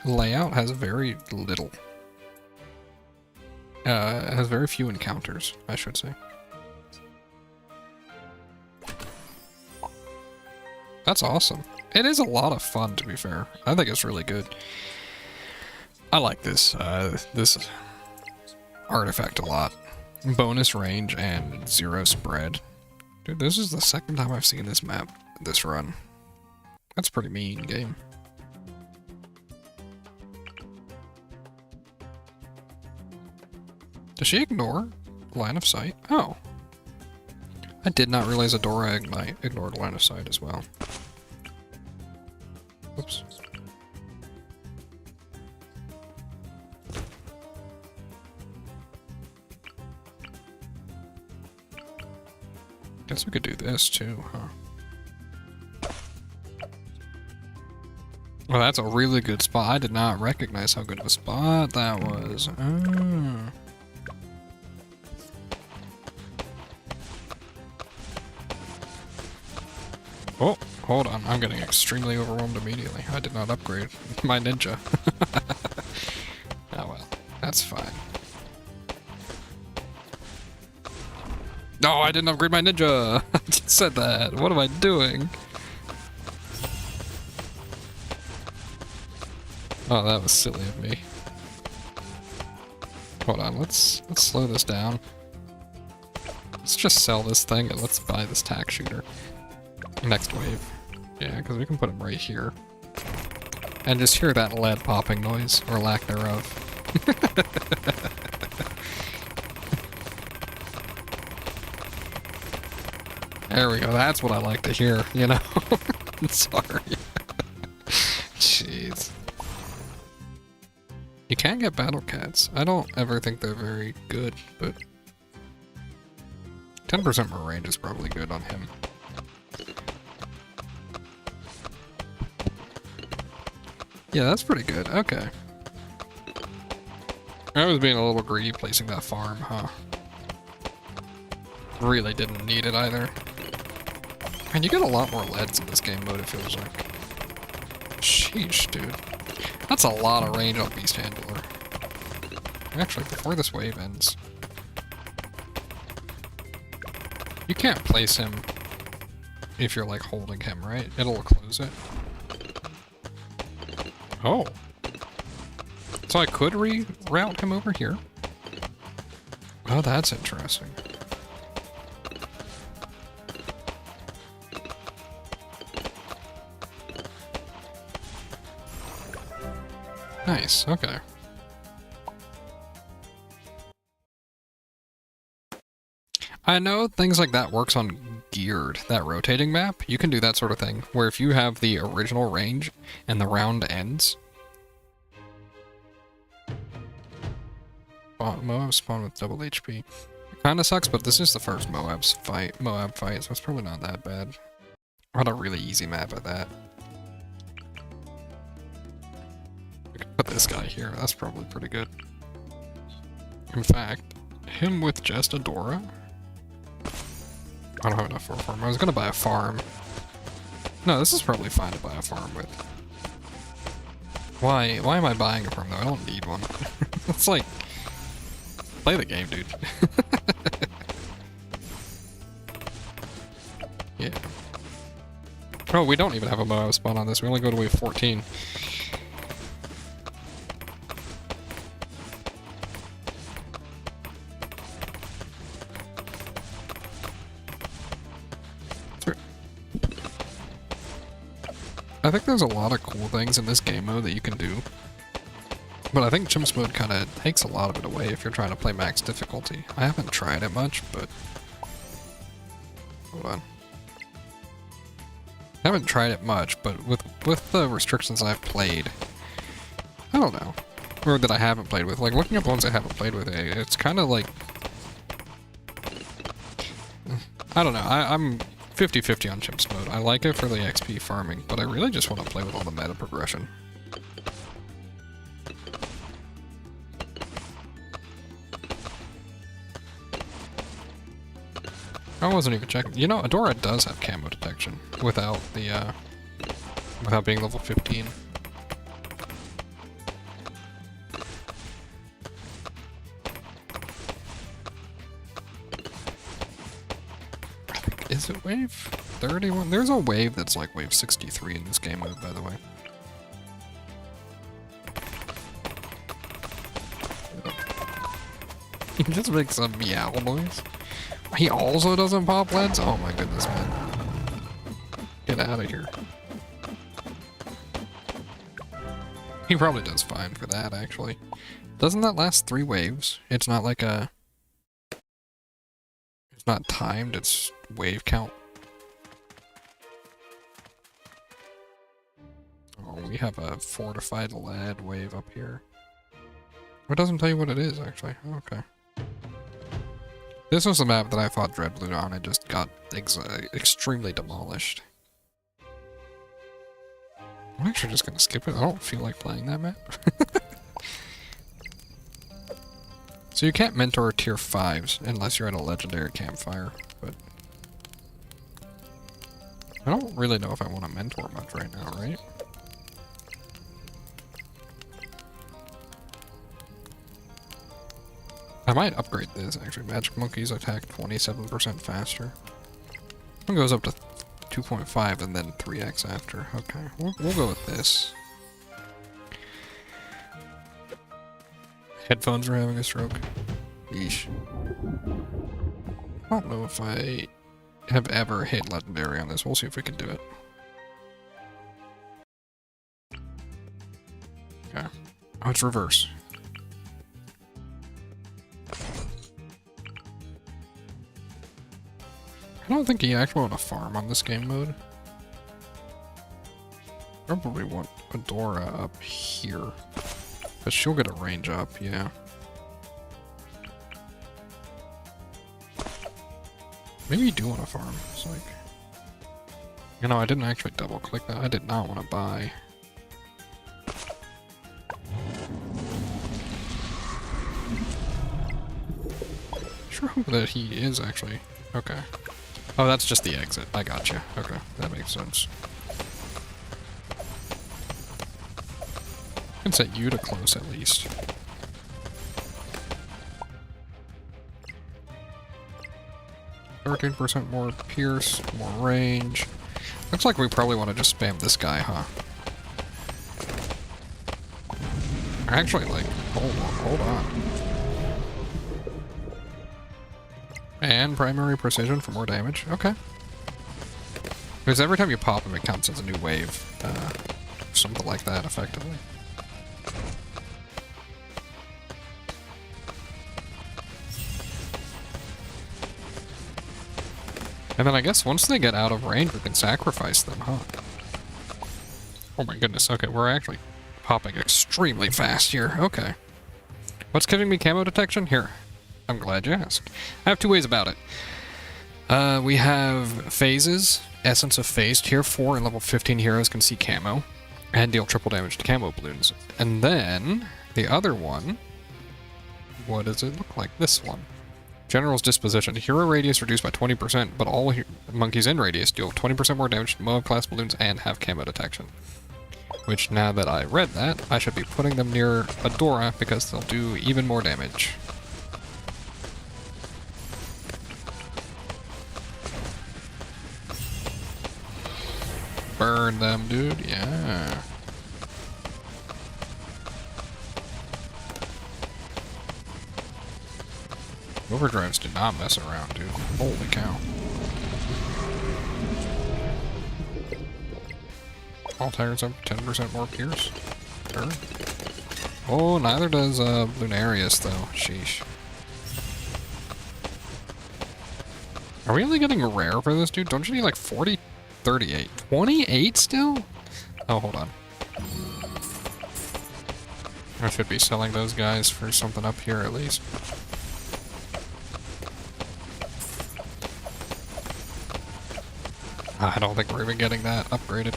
layout has very little. It has very few encounters, I should say. That's awesome. It is a lot of fun, to be fair. I think it's really good. I like this this artifact a lot. Bonus range and 0 spread. Dude, this is the second time I've seen this map, this run. That's pretty mean game. Does she ignore line of sight? Oh. I did not realize Adora ignored line of sight as well. Oops. Guess we could do this too, huh? Well, that's a really good spot. I did not recognize how good of a spot that was. Oh, hold on. I'm getting extremely overwhelmed immediately. I did not upgrade my ninja. Oh well, that's fine. No, I didn't upgrade my ninja! I just said that. What am I doing? Oh, that was silly of me. Hold on, let's slow this down. Let's just sell this thing and let's buy this tack shooter. Next wave. Yeah, because we can put him right here. And just hear that lead popping noise, or lack thereof. There we go, that's what I like to hear, you know? Sorry. Jeez. You can get battle cats. I don't ever think they're very good, but 10% more range is probably good on him. Yeah, that's pretty good. Okay. I was being a little greedy placing that farm, huh? Really didn't need it either. Man, you get a lot more leads in this game mode, it feels like. Sheesh, dude. That's a lot of range on Beast Handler. Actually, before this wave ends... You can't place him if you're, like, holding him, right? It'll close it. Oh. So I could reroute him over here? Oh, that's interesting. Nice, okay. I know things like that works on Geared, that rotating map. You can do that sort of thing, where if you have the original range and the round ends... Moab spawn with double HP. It kinda sucks, but this is the first Moab fight, so it's probably not that bad. I had a really easy map at that. We could put this guy here, that's probably pretty good. In fact, him with just Adora? I don't have enough for a farm. I was gonna buy a farm. No, this is probably fine to buy a farm with. Why am I buying a farm though? I don't need one. It's like Play the game, dude. Yeah. Oh, we don't even have a Moab spawn on this. We only go to wave 14. I think there's a lot of cool things in this game mode that you can do. But I think Chimps mode kind of takes a lot of it away if you're trying to play max difficulty. I haven't tried it much, but... Hold on. I haven't tried it much, but with the restrictions I've played... I don't know. Or that I haven't played with. Like, looking up ones I haven't played with, it's kind of like... I don't know. I'm 50-50 on Chimps mode. I like it for the XP farming, but I really just want to play with all the meta progression. I wasn't even checking. You know, Adora does have camo detection without the without being level 15. I think, is it wave 31? There's a wave that's like wave 63 in this game mode, by the way. He just makes a meow noise. He also doesn't pop leads? Oh my goodness, man. Get out of here. He probably does fine for that, actually. Doesn't that last 3 waves? It's not like a... It's not timed, it's wave count. Oh, we have a fortified lead wave up here. It doesn't tell you what it is, actually. Okay. This was a map that I fought Dreadblood on. It just got extremely demolished. I'm actually just gonna skip it. I don't feel like playing that map. So you can't mentor tier 5s unless you're at a legendary campfire, but... I don't really know if I want to mentor much right now, right? I might upgrade this, actually. Magic Monkeys attack 27% faster. It goes up to 2.5 and then 3x after. Okay, we'll go with this. Headphones are having a stroke. Yeesh. I don't know if I have ever hit legendary on this. We'll see if we can do it. Okay. Oh, it's reverse. I don't think you actually want to farm on this game mode. Probably want Adora up here. But she'll get a range up, yeah. Maybe you do want to farm. It's like... You know, I didn't actually double click that. I did not want to buy. Sure hope that he is actually... Okay. Oh, that's just the exit. I gotcha. Okay, that makes sense. I can set you to close at least. %more pierce, more range. Looks like we probably want to just spam this guy, huh? Actually, like, hold on. And primary precision for more damage. Okay. Because every time you pop him, it counts as a new wave. Something like that, effectively. And then I guess once they get out of range, we can sacrifice them, huh? Oh my goodness, okay, we're actually popping extremely fast here. Okay. What's giving me camo detection? Here. I'm glad you asked. I have 2 ways about it. We have phases. Essence of Phase. Tier 4 and level 15 heroes can see camo and deal triple damage to camo balloons. And then the other one, what does it look like? This one. General's Disposition. Hero radius reduced by 20%, but all monkeys in radius deal 20% more damage to Moab class balloons and have camo detection. Which, now that I read that, I should be putting them near Adora because they'll do even more damage. burn them, dude. Yeah. Overdrives do not mess around, dude. Holy cow. All tires have 10% more Pierce. Sure. Oh, neither does Lunarius, though. Sheesh. Are we only getting rare for this, dude? Don't you need like 40? 38. 28 still? Oh, hold on. I should be selling those guys for something up here at least. I don't think we're even getting that upgraded.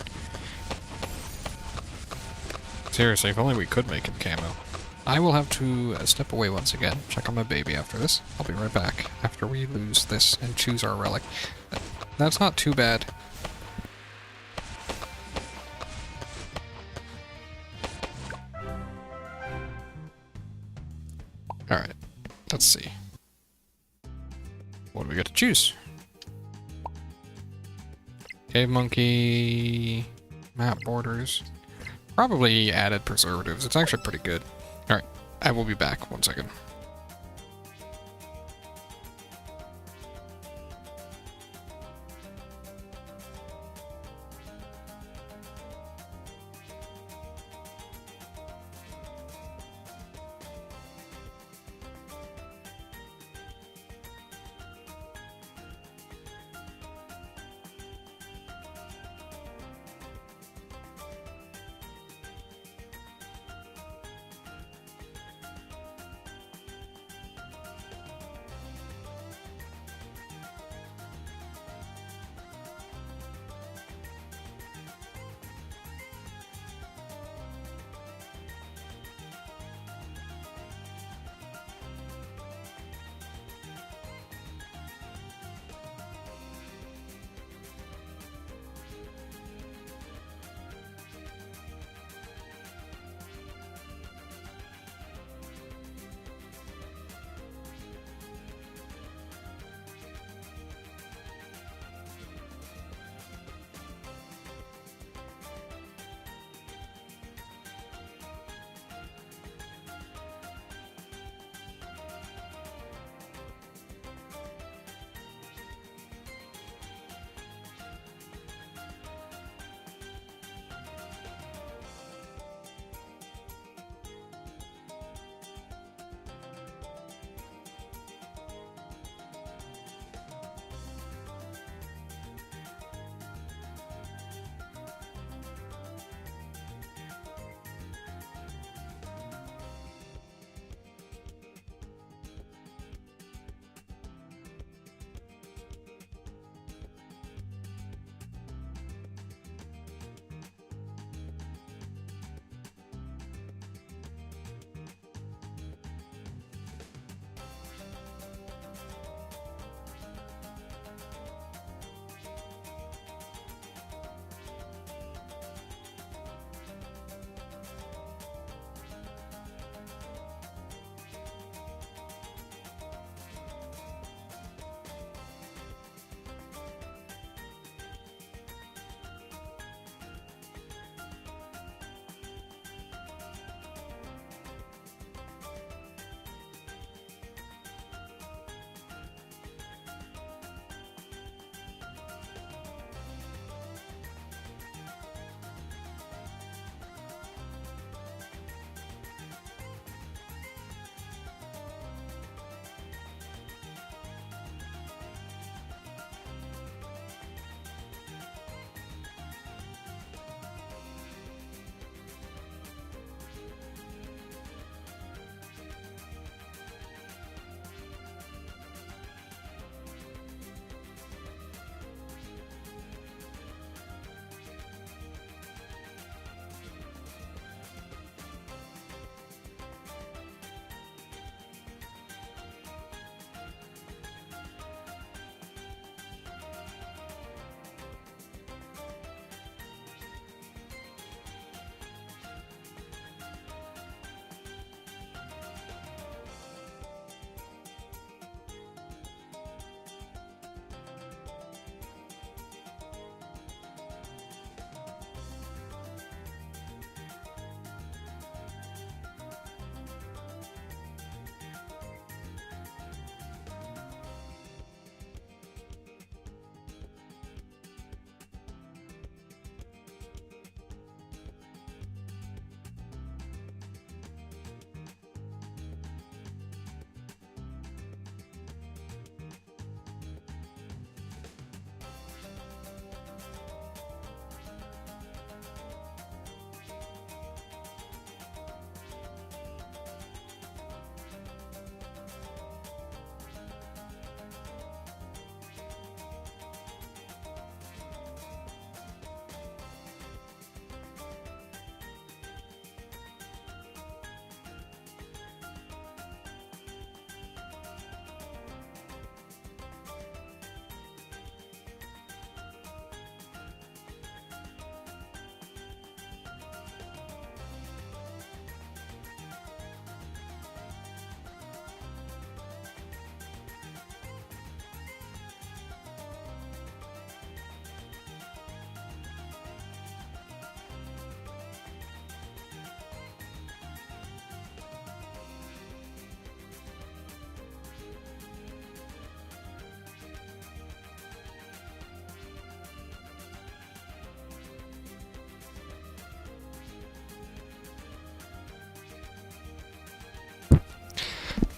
Seriously, if only we could make him camo. I will have to step away once again, check on my baby after this. I'll be right back after we lose this and choose our relic. That's not too bad. Alright, let's see. What do we get to choose? Cave monkey, map borders. Probably added preservatives. It's actually pretty good. Alright, I will be back. 1 second.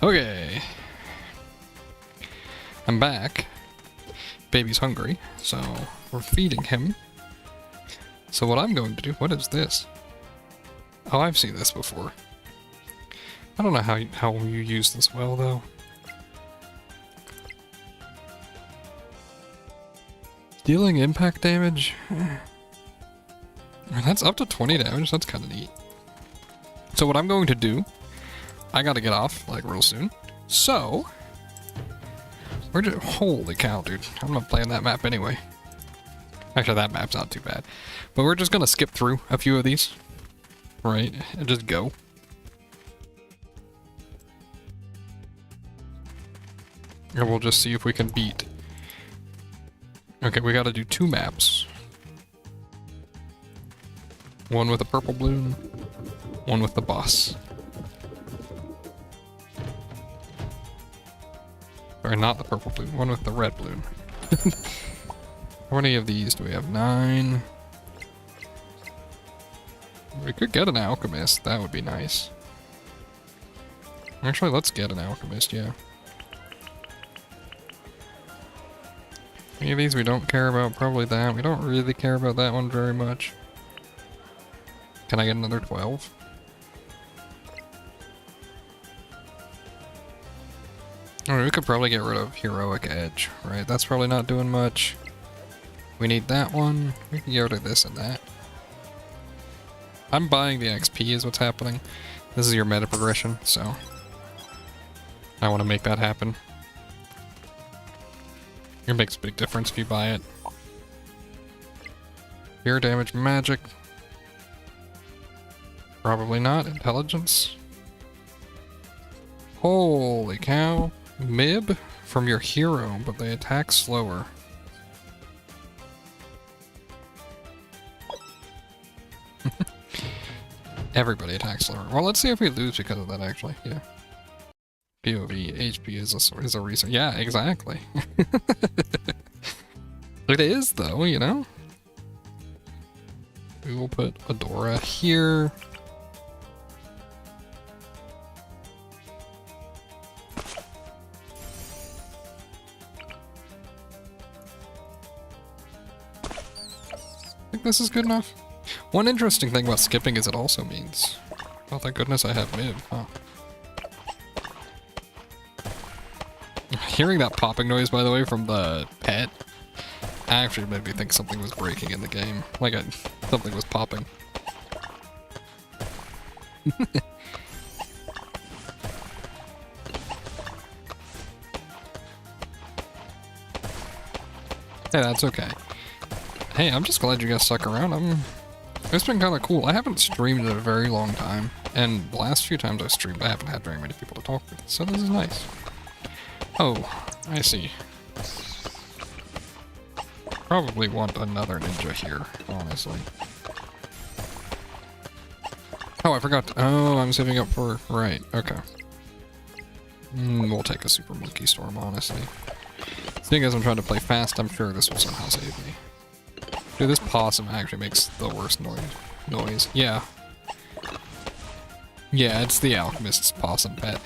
Okay. I'm back. Baby's hungry, so we're feeding him. So what I'm going to do... What is this? Oh, I've seen this before. I don't know how you use this well, though. Dealing impact damage? That's up to 20 damage, that's kind of neat. So what I'm going to do... I gotta get off, like, real soon. So... We're just... Holy cow, dude. I'm not playing that map anyway. Actually, that map's not too bad. But we're just gonna skip through a few of these. Right? And just go. And we'll just see if we can beat. Okay, we gotta do 2 maps. One with a purple balloon, one with the boss. Sorry, not the purple balloon, one with the red balloon. How many of these do we have? 9. We could get an alchemist, that would be nice. Actually, let's get an alchemist, yeah. Any of these we don't care about, probably that. We don't really care about that one very much. Can I get another 12? Alright, we could probably get rid of Heroic Edge, right? That's probably not doing much. We need that one. We can get rid of this and that. I'm buying the XP is what's happening. This is your meta progression, so I want to make that happen. It makes a big difference if you buy it. Fear damage magic. Probably not. Intelligence. Holy cow. Mib from your hero, but they attack slower. Everybody attacks slower. Well, let's see if we lose because of that, actually. Yeah. POV, HP is a reason. Yeah, exactly. It is, though, you know? We will put Adora here. I think this is good enough. One interesting thing about skipping is it also means... Oh, thank goodness I have mid, huh? Hearing that popping noise, by the way, from the pet, actually made me think something was breaking in the game. Like, something was popping. Hey, that's okay. Hey, I'm just glad you guys stuck around. It's been kind of cool. I haven't streamed in a very long time, and the last few times I've streamed, I haven't had very many people to talk with, so this is nice. Oh, I see. Probably want another ninja here, honestly. Oh, I forgot. Oh, I'm saving up for... Right, okay. We'll take a Super Monkey Storm, honestly. Seeing as I'm trying to play fast, I'm sure this will somehow save me. Dude, this possum actually makes the worst noise. Yeah. Yeah, it's the Alchemist's possum pet.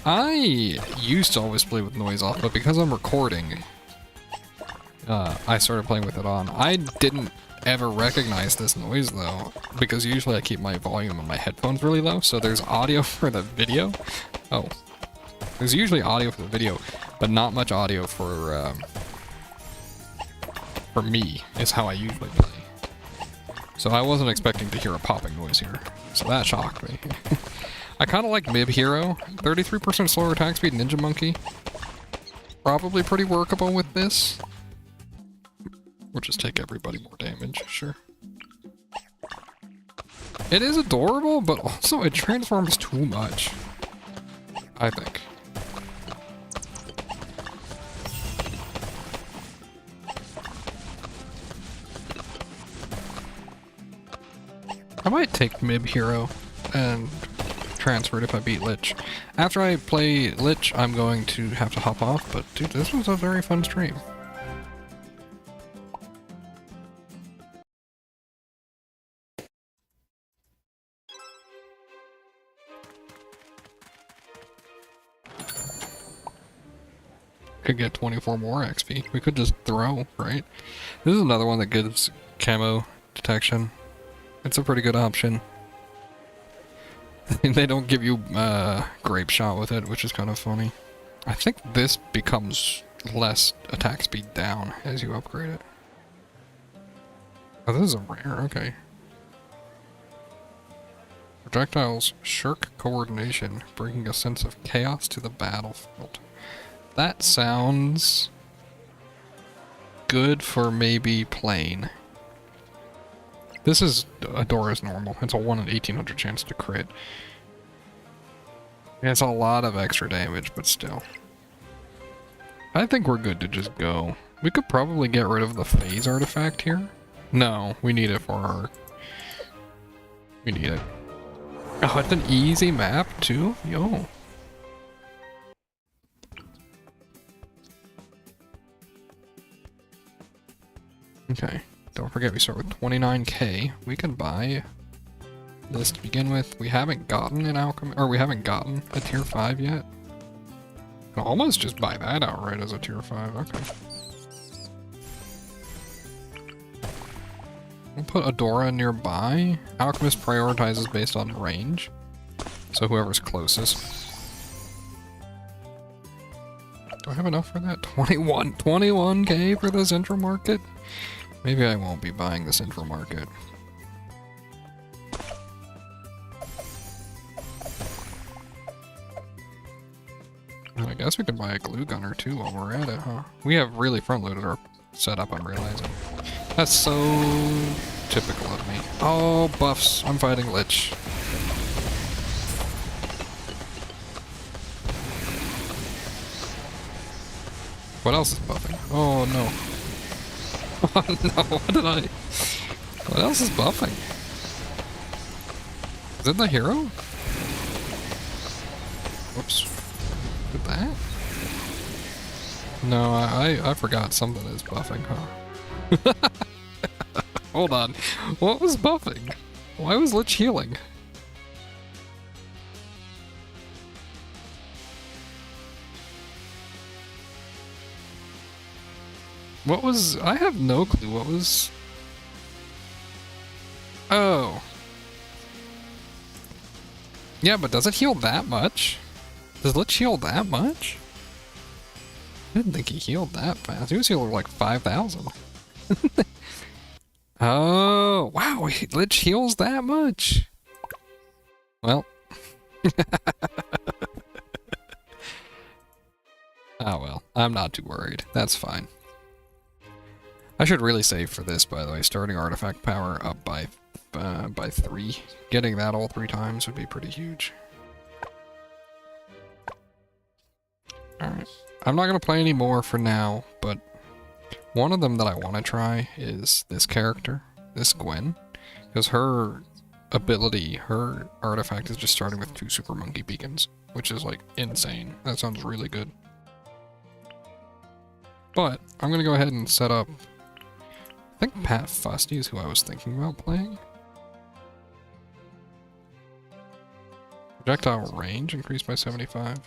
I used to always play with noise off, but because I'm recording, I started playing with it on. I didn't ever recognize this noise, though, because usually I keep my volume on my headphones really low, so there's audio for the video. Oh. There's usually audio for the video, but not much audio for me, is how I usually play. So I wasn't expecting to hear a popping noise here, so that shocked me. I kind of like Mib Hero. 33% slower attack speed, Ninja Monkey. Probably pretty workable with this. We'll just take everybody more damage, sure. It is adorable, but also it transforms too much, I think. I might take Mib Hero and transfer it if I beat Lich. After I play Lich, I'm going to have to hop off, but dude, this was a very fun stream. Could get 24 more XP. We could just throw, right? This is another one that gives camo detection. It's a pretty good option. They don't give you grape shot with it, which is kind of funny. I think this becomes less attack speed down as you upgrade it. Oh, this is a rare, okay. Projectiles shirk coordination, bringing a sense of chaos to the battlefield. That sounds good for maybe plane. This is Adora's normal. It's a 1 in 1800 chance to crit. It's a lot of extra damage, but still. I think we're good to just go. We could probably get rid of the phase artifact here. No, we need it for our... We need it. Oh, it's an easy map too? Yo. Okay. Don't forget we start with 29k. We can buy this to begin with. We haven't gotten an alchemy, or we haven't gotten a tier 5 yet. I'll almost just buy that outright as a tier 5. Okay. We'll put Adora nearby. Alchemist prioritizes based on range. So whoever's closest. Do I have enough for that? 21k for the Central Market? Maybe I won't be buying the Central Market. I guess we can buy a glue gunner too while we're at it, huh? We have really front-loaded our setup, I'm realizing. That's so typical of me. Oh, buffs. I'm fighting Lich. What else is buffing? Oh no. Oh no, what else is buffing? Is it the hero? Whoops. Did that? No, I forgot something is buffing, huh? Hold on. What was buffing? Why was Lich healing? What was... I have no clue what was... Oh. Yeah, but does it heal that much? Does Lich heal that much? I didn't think he healed that fast. He was healing like 5,000. Oh, wow, Lich heals that much. Well. Oh well, I'm not too worried. That's fine. I should really save for this, by the way. Starting artifact power up by 3. Getting that all 3 times would be pretty huge. Alright. I'm not going to play any more for now, but one of them that I want to try is this character, this Gwen. Because her ability, her artifact is just starting with 2 super monkey beacons, which is like insane. That sounds really good. But I'm going to go ahead and set up... I think Pat Fusty is who I was thinking about playing. Projectile range increased by 75.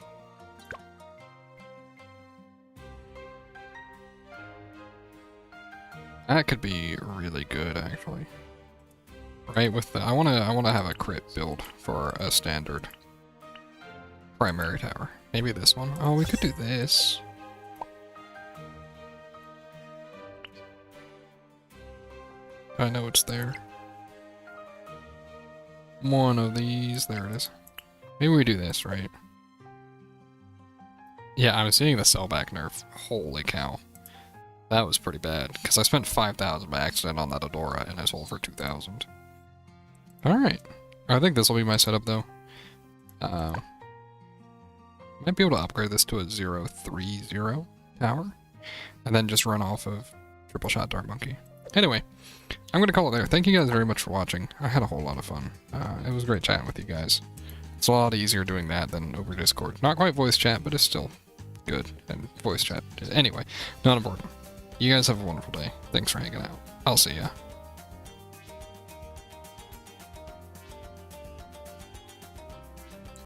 That could be really good, actually. Right, with the... I wanna have a crit build for a standard primary tower. Maybe this one. Oh, we could do this. I know it's there. One of these. There it is. Maybe we do this, right? Yeah, I was seeing the sellback nerf. Holy cow. That was pretty bad, because I spent 5,000 by accident on that Adora, and I sold for 2,000. Alright. I think this will be my setup, though. Might be able to upgrade this to a 0-3-0 tower, and then just run off of Triple Shot Dark Monkey. Anyway, I'm going to call it there. Thank you guys very much for watching. I had a whole lot of fun. It was great chatting with you guys. It's a lot easier doing that than over Discord. Not quite voice chat, but it's still good. And voice chat. Anyway, not important. You guys have a wonderful day. Thanks for hanging out. I'll see ya.